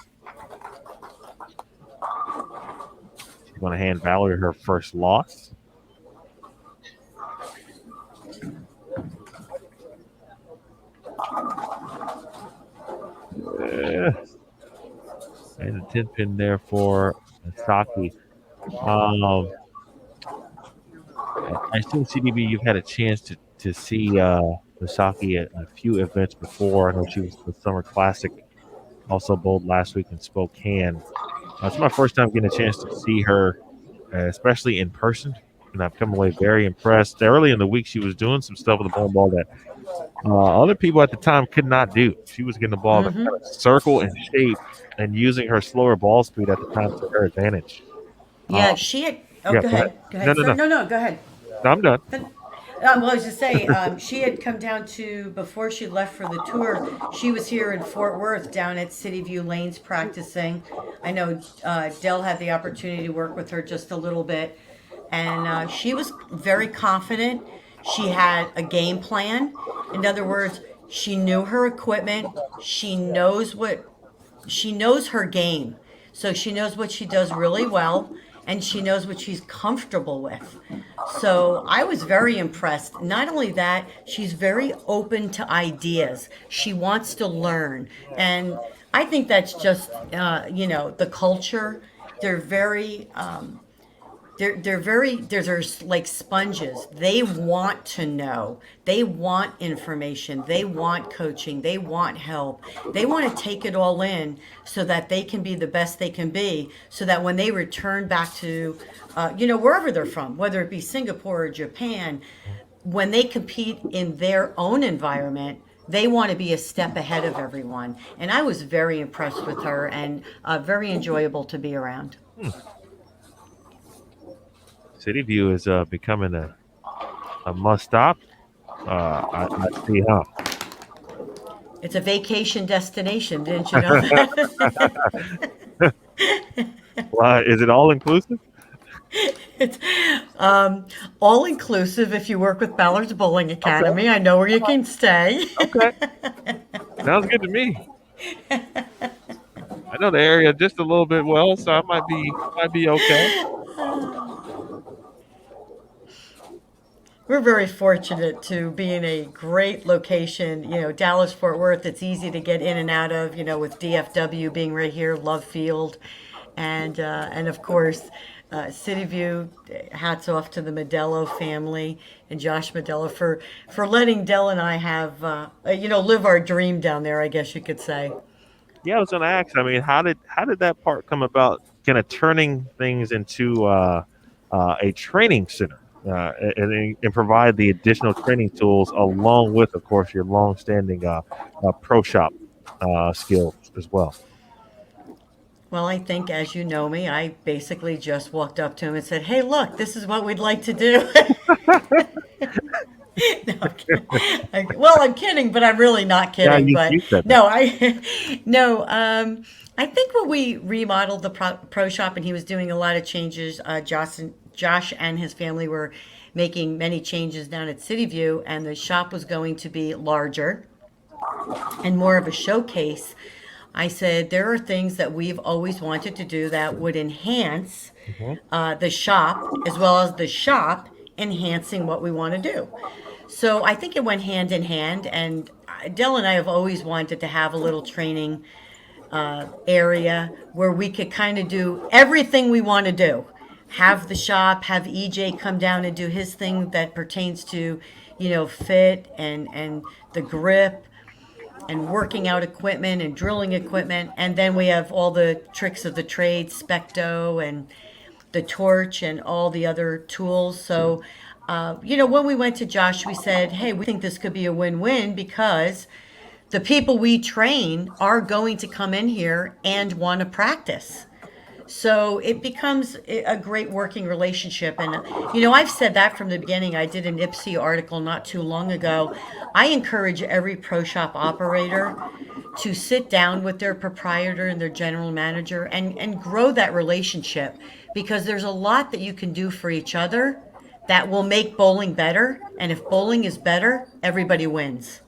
She's going to hand Valerie her first loss. And a 10 pin there for Saki. I assume CDB, you've had a chance to see Misaki at a few events before. I know she was at the Summer Classic, also bowled last week in Spokane. It's my first time getting a chance to see her, especially in person, and I've come away very impressed. Early in the week, she was doing some stuff with the bowling ball that other people at the time could not do. She was getting the ball to kind of circle and shape and using her slower ball speed at the time to her advantage. Yeah, she had. Oh, yeah, go ahead. Go ahead. No, go ahead. No, I'm done. Well, I was just saying, she had come down to, before she left for the tour, she was here in Fort Worth down at City View Lanes practicing. I know Dell had the opportunity to work with her just a little bit. And she was very confident. She had a game plan. In other words, she knew her equipment. She knows her game. So she knows what she does really well, and she knows what she's comfortable with. So I was very impressed. Not only that, she's very open to ideas. She wants to learn. And I think that's just, the culture. They're very... they're like sponges. They want to know. They want information. They want coaching. They want help. They want to take it all in so that they can be the best they can be, so that when they return back to, wherever they're from, whether it be Singapore or Japan, when they compete in their own environment, they want to be a step ahead of everyone. And I was very impressed with her, and very enjoyable to be around. City View is becoming a must-stop. I see, huh? It's a vacation destination. Didn't you know that? Well, is it all-inclusive? It's all-inclusive if you work with Ballard's Bowling Academy. Okay. I know where you can stay. Okay. Sounds good to me. I know the area just a little bit well, so I might be okay. We're very fortunate to be in a great location, Dallas, Fort Worth. It's easy to get in and out of, with DFW being right here, Love Field, and of course, City View. Hats off to the Modello family and Josh Modello for letting Dell and I have, live our dream down there, I guess you could say. Yeah, I was going to ask. I mean, how did that part come about? Kind of turning things into a training center. And provide the additional training tools along with, of course, your long-standing pro shop skills as well. Well, I think, as you know me, I basically just walked up to him and said, "Hey, look, this is what we'd like to do." No, I'm kidding. I'm kidding, but I'm really not kidding. Yeah, you said that. I think when we remodeled the pro shop and he was doing a lot of changes, Josh and his family were making many changes down at City View, and the shop was going to be larger and more of a showcase. I said, there are things that we've always wanted to do that would enhance the shop, as well as the shop enhancing what we want to do. So I think it went hand in hand. And Dell and I have always wanted to have a little training area where we could kind of do everything we want to do. Have the shop, have EJ come down and do his thing that pertains to, fit and the grip and working out equipment and drilling equipment. And then we have all the tricks of the trade, Specto and the torch and all the other tools. So, when we went to Josh, we said, hey, we think this could be a win-win because the people we train are going to come in here and want to practice. So it becomes a great working relationship. And, I've said that from the beginning. I did an IPSI article not too long ago. I encourage every pro shop operator to sit down with their proprietor and their general manager and grow that relationship, because there's a lot that you can do for each other that will make bowling better. And if bowling is better, everybody wins.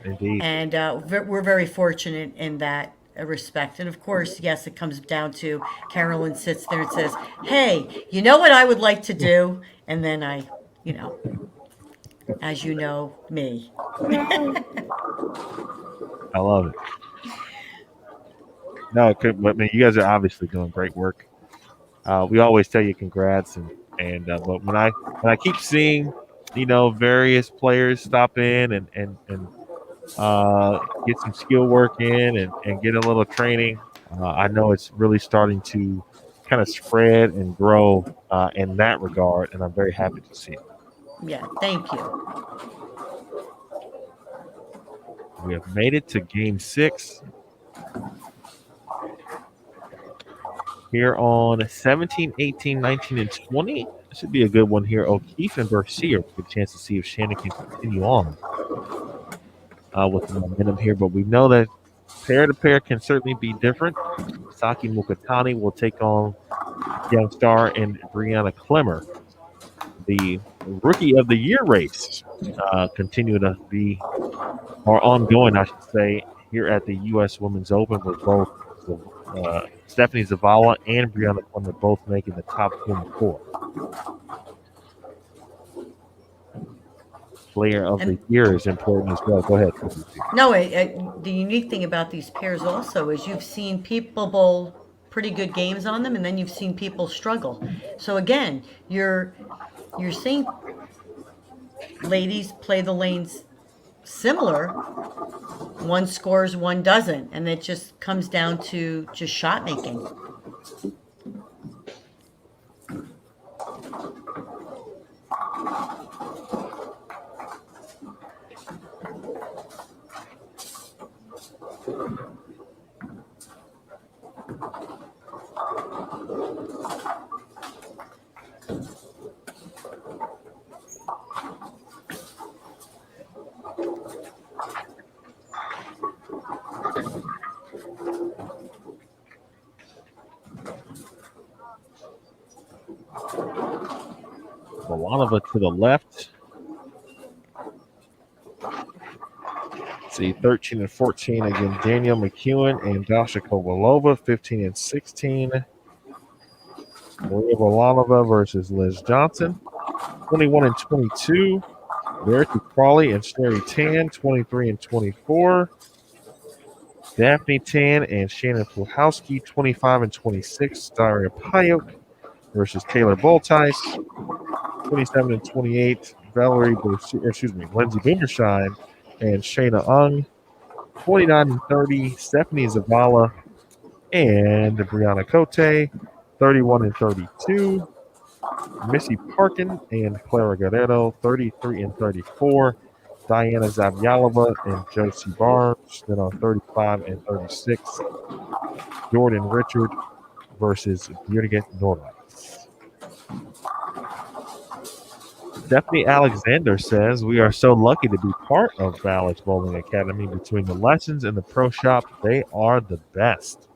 Indeed. And we're very fortunate in that respect. And of course, yes, it comes down to Carolyn sits there and says, hey, you know what I would like to do? And then I, as you know, me. I love it. No, but you guys are obviously doing great work. We always tell you congrats, but when I keep seeing, various players stop in and get some skill work in and get a little training, I know it's really starting to kind of spread and grow in that regard, and I'm very happy to see it. Yeah, thank you. We have made it to Game 6 here on 17, 18, 19, and 20. This should be a good one here. O'Keefe and Bercier. Good chance to see if Shannon can continue on with the momentum here. But we know that pair-to-pair can certainly be different. Saki Mukatani will take on young star and Brianna Clemmer. The Rookie of the Year race continue to be, or ongoing, I should say, here at the U.S. Women's Open, with both Stephanie Zavala and Brianna Clemmer both making the top 24. Player of the Year is important as well. Go ahead. No, the unique thing about these pairs also is you've seen people bowl pretty good games on them, and then you've seen people struggle. So again, you're seeing ladies play the lanes similar. One scores, one doesn't, and it just comes down to just shot making. Milanova to the left. See, 13 and 14 again. Danielle McEwen and Dasha Kovalova, 15 and 16. Maria Milanova versus Liz Johnson, 21 and 22. Verity Crawley and Sherry Tan, 23 and 24. Daphne Tan and Shannon Puhowski, 25 and 26. Daria Payok versus Taylor Boltice, 27 and 28. Lindsay Boomershine and Shayna Ung, 29 and 30. Stephanie Zavala and Brianna Cote, 31 and 32. Missy Parkin and Clara Guerrero, 33 and 34. Diana Zavyalova and Josie Barnes, then on 35 and 36. Jordan Richard versus Birgit Norwitz. Stephanie Alexander says, we are so lucky to be part of Ballard's Bowling Academy. Between the lessons and the pro shop, they are the best.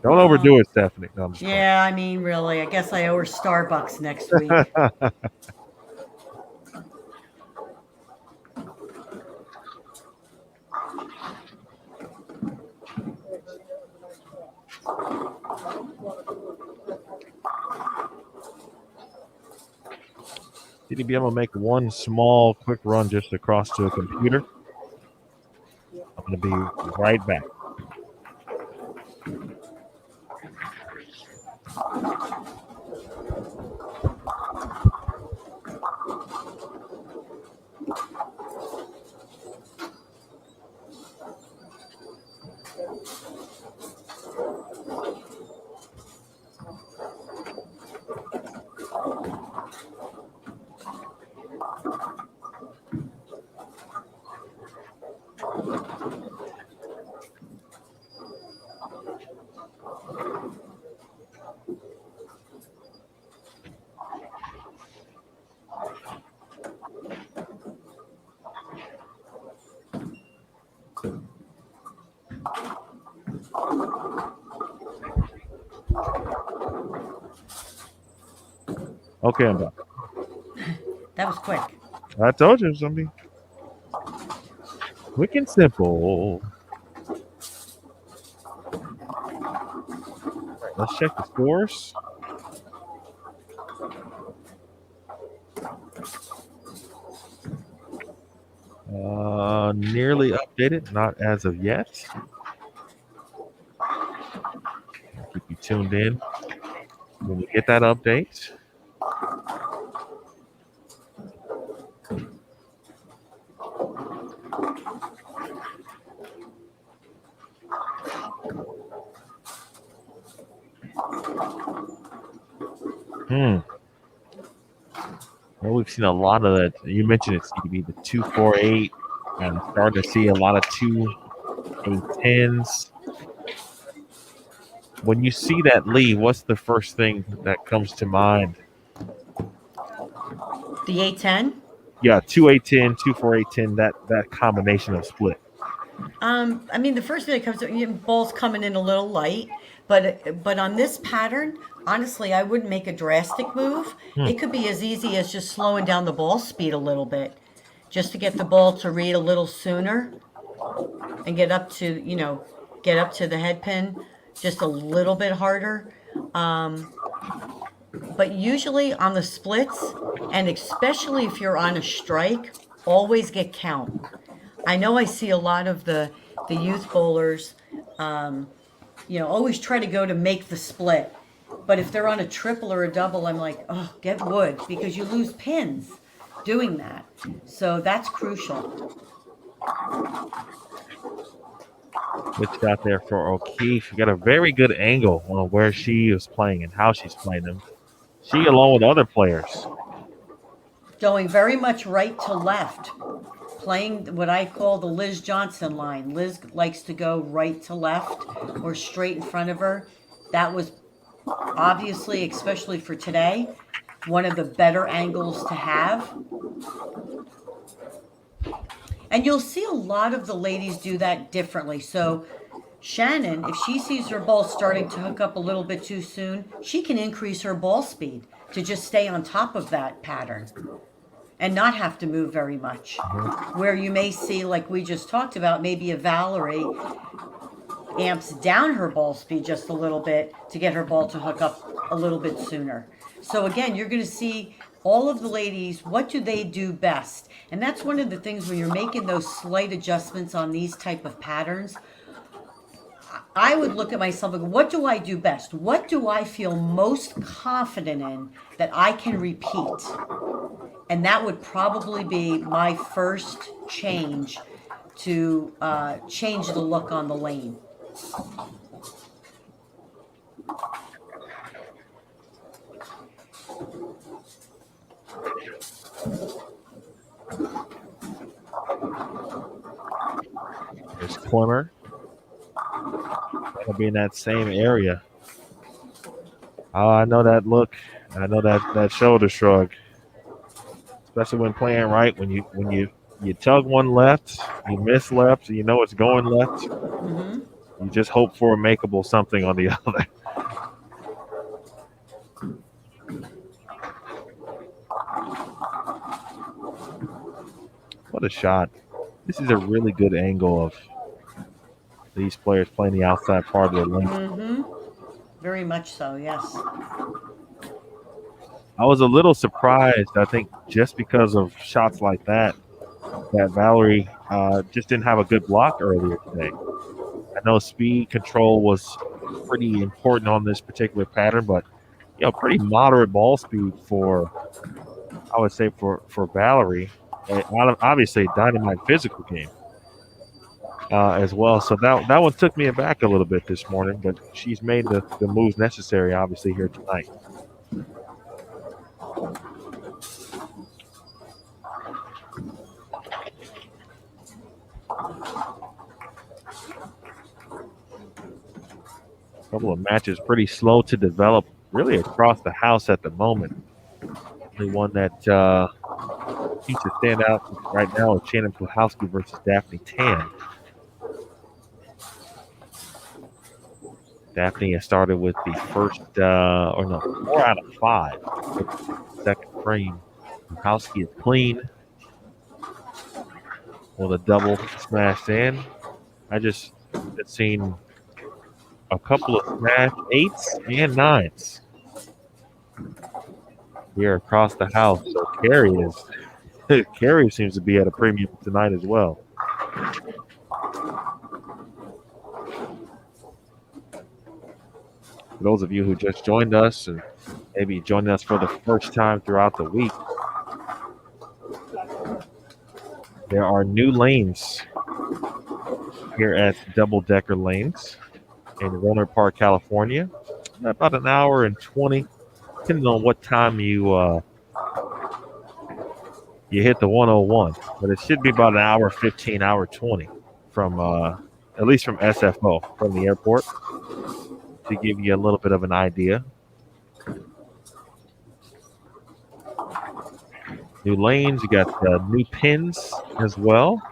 Don't overdo it, Stephanie. No, I'm just playing. Yeah, I mean, really, I guess I owe her Starbucks next week. TDB, I'm gonna make one small, quick run just across to a computer. I'm gonna be right back. Okay, I'm back. That was quick. I told you something. Quick and simple. Right, let's check the scores. Nearly updated, not as of yet. I'll keep you tuned in when we get that update. Well, we've seen a lot of that. You mentioned it's going to be the 248. I'm starting to see a lot of 2-8-10s. When you see that lead, what's the first thing that comes to mind? The 810? Yeah, 2-8-10, 2-4-8-10, that combination of split. I mean, the first thing that comes to ball's coming in a little light, but on this pattern, honestly, I wouldn't make a drastic move. It could be as easy as just slowing down the ball speed a little bit, just to get the ball to read a little sooner, and get up to the head pin just a little bit harder. But usually on the splits, and especially if you're on a strike, always get count. I know I see a lot of the youth bowlers, always try to go to make the split. But if they're on a triple or a double, I'm like, oh, get wood, because you lose pins doing that. So that's crucial. Good shot there for O'Keefe. You got a very good angle on where she is playing and how she's playing them. She, along with other players, Going very much right to left, playing what I call the Liz Johnson line. Liz likes to go right to left or straight in front of her. That was obviously, especially for today, one of the better angles to have. And you'll see a lot of the ladies do that differently. So Shannon, if she sees her ball starting to hook up a little bit too soon, she can increase her ball speed to just stay on top of that pattern and not have to move very much. Where you may see, like we just talked about, maybe a Valerie amps down her ball speed just a little bit to get her ball to hook up a little bit sooner. So again, you're going to see all of the ladies, what do they do best? And that's one of the things when you're making those slight adjustments on these type of patterns. I would look at myself and go, what do I do best? What do I feel most confident in that I can repeat? And that would probably be my first change to change the look on the lane. There's corner. That'll be in that same area. Oh, I know that look. I know that shoulder shrug. Especially when playing right, when you tug one left, you miss left, so you know it's going left. Mm-hmm. You just hope for a makeable something on the other. What a shot. This is a really good angle of these players playing the outside part of the lane. Mm-hmm. Very much so, yes. I was a little surprised, I think, just because of shots like that Valerie just didn't have a good block earlier today. I know speed control was pretty important on this particular pattern, but pretty moderate ball speed for, I would say, for Valerie. Obviously, dynamite physical game as well. So that one took me aback a little bit this morning, but she's made the moves necessary, obviously, here tonight. A couple of matches pretty slow to develop really across the house at the moment. The one that seems to stand out right now is Shannon Puchowski versus Daphne Tan. Daphne has started with the first, 4 out of 5. Second frame. Puchowski is clean with a double smashed in. I just have seen a couple of smash 8s and 9s here across the house. So Carrie seems to be at a premium tonight as well. For those of you who just joined us and maybe joining us for the first time throughout the week, there are new lanes here at Double Decker Lanes in Roanoke Park, California. About an hour and 20, depending on what time you hit the 101. But it should be about an hour 15, hour 20 from at least from SFO, from the airport, to give you a little bit of an idea. New lanes, you got new pins as well.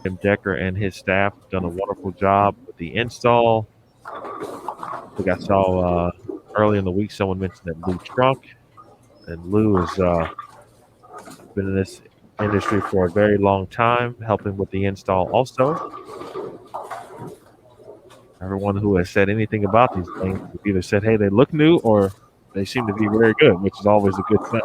Tim Decker and his staff have done a wonderful job with the install. I think I saw early in the week someone mentioned that Lou Trunk, and Lou has been in this industry for a very long time, helping with the install also. Everyone who has said anything about these things has either said, hey, they look new, or they seem to be very good, which is always a good sign.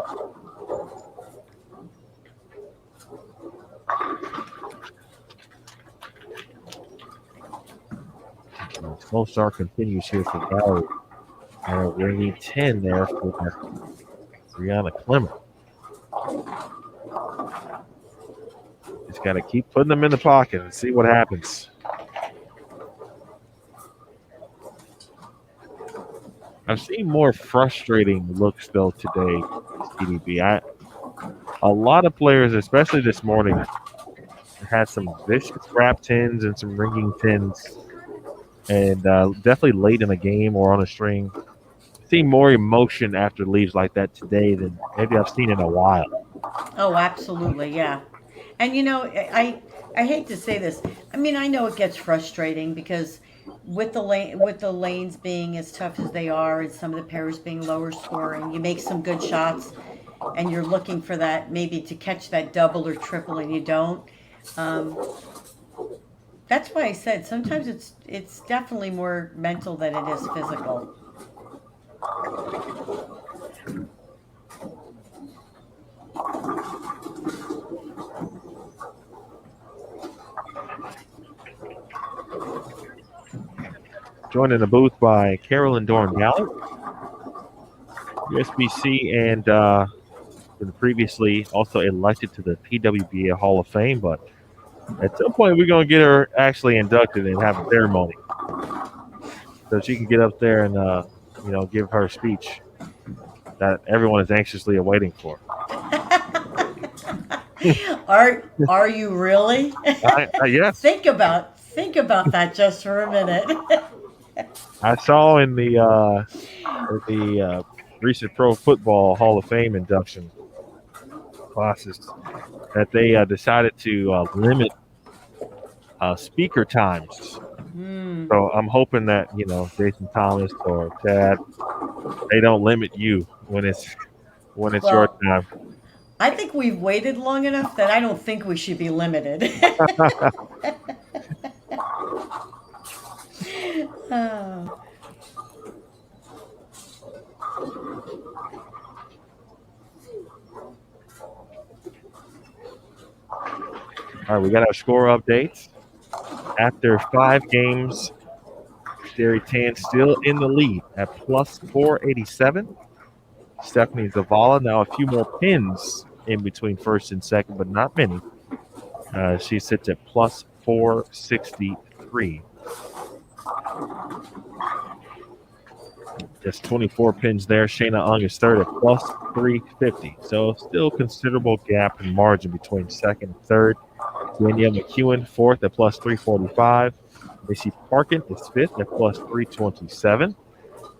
Slow start continues here for Valerie. And we need 10 there for Brianna Clemmer. Just got to keep putting them in the pocket and see what happens. I've seen more frustrating looks, though, today, TDB. A lot of players, especially this morning, had some vicious wrap tins and some ringing tins. And definitely late in the game or on a string. I've seen more emotion after leaves like that today than maybe I've seen in a while. Oh, absolutely, yeah. And I hate to say this. I mean, I know it gets frustrating because with the lanes being as tough as they are and some of the pairs being lower scoring, you make some good shots and you're looking for that maybe to catch that double or triple and you don't. That's why I said sometimes it's definitely more mental than it is physical. Joined in the booth by Carolyn Dorn Gallert, USBC, and been previously also elected to the PWBA Hall of Fame, but at some point we're going to get her actually inducted and have a ceremony so she can get up there and give her speech that everyone is anxiously awaiting for. Are you really? Yes. Think about that just for a minute. I saw in the recent Pro Football Hall of Fame induction classes, that they decided to limit speaker times. So I'm hoping that Jason Thomas or Chad, they don't limit you when it's your Well, time. I think we've waited long enough that I don't think we should be limited. Oh. All right, we got our score updates. After 5 games, Sherry Tan still in the lead at plus 487. Stephanie Zavala now a few more pins in between first and second, but not many. She sits at plus 463. Just 24 pins there. Shayna Ung is third at plus 350. So still considerable gap in margin between second and third. Danielle McEwen, fourth at plus 345. Missy Parkin is fifth at plus 327.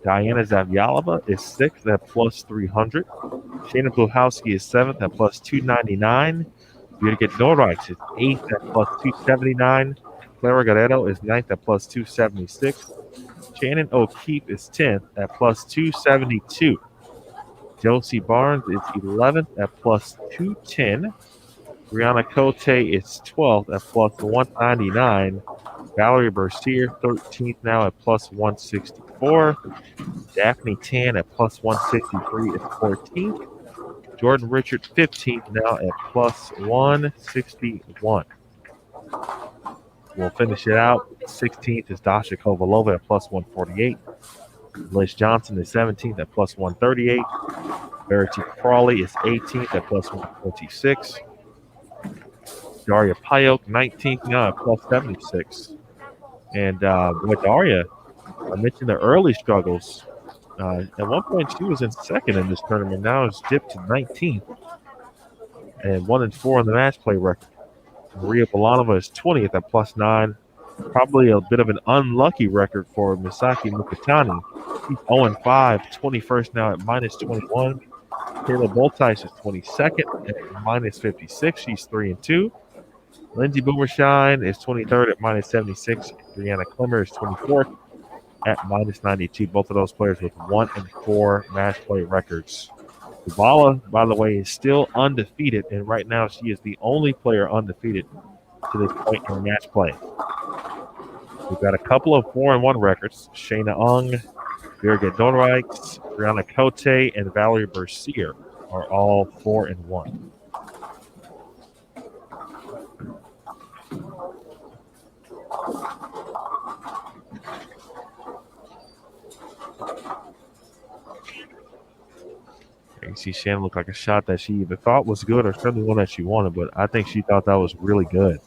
Diana Zavyalova is sixth at plus 300. Shayna Bluhowski is seventh at plus 299. Birgit Norreich is eighth at plus 279. Clara Guerrero is ninth at plus 276. Shannon O'Keefe is 10th at plus 272. Josie Barnes is 11th at plus 210. Brianna Cote is 12th at plus 199. Valerie Bercier, 13th now at plus 164. Daphne Tan at plus 163 is 14th. Jordan Richard, 15th now at plus 161. We'll finish it out. 16th is Dasha Kovalova at plus 148. Liz Johnson is 17th at plus 138. Verity Crawley is 18th at plus 126. Daria Payok, 19th now at plus 76. And with Daria, I mentioned the early struggles. At one point, she was in second in this tournament. Now it's dipped to 19th. And 1-4 on the match play record. Maria Bolanova is 20th at plus 9. Probably a bit of an unlucky record for Misaki Mukatani. She's 0-5, 21st now at minus 21. Kayla Boltice is 22nd at minus 56. She's 3-2. Lindsay Boomershine is 23rd at minus 76. Brianna Clemmer is 24th at minus 92. Both of those players with 1-4 match play records. Zavala, by the way, is still undefeated, and right now she is the only player undefeated to this point in match play. We've got a couple of 4-1 records. Shayna Ung, Birgit Dorreich, Brianna Cote, and Valerie Bercier are all 4-1. You see Shannon look like a shot that she either thought was good or certainly one that she wanted, but I think she thought that was really good.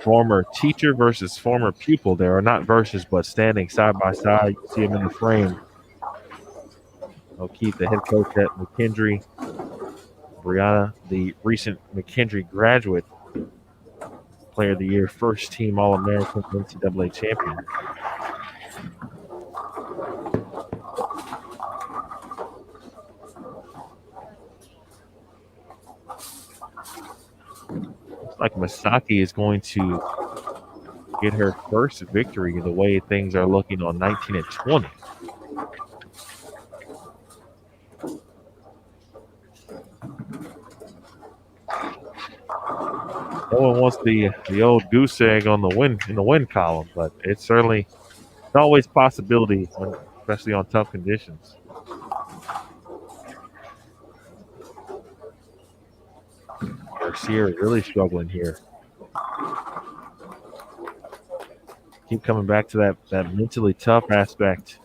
Former teacher versus former pupil. There are not versus, but standing side by side. You see them in the frame. O'Keefe, the head coach at McKendree. Brianna, the recent McKendree graduate. Player of the Year, first team All-American, NCAA champion. Looks like Misaki is going to get her first victory the way things are looking on 19-20. No one wants the old goose egg on the win column, but it's certainly always a possibility, especially on tough conditions. Garcia is really struggling here. Keep coming back to that mentally tough aspect.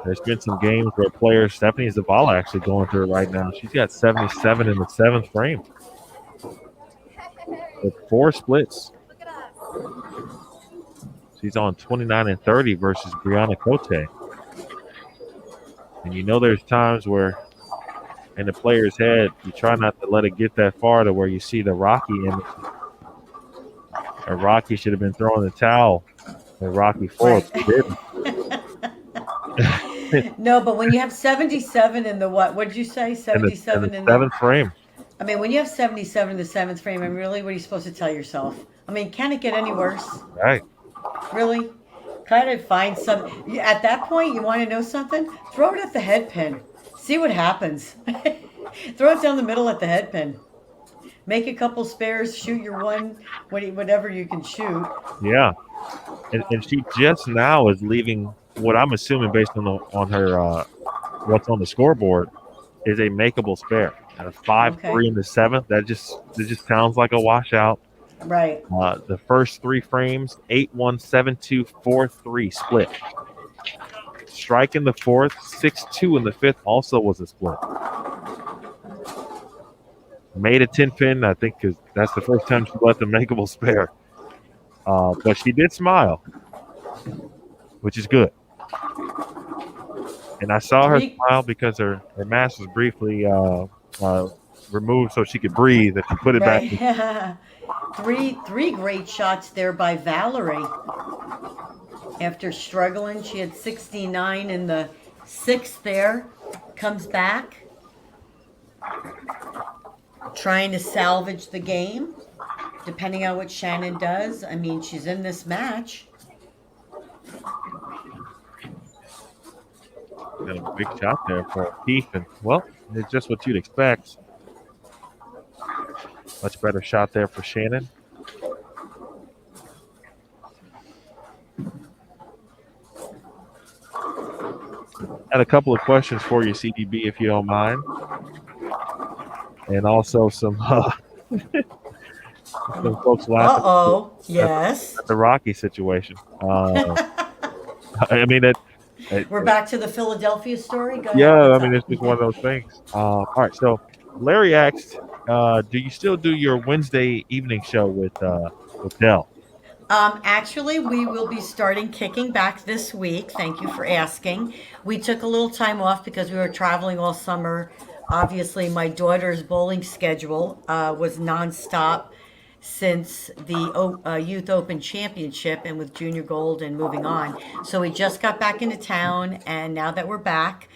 There's been some games where players, Stephanie Zavala actually going through it right now. She's got 77 in the 7th frame. With 4 splits. She's on 29-30 versus Brianna Cote. And you know there's times where in the player's head, you try not to let it get that far to where you see the Rocky image. And Rocky should have been throwing the towel in Rocky 4. Right. He didn't. No, but when you have 77 in the what did you say? In the 77 in the, 7th frame. I mean, when you have 77 in the seventh frame, I mean, really, what are you supposed to tell yourself? I mean, can it get any worse? Right. Really? Kind of find some. At that point, you want to know something? Throw it at the head pin. See what happens. Throw it down the middle at the head pin. Make a couple spares. Shoot your one, whatever you can shoot. Yeah. And she just now is leaving what I'm assuming based on her what's on the scoreboard is a makeable spare. At a 5-3 Okay. in the 7th, that just sounds like a washout. Right. The first 3 frames, 8-1, 7-2, 4-3 split. Strike in the 4th, 6-2 in the 5th also was a split. Made a 10-pin, I think, because that's the first time she left a makeable spare. But she did smile, which is good. And I saw her smile because her mask was briefly removed so she could breathe. If she put it back. Right. Three great shots there by Valerie. After struggling, she had 69 in the 6th there. Comes back. Trying to salvage the game, depending on what Shannon does. I mean, she's in this match. Got a big shot there for Keith, and well, it's just what you'd expect. Much better shot there for Shannon. Had a couple of questions for you, CDB, if you don't mind. And also some folks laughing Yes. at the Rocky situation. I mean, We're back to the Philadelphia story. Go ahead. yeah, What's I mean, up? it's just one of those things. All right, so Larry asked, do you still do your Wednesday evening show with Dell? Actually, we will be starting kicking back this week. Thank you for asking. We took a little time off because we were traveling all summer. Obviously, my daughter's bowling schedule was nonstop since the Youth Open Championship and with Junior Gold and moving on. So we just got back into town, and now that we're back,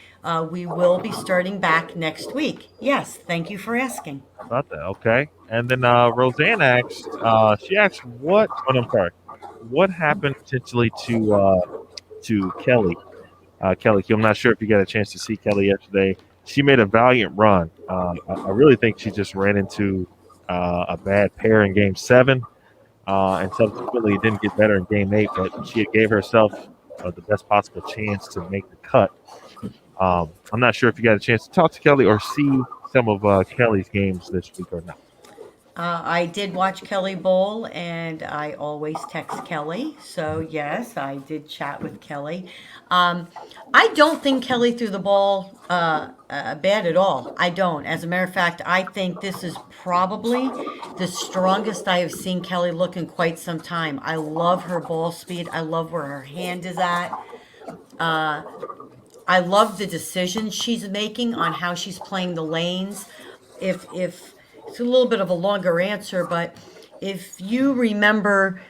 we will be starting back next week. Yes, thank you for asking. About that, okay. And then Roseanne asked, she asked what happened potentially to Kelly. Kelly, I'm not sure if you got a chance to see Kelly yesterday. She made a valiant run. I really think she just ran into a bad pair in Game 7, and subsequently it didn't get better in Game 8. But she gave herself the best possible chance to make the cut. I'm not sure if you got a chance to talk to Kelly or see some of Kelly's games this week or not. I did watch Kelly bowl, and I always text Kelly. So, yes, I did chat with Kelly. I don't think Kelly threw the ball bad at all. I don't. As a matter of fact, I think this is probably the strongest I have seen Kelly look in quite some time. I love her ball speed. I love where her hand is at. I love the decisions she's making on how she's playing the lanes. If it's a little bit of a longer answer, but if you remember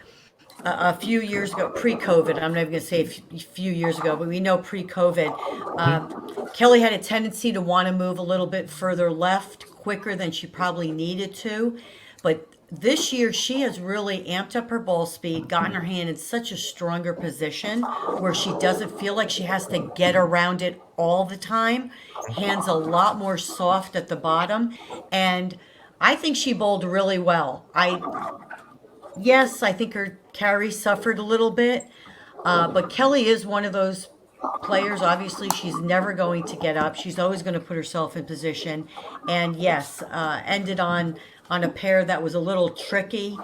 a few years ago, pre-COVID, I'm not even going to say a few years ago, but we know pre-COVID, Kelly had a tendency to want to move a little bit further left quicker than she probably needed to. But this year, she has really amped up her ball speed, gotten her hand in such a stronger position where she doesn't feel like she has to get around it all the time. Hand's a lot more soft at the bottom. And I think she bowled really well. Yes, I think her carry suffered a little bit, but Kelly is one of those players. Obviously, she's never going to get up. She's always going to put herself in position. And yes, ended on a pair that was a little tricky.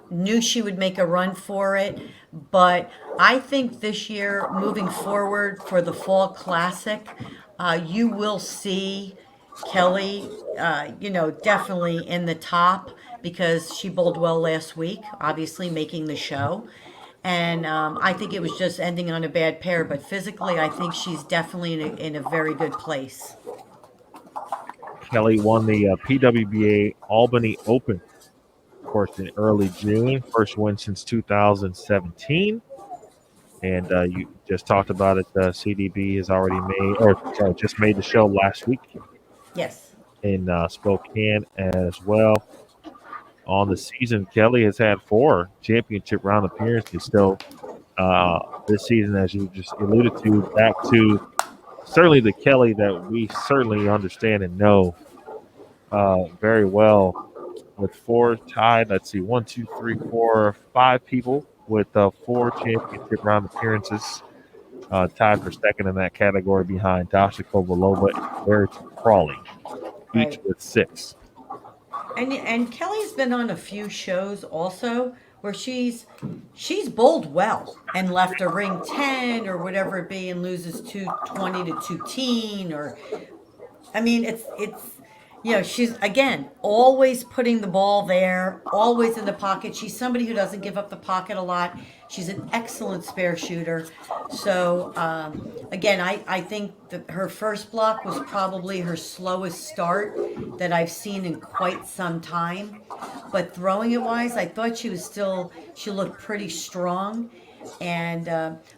Knew she would make a run for it, but I think this year, moving forward for the Fall Classic, you will see Kelly, definitely in the top because she bowled well last week, obviously making the show. And I think it was just ending on a bad pair, but physically, I think she's definitely in a very good place. Kelly won the PWBA Albany Open course, in early June. First win since 2017. And you just talked about it. CDB has already made, or sorry, just made the show last week Yes. in Spokane as well. On the season, Kelly has had 4 championship round appearances. So this season, as you just alluded to, back to certainly the Kelly that we certainly understand and know very well. With 4 tied, let's see, 1, 2, 3, 4, 5 people with 4 championship round appearances, tied for second in that category behind Dasha Kovalova and Verity Crawley, each Right. with 6. And Kelly's been on a few shows also where she's bowled well and left a ring 10 or whatever it be and loses 220 to 210 or I mean it's she's again always putting the ball there, always in the pocket. She's somebody who doesn't give up the pocket a lot. She's an excellent spare shooter. So again, I think that her first block was probably her slowest start that I've seen in quite some time. But throwing it wise, I thought she looked pretty strong. And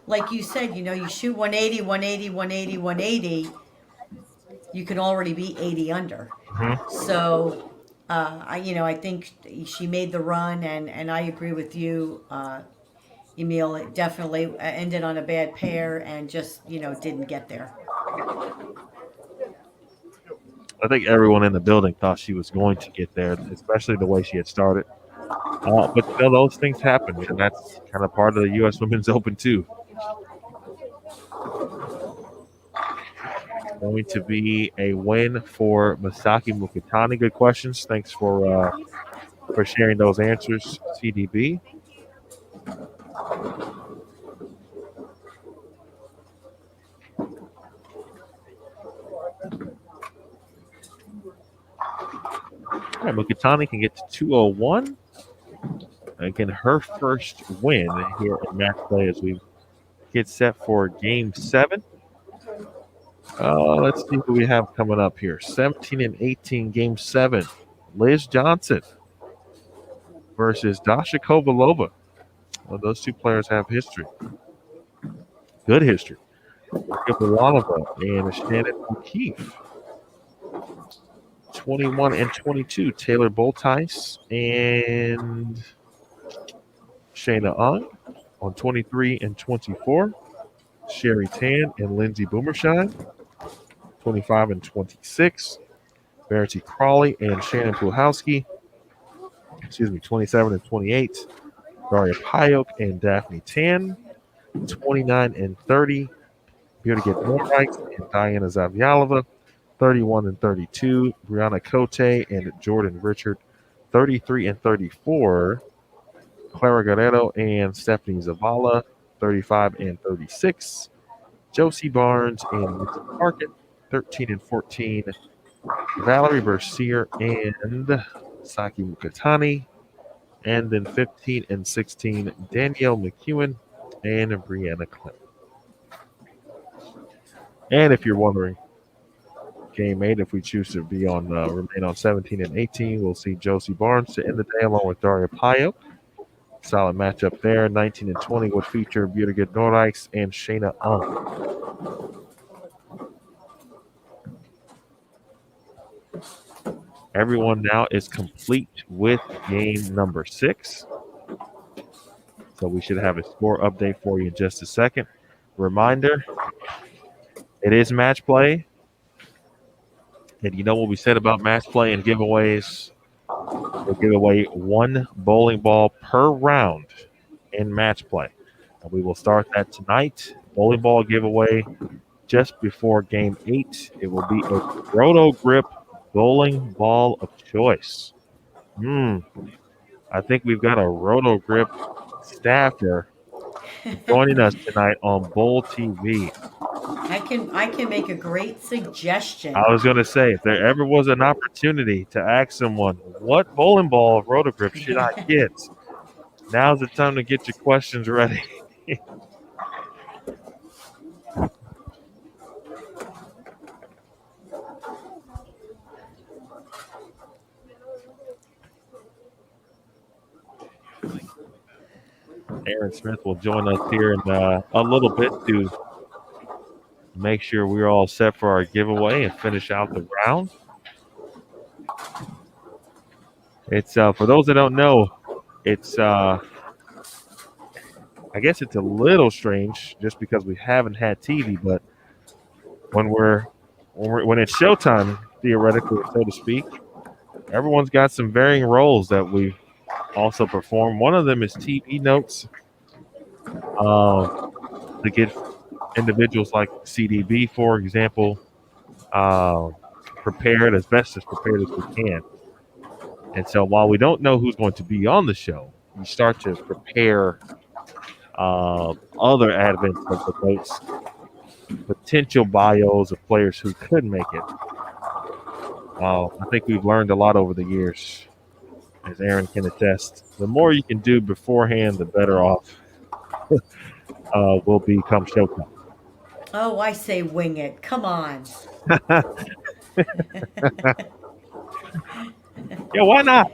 like you said, you shoot 180, 180, 180, 180, you can already be 80 under. Mm-hmm. So, I think she made the run, and I agree with you, Emil. It definitely ended on a bad pair and just, didn't get there. I think everyone in the building thought she was going to get there, especially the way she had started. But those things happen, and that's kind of part of the U.S. Women's Open too. Going to be a win for Masaki Mukitani. Good questions. Thanks for sharing those answers, CDB. All right, Mukitani can get to 201. Again, her first win here in match play as we get set for Game 7. Let's see who we have coming up here. 17 and 18, Game 7. Liz Johnson versus Dasha Kovalova. Well, those two players have history. Good history. Kovalova and Shannon O'Keefe. 21 and 22, Taylor Boltice and Shayna Ung. On 23 and 24, Sherry Tan and Lindsay Boomershine. 25 and 26, Verity Crawley and Shannon Puhalski. 27 and 28, Daria Payok and Daphne Tan. 29 and 30, Birgit Nordreichs and Diana Zavialova. 31 and 32, Brianna Cote and Jordan Richard. 33 and 34, Clara Guerrero and Stephanie Zavala. 35 and 36, Josie Barnes and Missy Parkin. 13 and 14, Valerie Bercier and Saki Mukatani. And then 15 and 16, Danielle McEwen and Brianna Clem. And if you're wondering, Game 8, if we choose to be on remain on 17 and 18, we'll see Josie Barnes to end the day along with Daria Payok. Solid matchup there. 19 and 20 would feature Birgit Nordreichs and Shayna Ung. Everyone now is complete with game number 6. So we should have a score update for you in just a second. Reminder, it is match play. And you know what we said about match play and giveaways? We'll give away 1 bowling ball per round in match play. And we will start that tonight. Bowling ball giveaway just before game 8. It will be a Roto Grip bowling ball of choice. I think we've got a Roto Grip staffer joining us tonight on Bowl TV. I can make a great suggestion. I was going to say, if there ever was an opportunity to ask someone, what bowling ball of Roto Grip should I get? Now's the time to get your questions ready. Aaron Smith will join us here in a little bit to make sure we're all set for our giveaway and finish out the round. It's for those that don't know, it's I guess it's a little strange just because we haven't had TV, but when when it's showtime, theoretically, so to speak, everyone's got some varying roles that we also perform. One of them is TV notes to get individuals like CDB, for example, prepared as best as prepared as we can. And so while we don't know who's going to be on the show, we start to prepare other advents of the notes, potential bios of players who could make it. I think we've learned a lot over the years, as Aaron can attest. The more you can do beforehand, the better off we'll become showtime. Oh, I say wing it. Come on. Yeah, why not?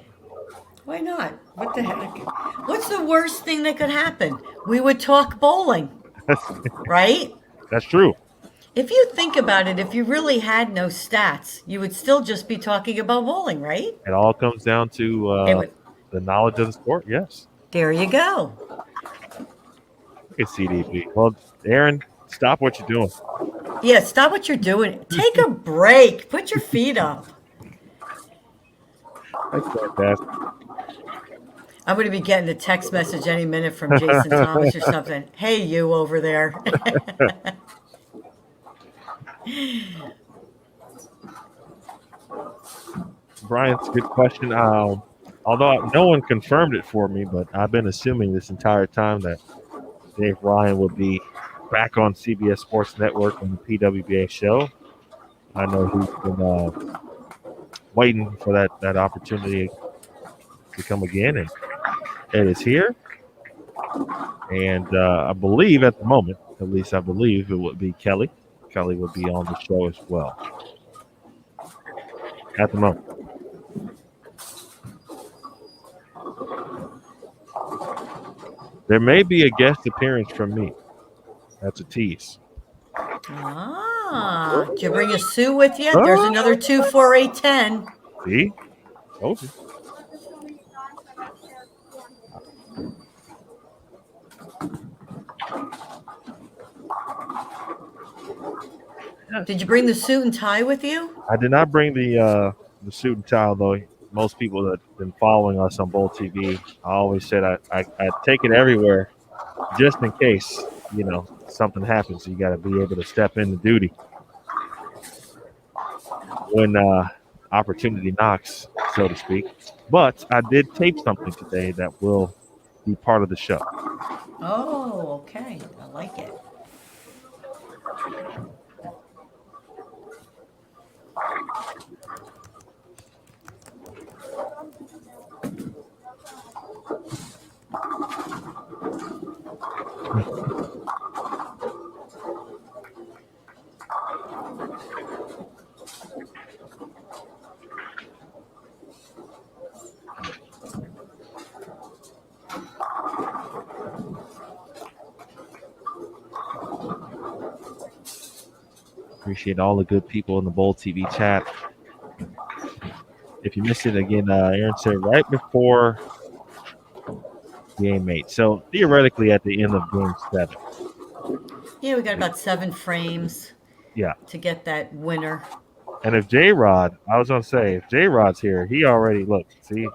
Why not? What the heck? What's the worst thing that could happen? We would talk bowling, right? That's true. If you think about it, if you really had no stats, you would still just be talking about bowling, right? It all comes down to the knowledge of the sport. Yes. There you go. Look at CDB. Well, Aaron, stop what you're doing. Yeah, stop what you're doing. Take a break. Put your feet up. That's fantastic. I'm going to be getting a text message any minute from Jason Thomas or something. Hey, you over there. Brian, it's a good question. Although no one confirmed it for me, but I've been assuming this entire time that Dave Ryan will be back on CBS Sports Network on the PWBA show. I know he's been waiting for that opportunity to come again, and it is here. And I believe at the moment, at least I believe it would be Kelly. Kelly would be on the show as well at the moment. There may be a guest appearance from me. That's a tease. Ah, did you bring a Sue with you? There's another 24810. See? Told you. Did you bring the suit and tie with you? I did not bring the suit and tie, though. Most people that have been following us on Bowl TV, I always said I take it everywhere just in case, something happens. You got to be able to step into duty when opportunity knocks, so to speak. But I did tape something today that will be part of the show. Oh, okay. I like it. Appreciate all the good people in the Bowl TV chat. If you missed it again, Aaron said right before game 8. So theoretically at the end of game 7. Yeah, we got about 7 frames. Yeah. To get that winner. And if J-Rod, I was going to say, if J-Rod's here, he already, look, see.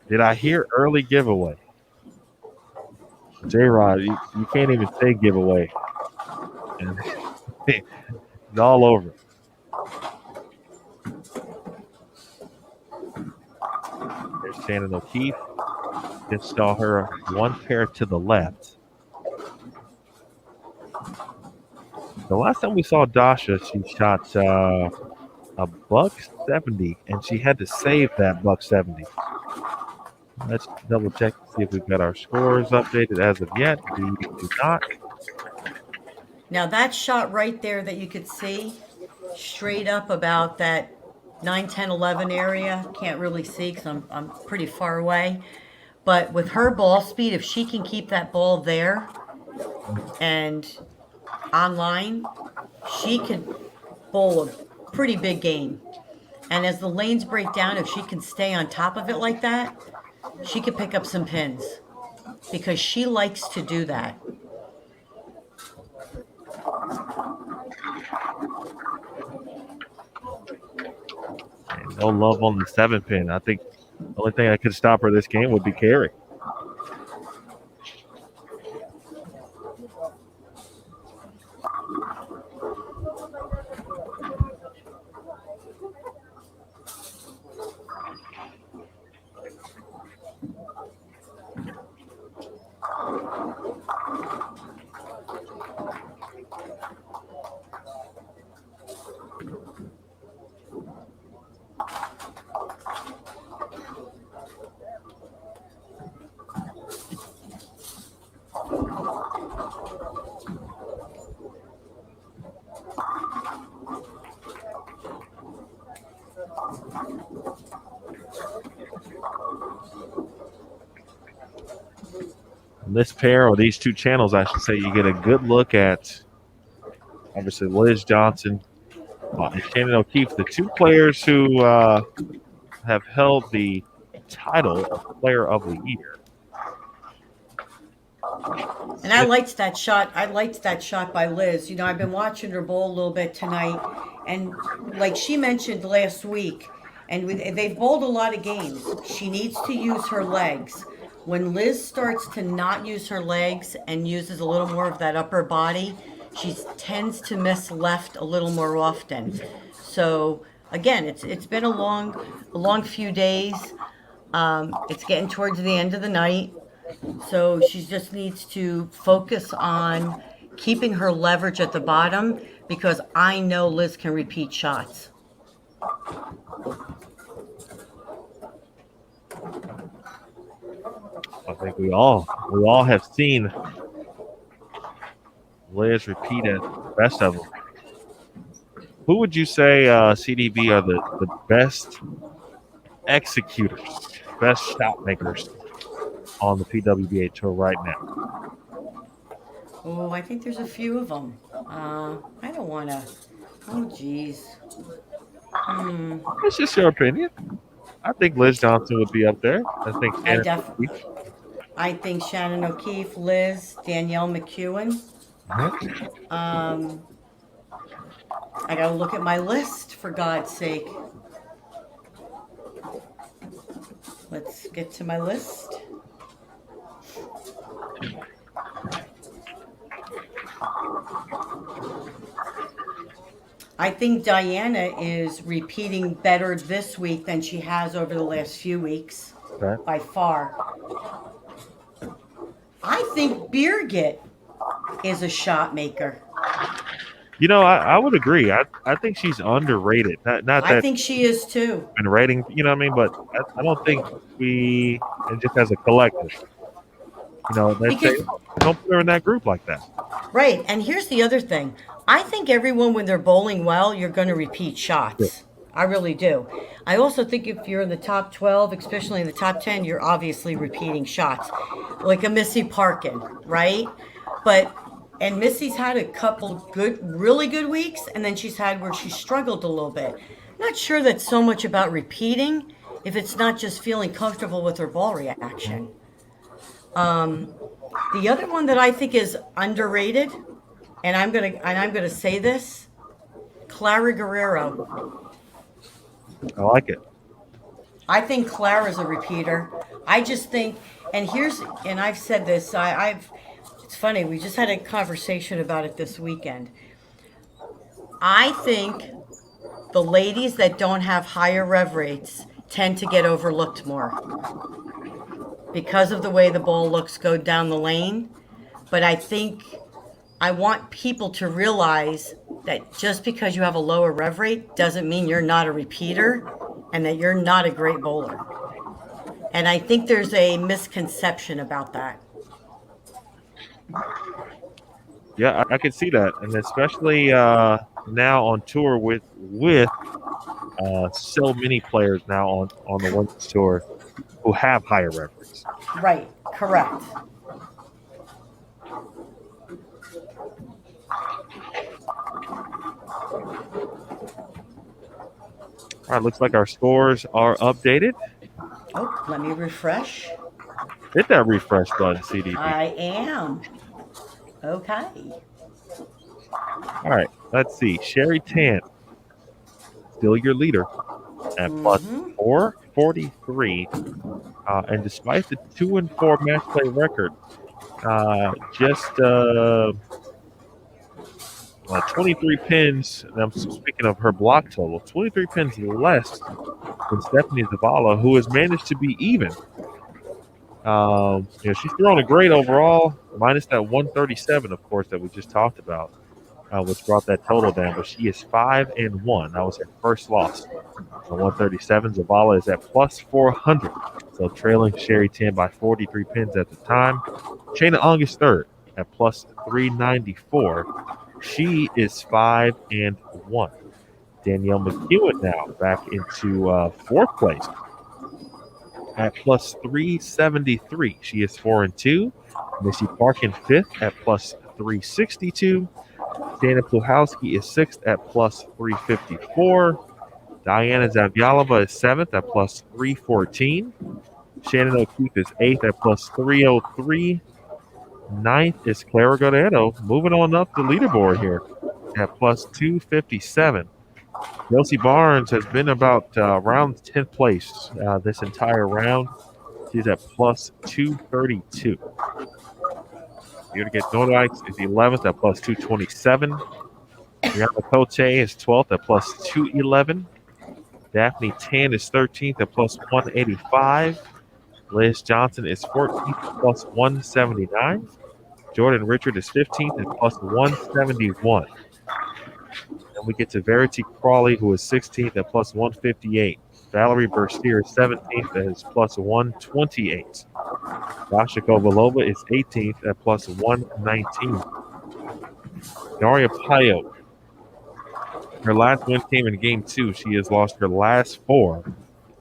Did I hear early giveaway? J-Rod, you can't even say giveaway. And it's all over. There's Shannon O'Keefe. Just saw her one pair to the left. The last time we saw Dasha, she shot a $170, and she had to save that $170. Let's double check to see if we've got our scores updated as of yet. We do not. Now that shot right there that you could see straight up about that 9, 10, 11 area, can't really see because I'm pretty far away. But with her ball speed, if she can keep that ball there and online, she could bowl a pretty big game. And as the lanes break down, if she can stay on top of it like that, she could pick up some pins because she likes to do that. No love on the 7-pin. I think the only thing that could stop her this game would be carry. This pair, or these two channels, I should say, you get a good look at, obviously, Liz Johnson and Shannon O'Keefe, the two players who have held the title of Player of the Year. And I liked that shot. I liked that shot by Liz. You know, I've been watching her bowl a little bit tonight, and like she mentioned last week, and they've bowled a lot of games. She needs to use her legs. When Liz starts to not use her legs and uses a little more of that upper body, she tends to miss left a little more often. So again, it's been a long few days. It's getting towards the end of the night, so she just needs to focus on keeping her leverage at the bottom because I know Liz can repeat shots. I think we all have seen Liz repeat at the best of them. Who would you say, CDB, are the best executors, best shot makers on the PWBA tour right now? Oh, I think there's a few of them. I don't want to. Oh, geez. It's just your opinion. I think Liz Johnson would be up there. I think Shannon O'Keefe, Liz, Danielle McEwen. I gotta look at my list, for God's sake. Let's get to my list. I think Diana is repeating better this week than she has over the last few weeks, by far. I think Birgit is a shot maker. You know, I would agree. I think she's underrated. I think she is too. And rating, you know what I mean? But I don't think we, and just as a collective, you know, don't put her in that group like that. Right. And here's the other thing. I think everyone, when they're bowling well, you're going to repeat shots. Yeah. I really do. I also think if you're in the top 12, especially in the top 10, you're obviously repeating shots. Like a Missy Parkin, right? And Missy's had a couple really good weeks, and then she's had where she struggled a little bit. Not sure that's so much about repeating if it's not just feeling comfortable with her ball reaction. The other one that I think is underrated, and I'm gonna say this, Clara Guerrero. I like it. I think Clara's a repeater. I just think, and I've said this, it's funny, we just had a conversation about it this weekend. I think the ladies that don't have higher rev rates tend to get overlooked more because of the way the ball looks go down the lane. But I want people to realize that just because you have a lower rev rate doesn't mean you're not a repeater and that you're not a great bowler. And I think there's a misconception about that. Yeah, I can see that, and especially now on tour with so many players now on the women's tour who have higher records. Right. Correct. All right, looks like our scores are updated. Oh, let me refresh. Hit that refresh button, CDB. I am. Okay. All right, let's see. Sherry Tan, still your leader at plus 443. And despite the 2-4 match play record, just 23 pins. And I'm speaking of her block total, 23 pins less than Stephanie Zavala, who has managed to be even. She's thrown a great overall, minus that 137, of course, that we just talked about, which brought that total down. But she is 5-1. That was her first loss. At 137, Zavala is at plus 400, so trailing Sherry Tan by 43 pins at the time. Shayna Ong is third at plus 394. She is 5-1. Danielle McEwen now back into fourth place at plus 373. She is 4-2. Missy Park in fifth at plus 362. Dana Puhalski is sixth at plus 354. Diana Zavjalova is seventh at plus 314. Shannon O'Keefe is eighth at plus 303. Ninth is Clara Guerrero, moving on up the leaderboard here at plus 257. Josie Barnes has been about around 10th place this entire round. She's at plus 232. Jürgen Nordijk is 11th at plus 227. Brianna Cote is 12th at plus 211. Daphne Tan is 13th at plus 185. Liz Johnson is 14th at plus 179. Jordan Richard is 15th at plus 171. Then we get to Verity Crawley, who is 16th at plus 158. Valerie Berstier is 17th at plus 128. Dasha Kovalova is 18th at plus 119. Daria Payo, her last win came in game 2. She has lost her last 4.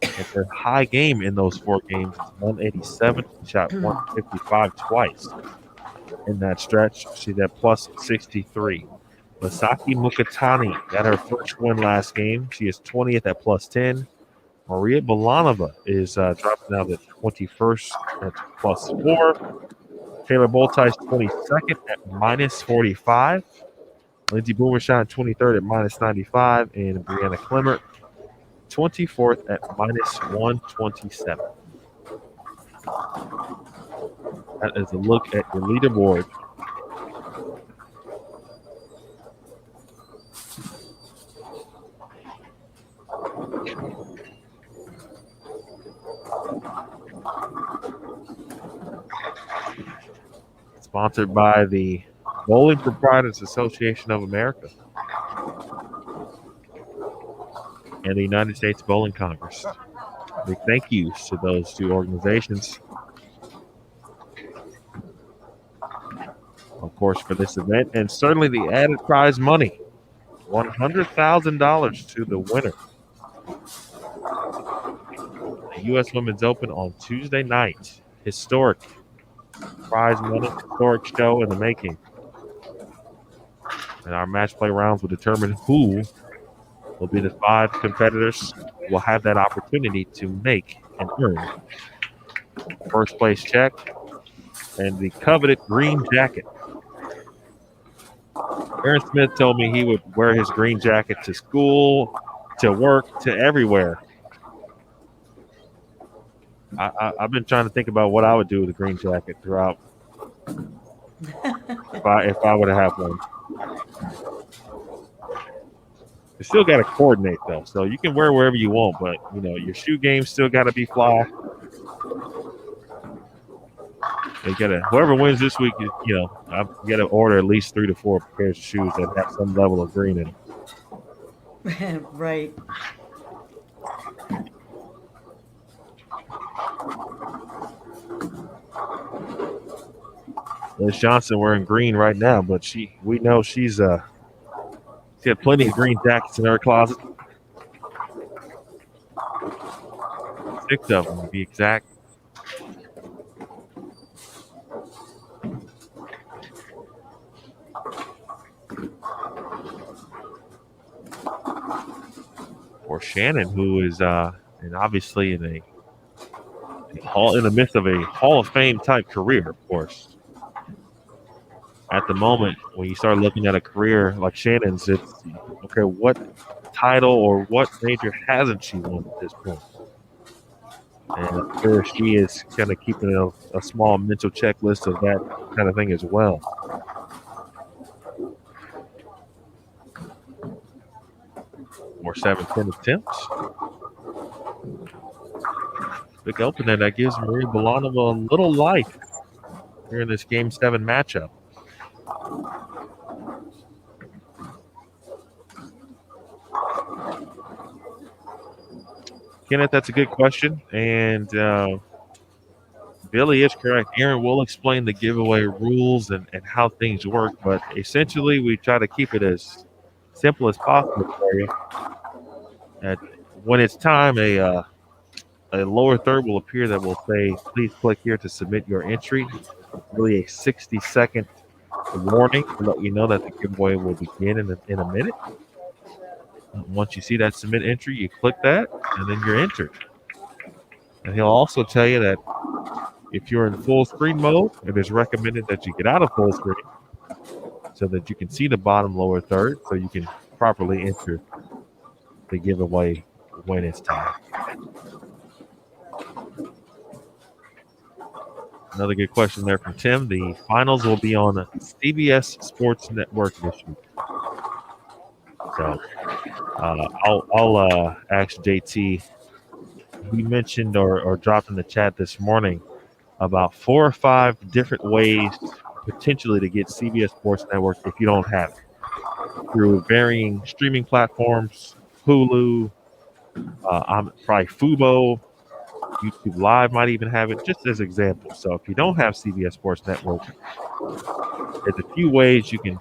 And her high game in those 4 games is 187. She shot 155 twice in that stretch. She's at plus 63. Masaki Mukatani got her first win last game. She is 20th at plus 10. Maria Balanova is dropping out at 21st at plus 4. Taylor Boltai is 22nd at minus 45. Lindsey Boomershine 23rd at minus 95. And Brianna Clemmer 24th at minus 127. That is a look at your leaderboard. Sponsored by the Bowling Proprietors Association of America and the United States Bowling Congress. Big thank yous to those 2 organizations, of course, for this event, and certainly the added prize money, $100,000 to the winner. The U.S. Women's Open on Tuesday night. Historic prize money, historic show in the making. And our match play rounds will determine who will be the 5 competitors who will have that opportunity to make and earn first place check and the coveted green jacket. Aaron Smith told me he would wear his green jacket to school, to work, to everywhere. I've been trying to think about what I would do with a green jacket throughout if I would have had one. You still got to coordinate though, so you can wear wherever you want, but your shoe game still got to be fly. You gotta, whoever wins this week, you got to order at least 3 to 4 pairs of shoes that have some level of green in them. Right. Liz Johnson wearing green right now, but we know she had plenty of green jackets in her closet. 6 of them to be exact. For Shannon, who is and obviously in the midst of a Hall of Fame type career, of course. At the moment, when you start looking at a career like Shannon's, it's okay, what title or what major hasn't she won at this point? And I'm sure she is kind of keeping a small mental checklist of that kind of thing as well. More 7-10 attempts. Big opening that gives Maria Belanova a little life here in this Game 7 matchup. Kenneth, that's a good question. And Billy is correct. Aaron will explain the giveaway rules and how things work. But essentially, we try to keep it as simple as possible for you. When it's time, a lower third will appear that will say, please click here to submit your entry. Really a 60-second warning to let you know that the giveaway will begin in a minute. Once you see that submit entry, you click that, and then you're entered. And he'll also tell you that if you're in full screen mode, it is recommended that you get out of full screen so that you can see the bottom lower third so you can properly enter the giveaway when it's time. Another good question there from Tim. The finals will be on CBS Sports Network this week. So I'll ask JT. He mentioned or dropped in the chat this morning about 4 or 5 different ways potentially to get CBS Sports Network if you don't have it, through varying streaming platforms, Hulu, probably Fubo, YouTube Live might even have it, just as examples. So if you don't have CBS Sports Network, there's a few ways you can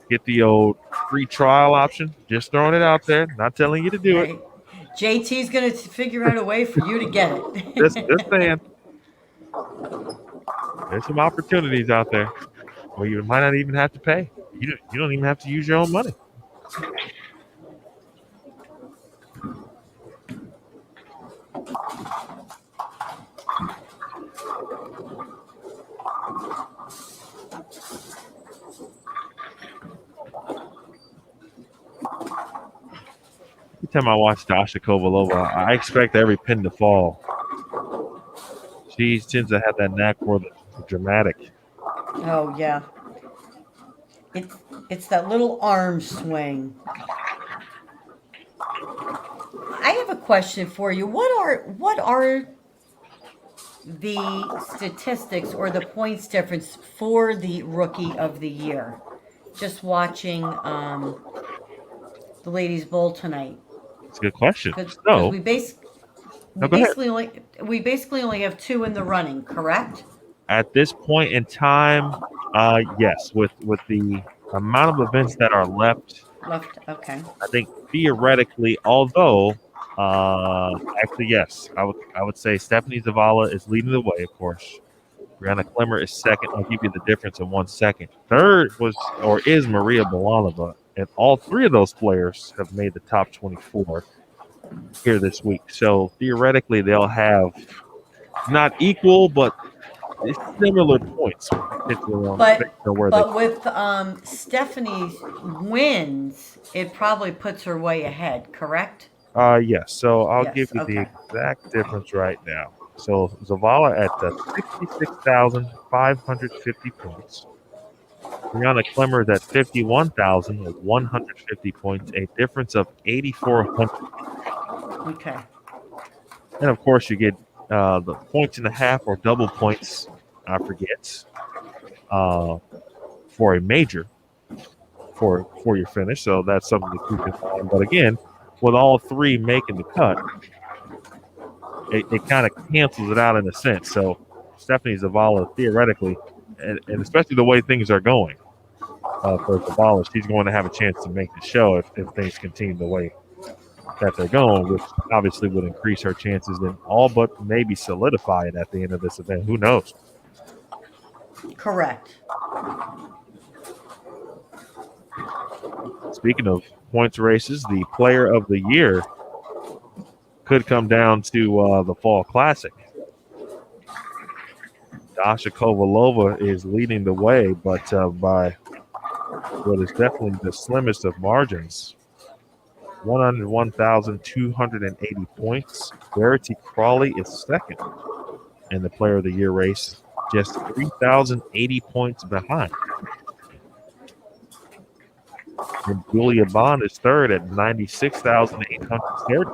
get the old free trial option. Just throwing it out there, not telling you to do it. JT's going to figure out a way for you to get it. Just saying. There's some opportunities out there where you might not even have to pay. You don't even have to use your own money. Every time I watch Dasha Kovalova, I expect every pin to fall. She tends to have that knack for the dramatic. Oh yeah, it's that little arm swing. I have a question for you. What are the statistics or the points difference for the Rookie of the Year? Just watching the Ladies Bowl tonight. That's a good question. So we basically only have 2 in the running, correct? At this point in time, yes. With the amount of events that are left, okay. I think theoretically, although actually yes, I would say Stephanie Zavala is leading the way, of course. Brianna Klemmer is second. I'll give you the difference in 1 second. Third is Maria Belanova, and all 3 of those players have made the top 24 here this week. So theoretically, they'll have not equal, but similar points. But with Stephanie's wins, it probably puts her way ahead, correct? Yes. So I'll give you the exact difference right now. So Zavala at 66,550 points. Brianna Klemmer is at 51,150 points, a difference of 8,400. Okay. And of course, you get the points and a half or double points, I forget, for a major for your finish. So that's something to keep in mind. But again, with all 3 making the cut, it kind of cancels it out in a sense. So Stephanie Zavala, theoretically, and especially the way things are going for Zavala, she's going to have a chance to make the show if things continue the way that they're going, which obviously would increase her chances and all but maybe solidify it at the end of this event. Who knows? Correct. Speaking of points races, the player of the year could come down to the Fall Classic. Dasha Kovalova is leading the way, but by what is definitely the slimmest of margins. 101,280 points. Verity Crawley is second in the Player of the Year race, just 3,080 points behind. And Julia Bond is third at 96,830.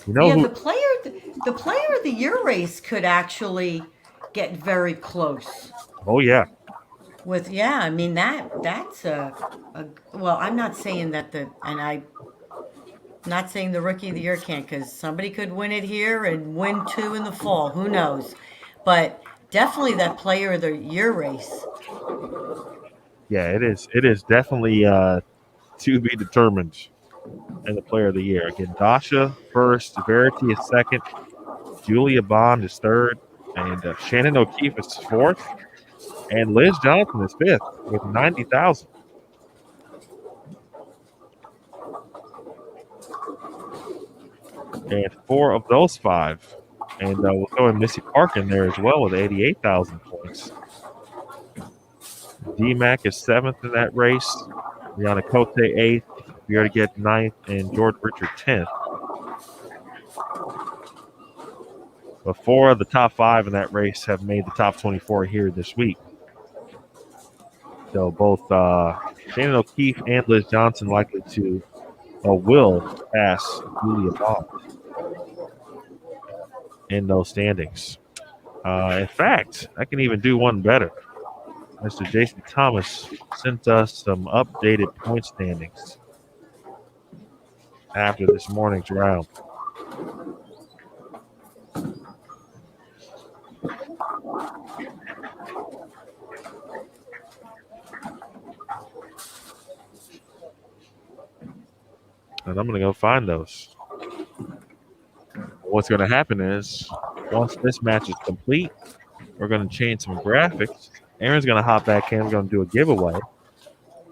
You know the player of the year race could actually get very close. Oh yeah. I mean that's well, I'm not saying that I'm not saying the rookie of the year can't, because somebody could win it here and win 2 in the fall. Who knows? But definitely that player of the year race. Yeah, it is. It is definitely to be determined in the Player of the Year. Again, Dasha first, Verity is second, Julia Bond is third, and Shannon O'Keefe is fourth, and Liz Johnson is fifth with 90,000. And 4 of those 5, and we'll throw in Missy Park in there as well with 88,000 points. D-Mac is 7th in that race, Rihanna Cote 8th, Vieira Get 9th, and George Richard 10th. But 4 of the top 5 in that race have made the top 24 here this week. So both Shannon O'Keefe and Liz Johnson likely to will pass Julia Bond in those standings. In fact, I can even do one better. Mr. Jason Thomas sent us some updated point standings after this morning's round. And I'm going to go find those. What's going to happen is, once this match is complete, we're going to change some graphics. Aaron's going to hop back in. We're going to do a giveaway.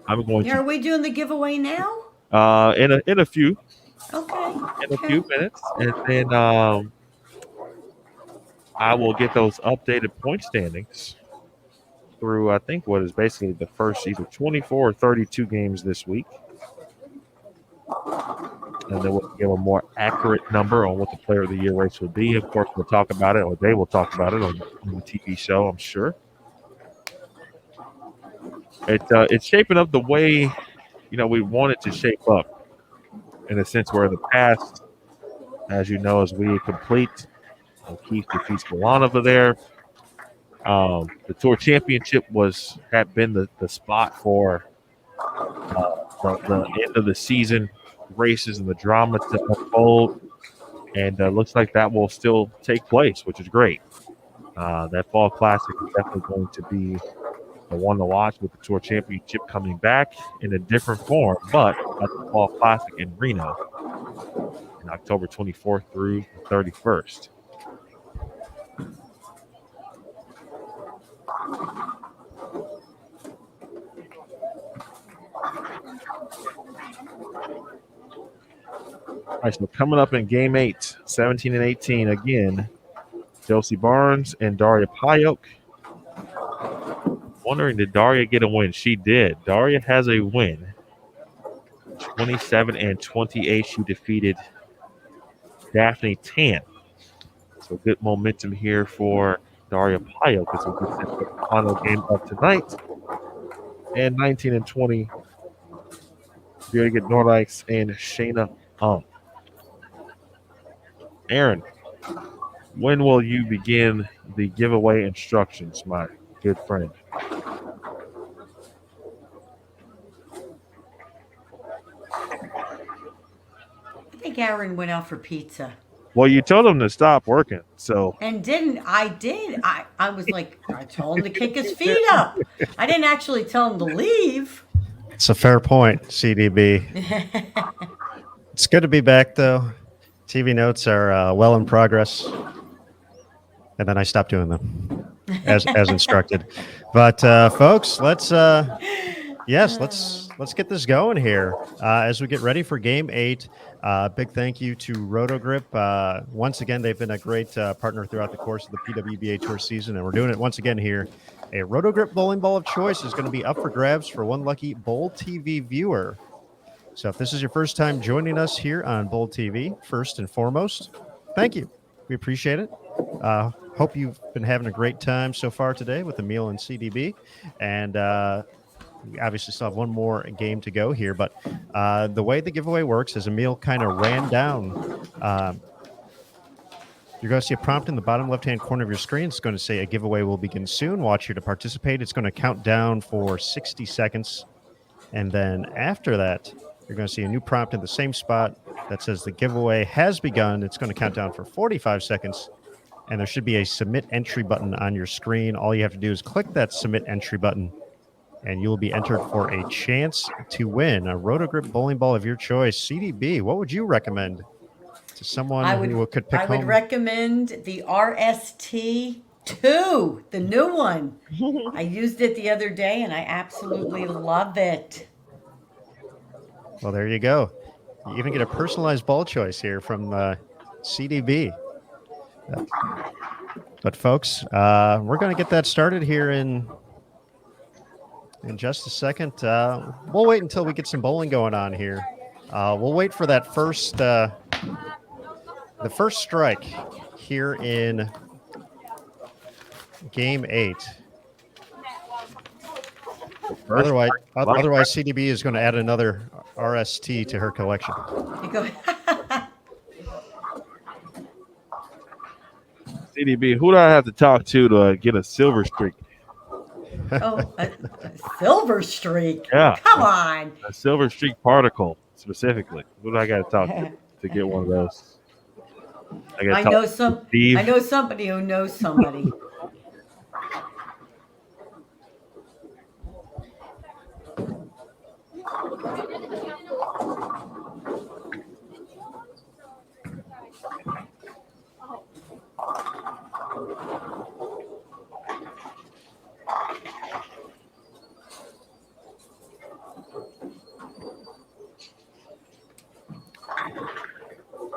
I'm going to. Are we doing the giveaway now? In a few. Okay. In a few minutes, and then I will get those updated point standings through, I think, what is basically the first either 24 or 32 games this week. And then we'll give a more accurate number on what the Player of the Year race will be. Of course, we'll talk about it, or they will talk about it on the TV show, I'm sure. It's shaping up the way, we want it to shape up, in a sense where in the past, as you know, as we complete, O'Keefe defeats Milan over there. The Tour Championship had been the spot for the end of the season races and the drama to unfold, and looks like that will still take place, which is great. That Fall Classic is definitely going to be the one to watch, with the Tour Championship coming back in a different form, but at the Fall Classic in Reno in October 24th through the 31st. All right, so coming up in Game 8, 17 and 18 again, Josie Barnes and Daria Payok. Wondering, did Daria get a win? She did. Daria has a win. 27 and 28. She defeated Daphne Tan. So good momentum here for Daria Payok as we get into the final game of tonight. And 19 and 20. Birgit Nordikes and Shayna Aaron, when will you begin the giveaway instructions, my good friend? I think Aaron went out for pizza. Well, you told him to stop working, so. And I did. I was like, I told him to kick his feet up. I didn't actually tell him to leave. It's a fair point, CDB. It's good to be back, though. TV notes are well in progress, and then I stopped doing them as instructed. But folks, let's get this going here as we get ready for Game 8. Big thank you to RotoGrip. Once again, they've been a great partner throughout the course of the PWBA Tour season, and we're doing it once again here. A RotoGrip bowling ball of choice is going to be up for grabs for one lucky Bowl TV viewer. So if this is your first time joining us here on Bowl TV, first and foremost, thank you. We appreciate it. Hope you've been having a great time so far today with Emil and CDB. And we obviously still have one more game to go here. But the way the giveaway works is Emil kind of ran down. You're going to see a prompt in the bottom left-hand corner of your screen. It's going to say a giveaway will begin soon. Watch here to participate. It's going to count down for 60 seconds. And then after that, you're going to see a new prompt in the same spot that says the giveaway has begun. It's going to count down for 45 seconds, and there should be a submit entry button on your screen. All you have to do is click that submit entry button, and you will be entered for a chance to win a RotoGrip bowling ball of your choice. CDB, what would you recommend to someone who could pick home? I would recommend the RST2, the new one. I used it the other day, and I absolutely love it. Well, there you go. You even get a personalized ball choice here from CDB. But folks, we're going to get that started here in just a second. We'll wait until we get some bowling going on here. We'll wait for that first, the first strike here in Game 8. Otherwise, CDB is going to add another RST to her collection. CDB, who do I have to talk to get a silver streak? Oh, a silver streak? Yeah. Come on. A silver streak particle, specifically. Who do I got to talk to get one of those? I know somebody who knows somebody.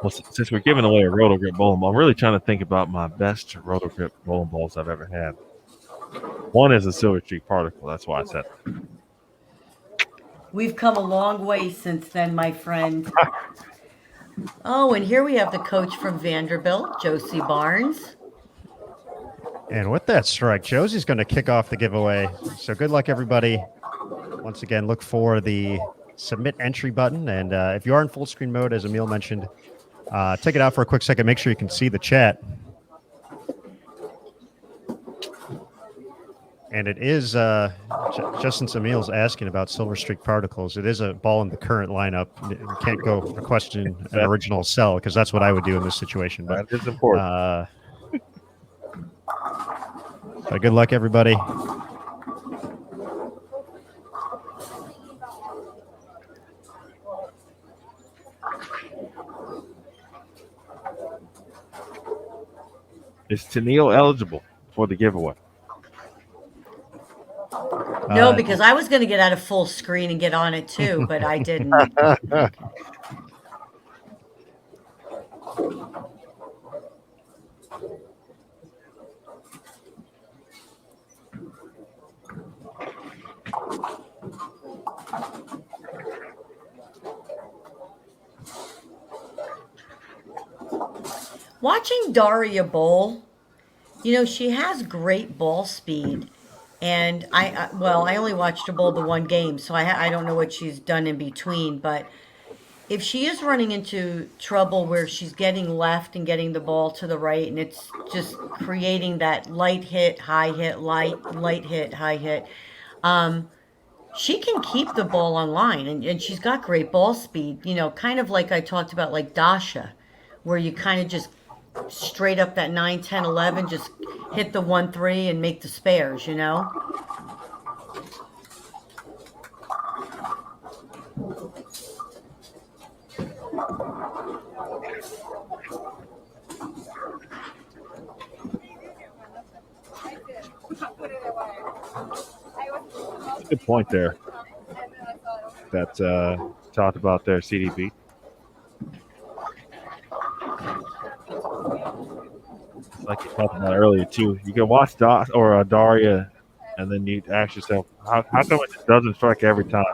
Well, since we're giving away a RotoGrip bowling ball, I'm really trying to think about my best RotoGrip bowling balls I've ever had. One is a silver streak particle. That's why I said it. We've come a long way since then, my friend. Oh, and here we have the coach from Vanderbilt, Josie Barnes. And with that strike, Josie's going to kick off the giveaway. So good luck, everybody. Once again, look for the submit entry button. And if you are in full screen mode, as Emil mentioned, take it out for a quick second. Make sure you can see the chat. And it is, just since Emil's asking about silver streak particles, it is a ball in the current lineup. You can't go a question an original sell, because that's what I would do in this situation. But that is important. But good luck, everybody. Is Tennille eligible for the giveaway? No, because I was going to get out of full screen and get on it too, but I didn't. Okay. Watching Daria bowl, she has great ball speed. And I only watched her bowl the one game, so I don't know what she's done in between. But if she is running into trouble where she's getting left and getting the ball to the right, and it's just creating that light hit, high hit, light hit, high hit, she can keep the ball on line, and she's got great ball speed. Kind of like I talked about, like Dasha, where you kind of just straight up that 9, 10, 11, just hit the 1, 3 and make the spares, That's a good point there. That talked about there, CDB. Like you talked about earlier too. You can watch Daria, and then you ask yourself, how come it just doesn't strike every time?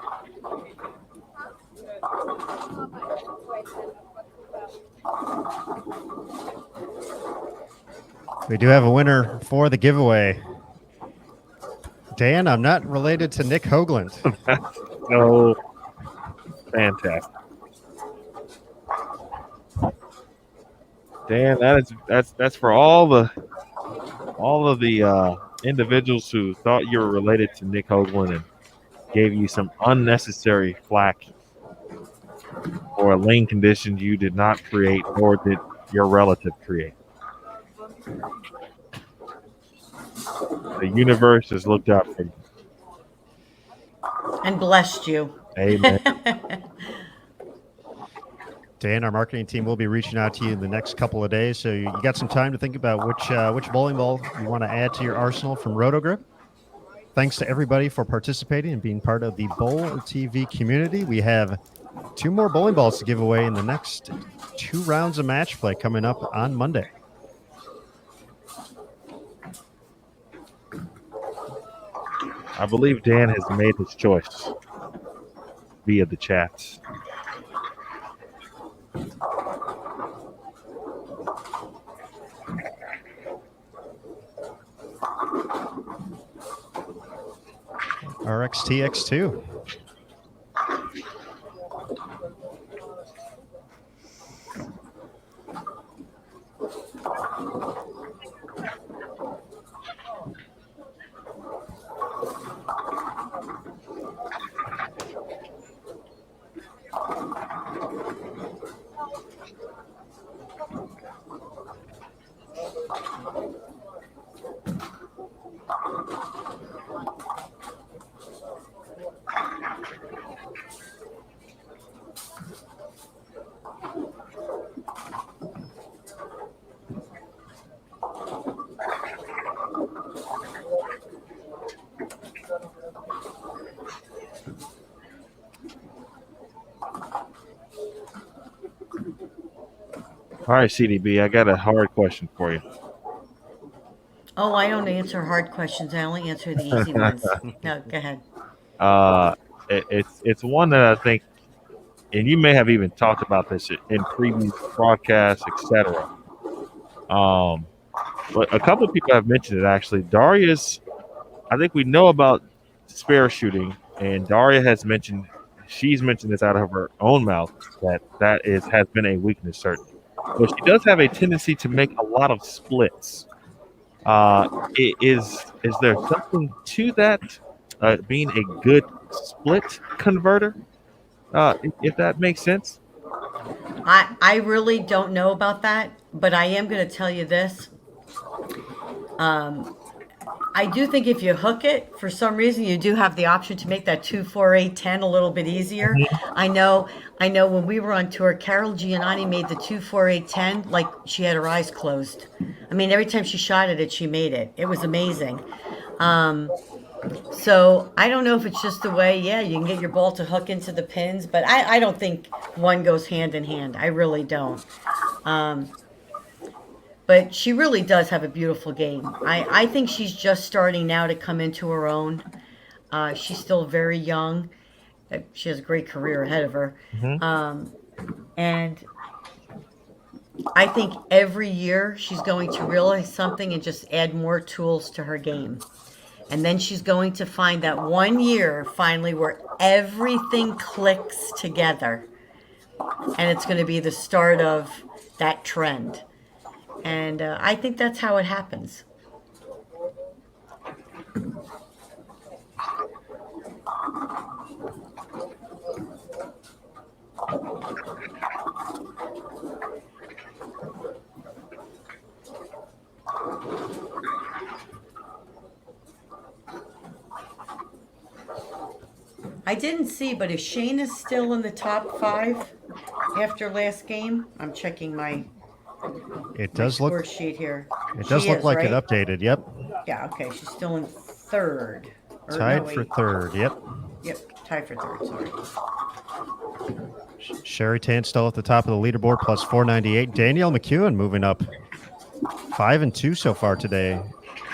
We do have a winner for the giveaway. Dan, I'm not related to Nick Hoagland. So fantastic. Dan, that's for all of the individuals who thought you were related to Nick Hoagland and gave you some unnecessary flack for a lane condition you did not create, nor did your relative create. The universe has looked out for you. And blessed you. Amen. Dan, our marketing team will be reaching out to you in the next couple of days, so you got some time to think about which bowling ball you want to add to your arsenal from Rotogrip. Thanks to everybody for participating and being part of the Bowl TV community. We have 2 more bowling balls to give away in the next 2 rounds of match play coming up on Monday. I believe Dan has made his choice via the chats. RXTX2. All right, CDB, I got a hard question for you. Oh, I don't answer hard questions. I only answer the easy ones. No, go ahead. It's one that I think, and you may have even talked about this in previous broadcasts, etc. But a couple of people have mentioned it actually. Daria's, I think we know about spare shooting, and Daria has mentioned, she's mentioned this out of her own mouth, that has been a weakness certainly. But she does have a tendency to make a lot of splits. Is there something to that? Being a good split converter, if that makes sense. I really don't know about that, but I am going to tell you this. I do think if you hook it, for some reason, you do have the option to make that 2, 4, 8, 10 a little bit easier. I know when we were on tour, Carol Giannotti made the 2, 4, 8, 10 like she had her eyes closed. I mean, every time she shot at it, she made it. It was amazing. So I don't know if it's just the way, yeah, you can get your ball to hook into the pins, but I don't think one goes hand in hand. I really don't. But she really does have a beautiful game. I think she's just starting now to come into her own. She's still very young. She has a great career ahead of her. And I think every year she's going to realize something and just add more tools to her game. And then she's going to find that one year finally where everything clicks together. And it's going to be the start of that trend. And I think that's how it happens. I didn't see, but is Shayna still in the top 5 after last game? I'm checking my It does look. score sheet here. It does She look is, like it right? updated. Yep. Yeah, okay, she's still in third. Or Tied no, for wait. third. Yep. Yep, tied for third, sorry. Sherry Tan still at the top of the leaderboard, plus 498. Danielle McEwen moving up 5-2 so far today.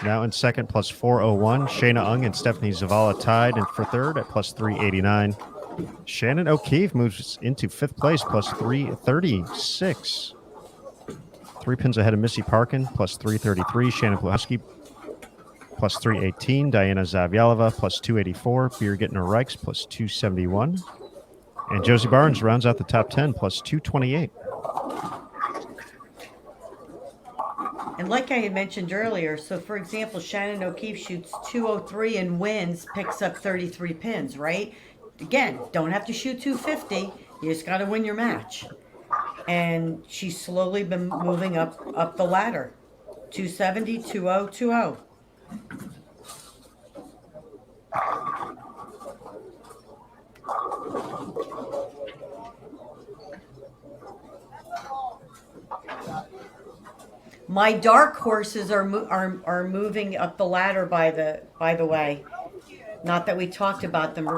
Now in second, plus 401. Shayna Ung and Stephanie Zavala tied and for third at plus 389. Shannon O'Keefe moves into fifth place, plus 336. 3 pins ahead of Missy Parkin, plus 333. Shannon Pluhowski, plus 318. Diana Zavyalova, plus 284. Birgit Reichs, plus 271. And Josie Barnes rounds out the top 10, plus 228. And like I had mentioned earlier, so for example, Shannon O'Keefe shoots 203 and wins, picks up 33 pins, right? Again, don't have to shoot 250. You just got to win your match. And she's slowly been moving up the ladder. 270, 20, 20. My dark horses are moving up the ladder. By the way, not that we talked about them.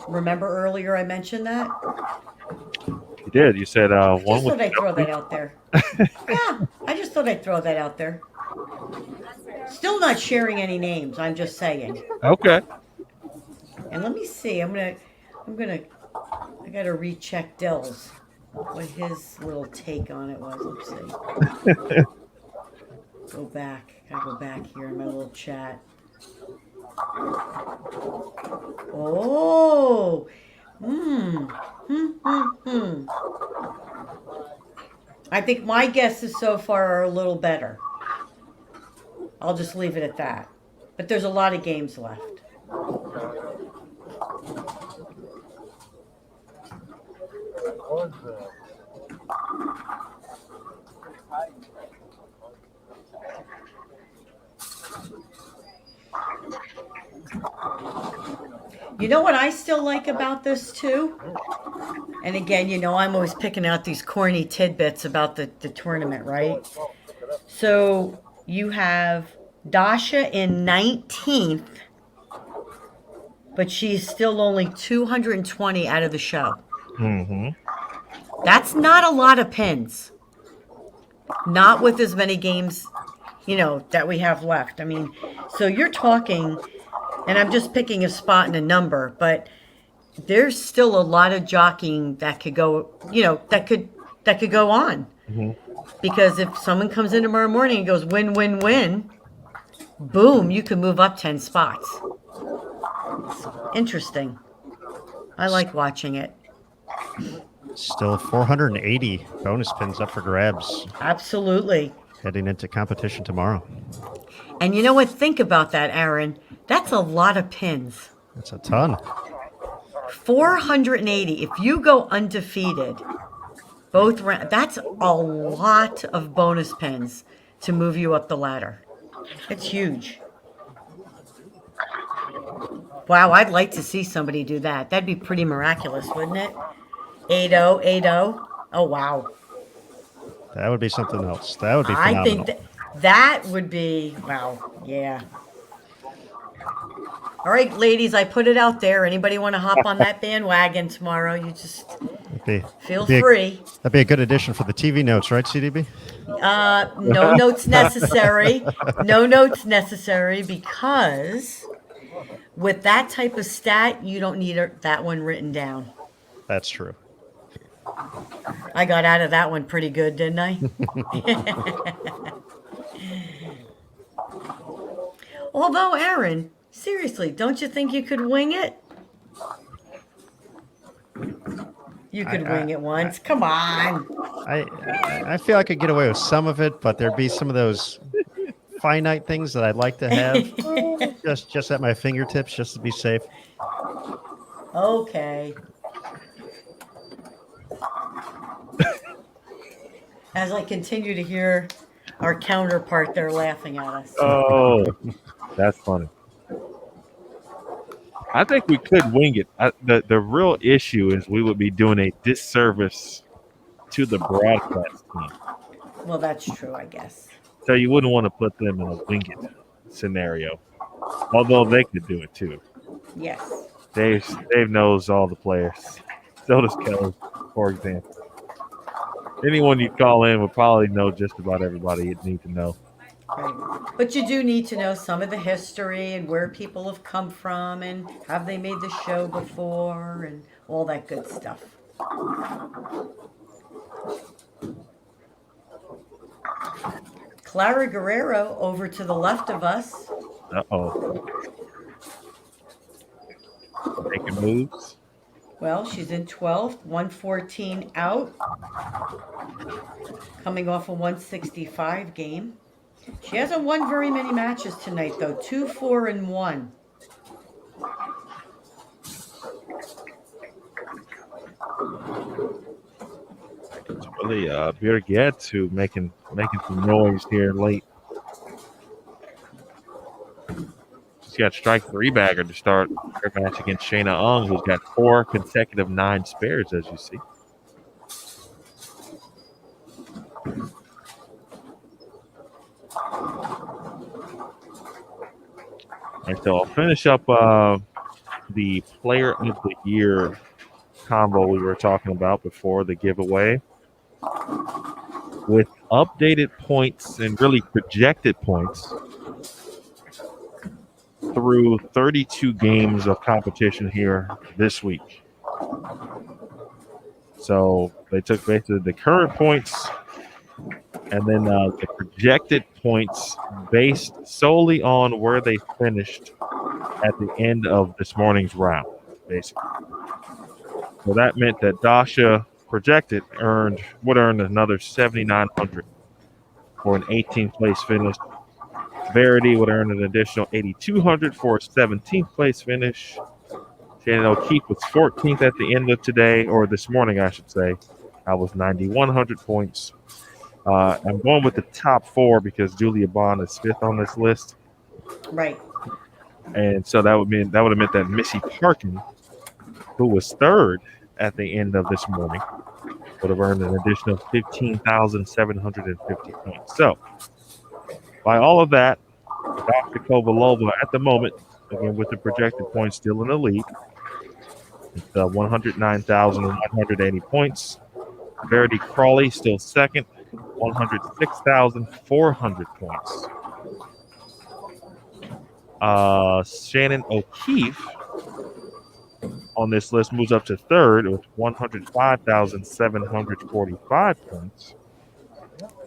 Remember earlier I mentioned that. You did. You said one. Just thought I'd throw that out there. Yeah, I just thought I'd throw that out there. Still not sharing any names. I'm just saying. Okay. And let me see. I gotta recheck Dill's. What his little take on it was. Let's see. Go back. Gotta go back here in my little chat. Oh. I think my guesses so far are a little better. I'll just leave it at that. But there's a lot of games left. You know what I still like about this too? And again, you know, I'm always picking out these corny tidbits about the tournament, right? So you have Dasha in 19th, but she's still only 220 out of the show. Mm-hmm. That's not a lot of pins. Not with as many games, you know, that we have left. I mean, so you're talking, and I'm just picking a spot and a number, but there's still a lot of jockeying that could go, you know, that could go on. Mm-hmm. Because if someone comes in tomorrow morning and goes win, win, win, boom, you can move up 10 spots. It's interesting. I like watching it. Still 480 bonus pins up for grabs. Absolutely. Heading into competition tomorrow. And you know what? Think about that, Aaron. That's a lot of pins. That's a ton. 480. If you go undefeated, both rounds, that's a lot of bonus pins to move you up the ladder. It's huge. Wow, I'd like to see somebody do that. That'd be pretty miraculous, wouldn't it? 8-0, 8-0. Oh, wow. That would be something else. That would be phenomenal. I think that would be, wow, yeah. All right, ladies, I put it out there. Anybody want to hop on that bandwagon tomorrow? You just feel free. That'd be a good addition for the TV notes, right, CDB? No notes necessary. No notes necessary, because with that type of stat, you don't need that one written down. That's true. I got out of that one pretty good, didn't I? Although, Aaron, seriously, don't you think you could wing it? You could wing it once. Come on. I feel I could get away with some of it, but there'd be some of those finite things that I'd like to have just at my fingertips, just to be safe. Okay. As I continue to hear our counterpart, they're laughing at us. Oh, that's funny. I think we could wing it. The real issue is we would be doing a disservice to the broadcast team. Well, that's true, I guess. So you wouldn't want to put them in a wing it scenario, although they could do it too. Yes. Dave knows all the players. So does Kelly, for example. Anyone you call in would probably know just about everybody you'd need to know. Right. But you do need to know some of the history and where people have come from and have they made the show before and all that good stuff. Clara Guerrero over to the left of us. Uh-oh. Making moves. Well, she's in 12th, 114 out. Coming off a 165 game. She hasn't won very many matches tonight, though. 2, 4, and 1. It's really Birgit making some noise here late. She's got strike 3 bagger to start her match against Shayna Ung, who's got 4 consecutive 9 spares, as you see. And so I'll finish up the Player of the Year combo we were talking about before the giveaway with updated points and really projected points through 32 games of competition here this week. So they took basically the current points and then the projected points based solely on where they finished at the end of this morning's round, basically. So that meant that Dasha projected would earn another 7,900 for an 18th place finish. Verity would earn an additional 8,200 for a 17th place finish. Shannon O'Keefe was 14th at the end of today, or this morning, I should say. I was 9,100 points. I'm going with the top 4 because Julia Bond is 5th on this list. Right. And so that would have meant that Missy Parkin, who was 3rd at the end of this morning, would have earned an additional 15,750 points. So, by all of that, Dr. Kovalova at the moment, again with the projected points, still in the lead. It's 109,180 points. Verity Crawley still second, 106,400 points. Shannon O'Keefe on this list moves up to 3rd with 105,745 points.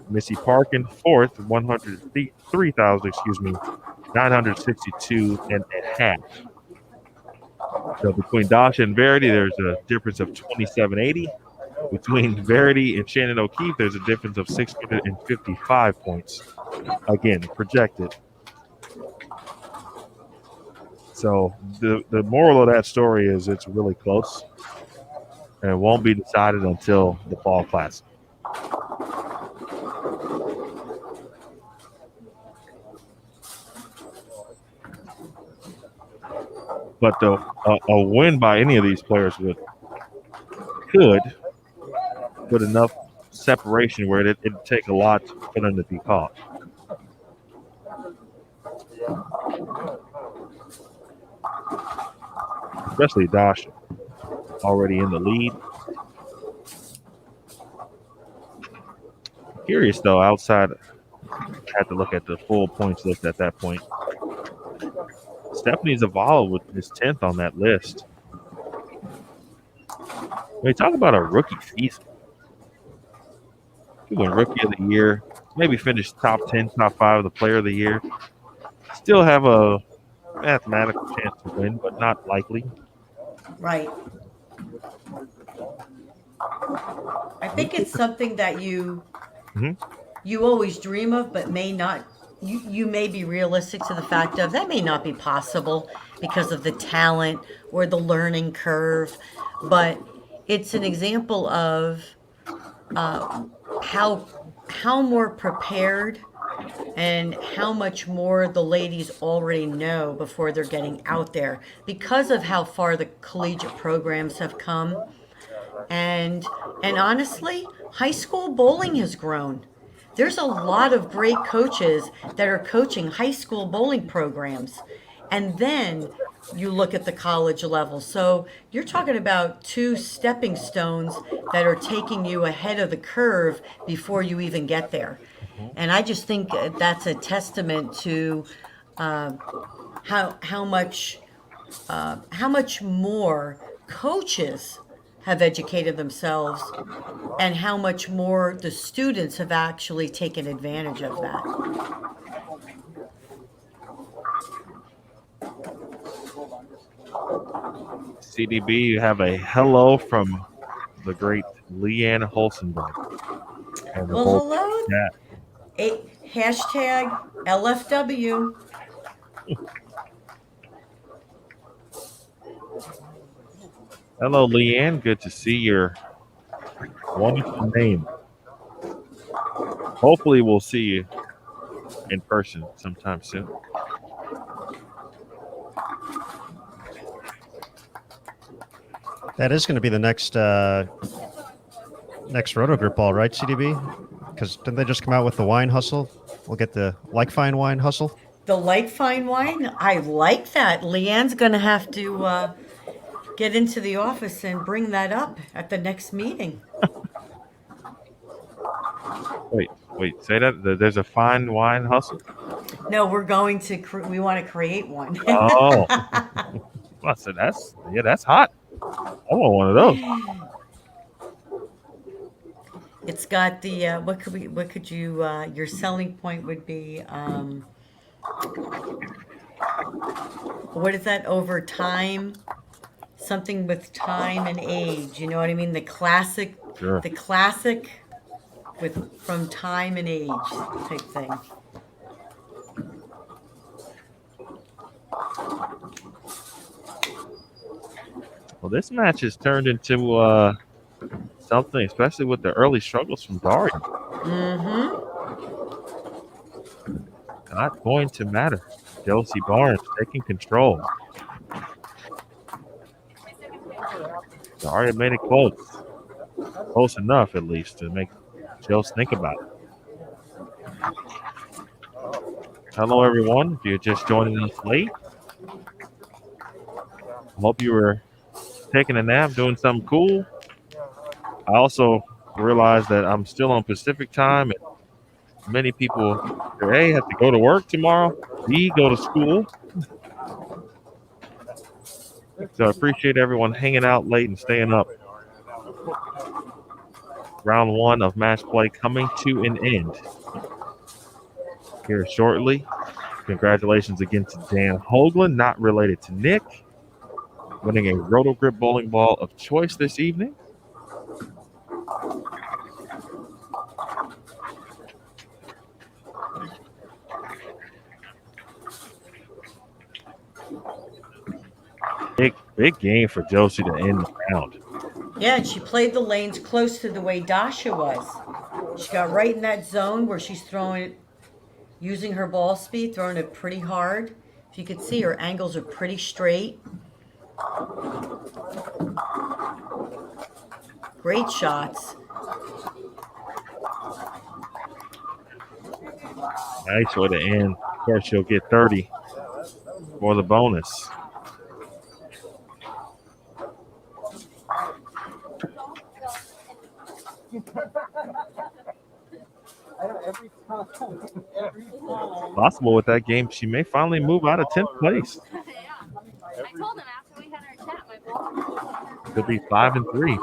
Missy Parkin 4th, 962 and a half. So between Dasha and Verity, there's a difference of 2780. Between Verity and Shannon O'Keefe, there's a difference of 655 points. Again, projected. So the moral of that story is it's really close, and it won't be decided until the Fall Classic. But a win by any of these players could put enough separation where it'd take a lot for them to be caught. Especially Dasha, already in the lead. Curious though, outside, I had to look at the full points list at that point. Stephanie Zavala is 10th on that list. When you talk about a rookie season, she won Rookie of the Year, maybe finished top 10, top 5 of the Player of the Year. Still have a mathematical chance to win, but not likely. Right. I think it's something that you always dream of, but may not. You may be realistic to the fact of that may not be possible because of the talent or the learning curve, but it's an example of how more prepared and how much more the ladies already know before they're getting out there because of how far the collegiate programs have come. And honestly, high school bowling has grown. There's a lot of great coaches that are coaching high school bowling programs. And then you look at the college level. So you're talking about two stepping stones that are taking you ahead of the curve before you even get there. And I just think that's a testament to uh, how much how much more coaches have educated themselves and how much more the students have actually taken advantage of that. CDB, you have a hello from the great Leanne Holsenberg on the Well, whole hello, chat. hashtag LFW. Hello, Leanne. Good to see your wonderful name. Hopefully, we'll see you in person sometime soon. That is going to be the next Roto Grip ball, right, CDB? Because didn't they just come out with the wine hustle? We'll get the like fine wine hustle. The Like Fine Wine, I like that. Leanne's going to have to get into the office and bring that up at the next meeting. Wait, say that. There's a fine wine hustle? No, we're going to, we want to create one. Oh, well, so that's hot. I want one of those. It's got the, what could you, your selling point would be, what is that, over time? Something with time and age, you know what I mean? Sure. The classic with from time and age type thing. Well, this match has turned into something, especially with the early struggles from Daria. Mm-hmm. Not going to matter. Josie Barnes taking control. Daria made it close. Close enough, at least, to make Chelsea think about it. Hello, everyone. If you're just joining us late, I hope you were taking a nap, doing something cool. I also realized that I'm still on Pacific time, and many people A, have to go to work tomorrow, B, go to school. So I appreciate everyone hanging out late and staying up. Round one of match play coming to an end here shortly. Congratulations again to Dan Hoagland, not related to Nick, winning a Roto Grip bowling ball of choice this evening. Big game for Josie to end the round. Yeah, and she played the lanes close to the way Dasha was. She got right in that zone where she's throwing it, using her ball speed, throwing it pretty hard. If you could see, her angles are pretty straight. Great shots. Nice way to end. Of course, she'll get 30 for the bonus. Possible with that game, she may finally move out of 10th place. I told him after we had our chat, my ball. Could be 5-3.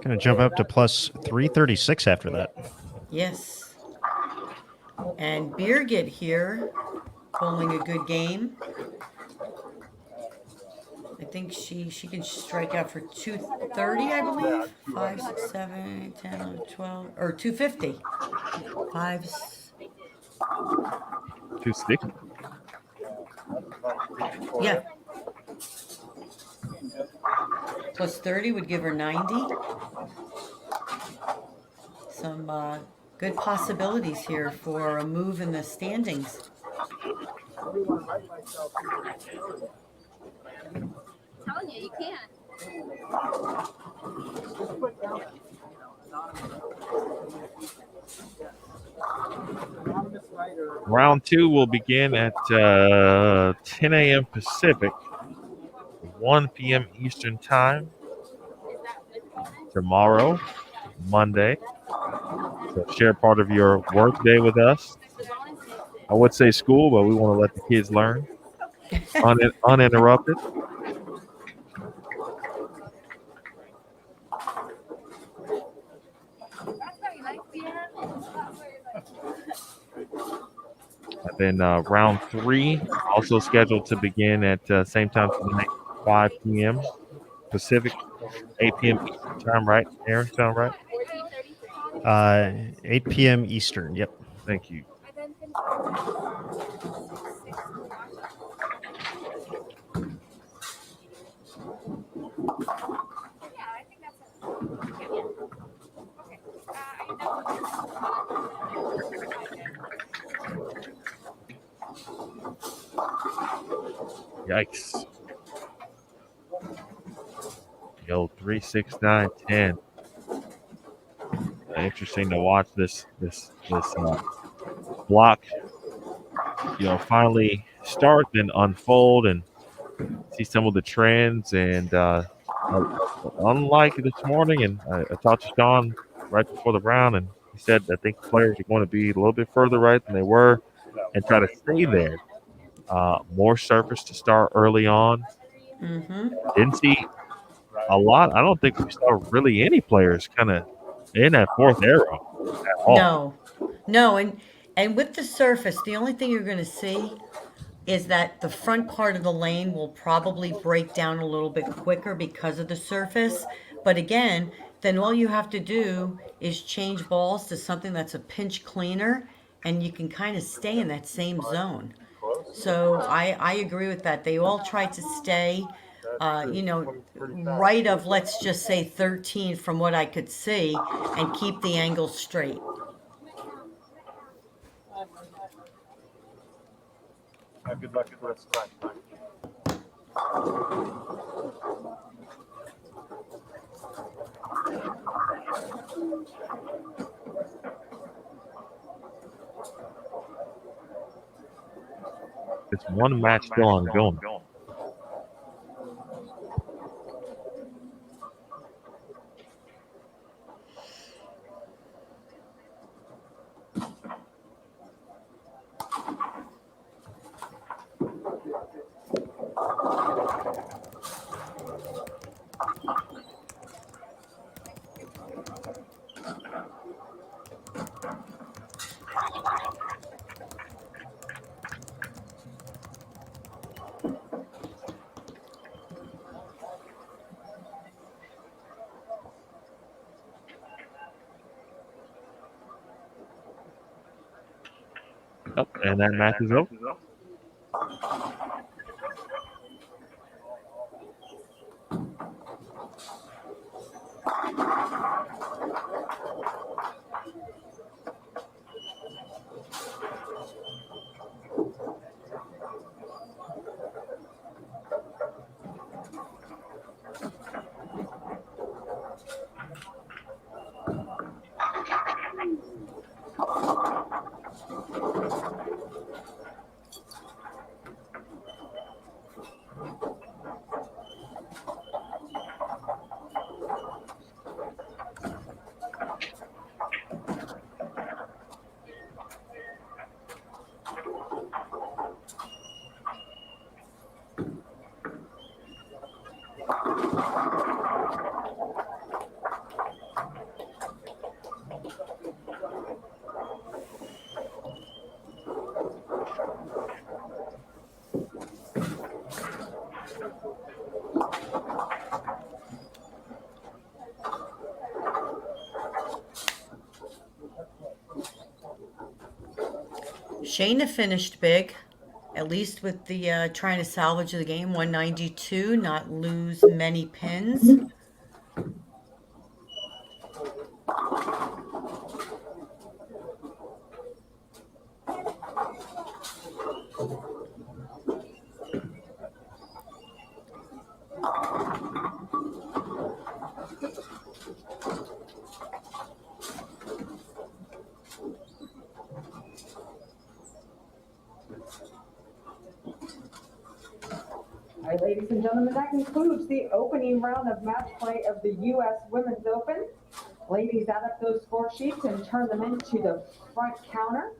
Going to jump up to plus 336 after that. Yes. And Birgit here, bowling a good game. I think she can strike out for 230, I believe. 5, 6, 7, 8, 10, 11, 12, or 250. 5. Too sticky. Yeah. Plus 30 would give her 90. Some good possibilities here for a move in the standings. I'm telling you, you can. Round 2 will begin at 10 a.m. Pacific, 1 p.m. Eastern Time tomorrow, Monday. So share part of your work day with us. I would say school, but we want to let the kids learn uninterrupted. And then round 3 also scheduled to begin at same time tonight, 5 p.m. Pacific, 8 p.m. Eastern Time, right? Aaron, sound right? 8 p.m. Eastern. Yep. Thank you. Yikes. Yo, 3, 6, 9, 10. Interesting to watch this block, finally start and unfold and see some of the trends. And unlike this morning, and I talked to Sean right before the round, and he said I think players are going to be a little bit further right than they were and try to stay there. More surface to start early on. Mm-hmm. Didn't see a lot. I don't think we saw really any players kind of in that fourth arrow at all. No, and with the surface, the only thing you're going to see is that the front part of the lane will probably break down a little bit quicker because of the surface. But again, then all you have to do is change balls to something that's a pinch cleaner, and you can kind of stay in that same zone. So I agree with that. They all try to stay, right of, let's just say 13 from what I could see, and keep the angle straight. Good luck for the rest of the time. It's one match still ongoing. Oh, and that match is over. Shayna finished big, at least with the trying to salvage the game, 192, not lose many pins. Ladies and gentlemen, that concludes the opening round of match play of the U.S. Women's Open. Ladies, add up those score sheets and turn them into the front counter.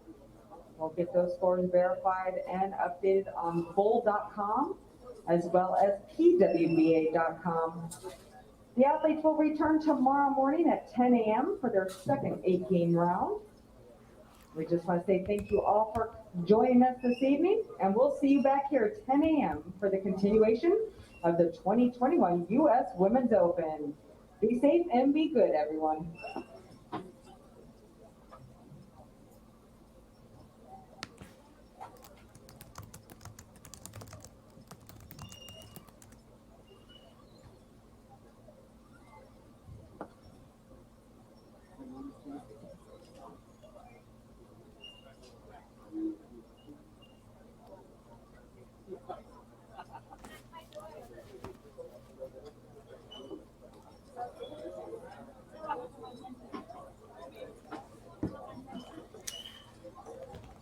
We'll get those scores verified and updated on bull.com as well as PWBA.com. The athletes will return tomorrow morning at 10 a.m. for their second 8-game round. We just want to say thank you all for joining us this evening, and we'll see you back here at 10 a.m. for the continuation of the 2021 U.S. Women's Open. Be safe and be good, everyone.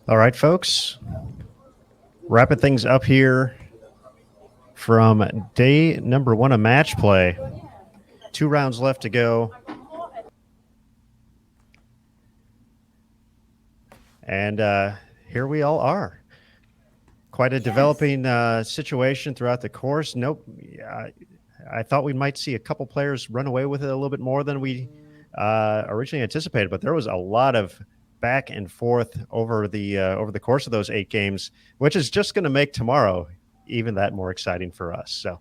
All right, folks. Wrapping things up here from day number 1 of match play. 2 rounds left to go. And here we all are. Quite a developing situation throughout the course. Nope. I thought we might see a couple players run away with it a little bit more than we originally anticipated, but there was a lot of back and forth over the course of those 8 games, which is just going to make tomorrow even that more exciting for us. So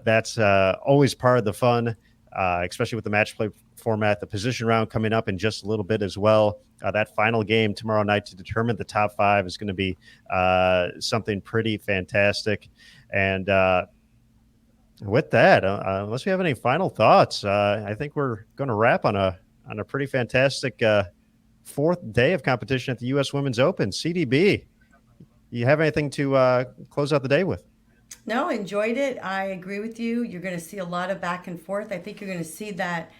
that's always part of the fun, especially with the match play format. The position round coming up in just a little bit as well. That final game tomorrow night to determine the top 5 is going to be something pretty fantastic. And with that, unless we have any final thoughts, I think we're going to wrap on a pretty fantastic 4th day of competition at the U.S. Women's Open. CDB, you have anything to close out the day with? No, enjoyed it. I agree with you. You're going to see a lot of back and forth. I think you're going to see that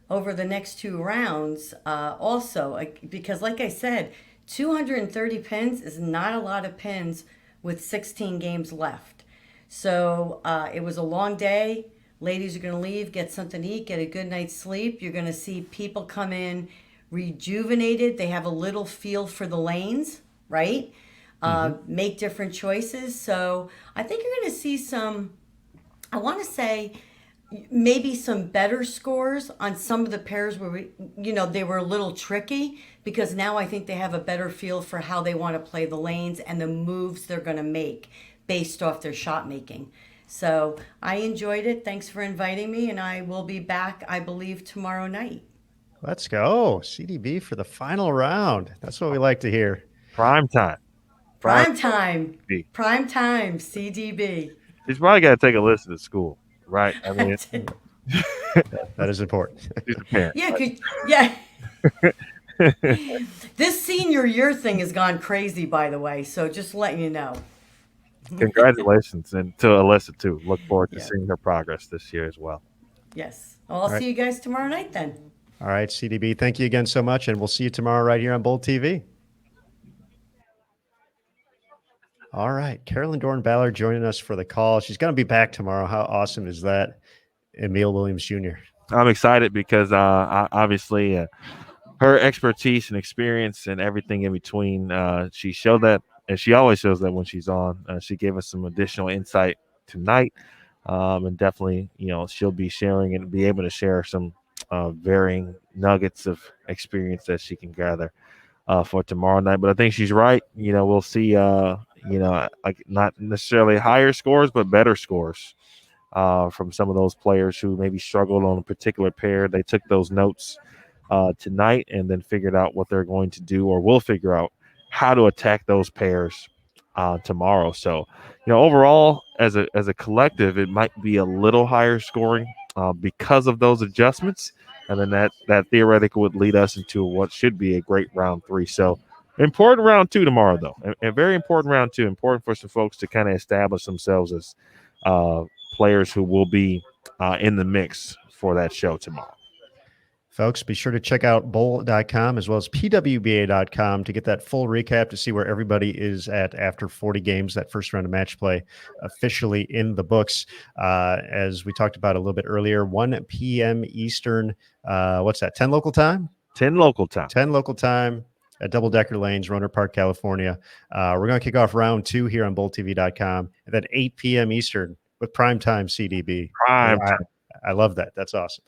over the next 2 rounds also, because like I said, 230 pins is not a lot of pins with 16 games left. So it was a long day. Ladies are going to leave, get something to eat, get a good night's sleep. You're going to see people come in rejuvenated. They have a little feel for the lanes, right? Make different choices. So I think you're going to see some, I want to say, maybe some better scores on some of the pairs where they were a little tricky, because now I think they have a better feel for how they want to play the lanes and the moves they're going to make based off their shot making. So I enjoyed it. Thanks for inviting me, and I will be back, I believe, tomorrow night. Let's go. CDB for the final round. That's what we like to hear. Prime time. Prime time. Prime time, CDB. He's probably got to take a listen to school, right? I mean, that is important. He's a parent. Yeah, This senior year thing has gone crazy, by the way, so just letting you know. Congratulations, and to Alyssa, too. Look forward to seeing her progress this year as well. Yes. Well, I'll see you guys tomorrow night then. All right, CDB, thank you again so much, and we'll see you tomorrow right here on Bold TV. All right, Carolyn Dorn-Ballard joining us for the call. She's going to be back tomorrow. How awesome is that? Emil Williams Jr. I'm excited because obviously her expertise and experience and everything in between, she showed that, and she always shows that when she's on. She gave us some additional insight tonight, and definitely, she'll be sharing and be able to share some varying nuggets of experience that she can gather for tomorrow night. But I think she's right. We'll see, like not necessarily higher scores, but better scores from some of those players who maybe struggled on a particular pair. They took those notes tonight and then figured out what they're going to do, or will figure out how to attack those pairs tomorrow. So, overall, as a collective, it might be a little higher scoring because of those adjustments. And then that theoretically would lead us into what should be a great round 3. So important round 2 tomorrow, though. And very important round 2. Important for some folks to kind of establish themselves as players who will be in the mix for that show tomorrow. Folks, be sure to check out bowl.com as well as pwba.com to get that full recap to see where everybody is at after 40 games, that first round of match play officially in the books. As we talked about a little bit earlier, 1 p.m. Eastern. What's that, 10 local time? 10 local time. 10 local time at Double Decker Lanes, Roanoke Park, California. We're going to kick off round 2 here on bowltv.com, and then 8 p.m. Eastern with primetime CDB. I love that. That's awesome.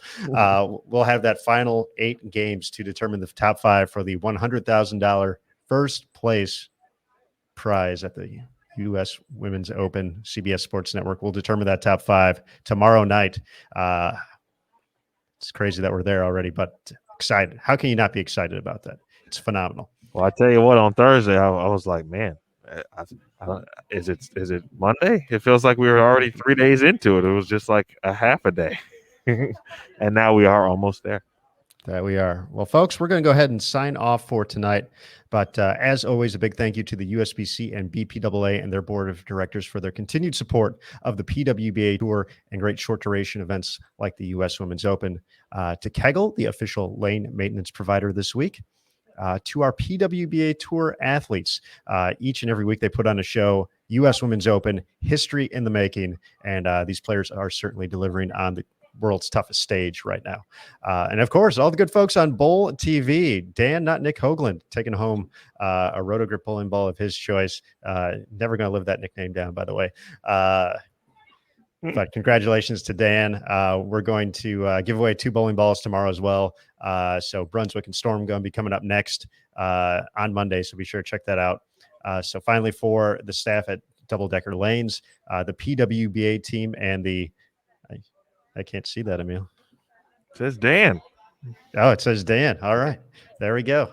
We'll have that final 8 games to determine the top 5 for the $100,000 first place prize at the U.S. Women's Open. CBS Sports Network will determine that top 5 tomorrow night. It's crazy that we're there already, but excited. How can you not be excited about that? It's phenomenal. Well, I tell you what, on Thursday, I was like, man, is it Monday? It feels like we were already 3 days into it. It was just like a half a day. And now we are almost there. That we are. Well, folks, we're going to go ahead and sign off for tonight. But as always, a big thank you to the USBC and BPAA and their board of directors for their continued support of the PWBA Tour and great short duration events like the U.S. Women's Open. To Kegel, the official lane maintenance provider this week. To our PWBA Tour athletes. Each and every week they put on a show, U.S. Women's Open, history in the making, and these players are certainly delivering on the world's toughest stage right now. And of course, all the good folks on Bowl TV. Dan, not Nick Hoagland, taking home a Rotogrip bowling ball of his choice. Never going to live that nickname down, by the way. But congratulations to Dan. We're going to give away 2 bowling balls tomorrow as well. So Brunswick and Storm going to be coming up next on Monday. So be sure to check that out. So finally, for the staff at Double Decker Lanes, the PWBA team and I can't see that, Emil. It says Dan. Oh, it says Dan. All right. There we go.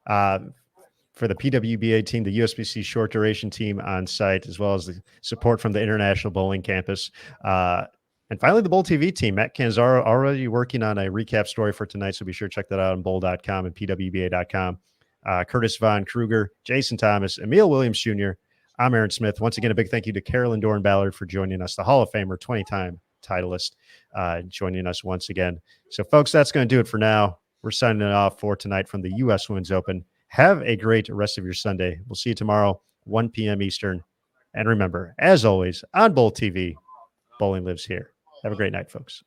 For the PWBA team, the USBC short duration team on site, as well as the support from the International Bowling Campus. And finally, the Bowl TV team. Matt Canzaro already working on a recap story for tonight, so be sure to check that out on bowl.com and pwba.com. Curtis Von Kruger, Jason Thomas, Emil Williams Jr., I'm Aaron Smith. Once again, a big thank you to Carolyn Doran-Ballard for joining us, the Hall of Famer, 20-time titleist, joining us once again. So, folks, that's going to do it for now. We're signing off for tonight from the U.S. Women's Open. Have a great rest of your Sunday. We'll see you tomorrow, 1 p.m. Eastern. And remember, as always, on Bowl TV, bowling lives here. Have a great night, folks.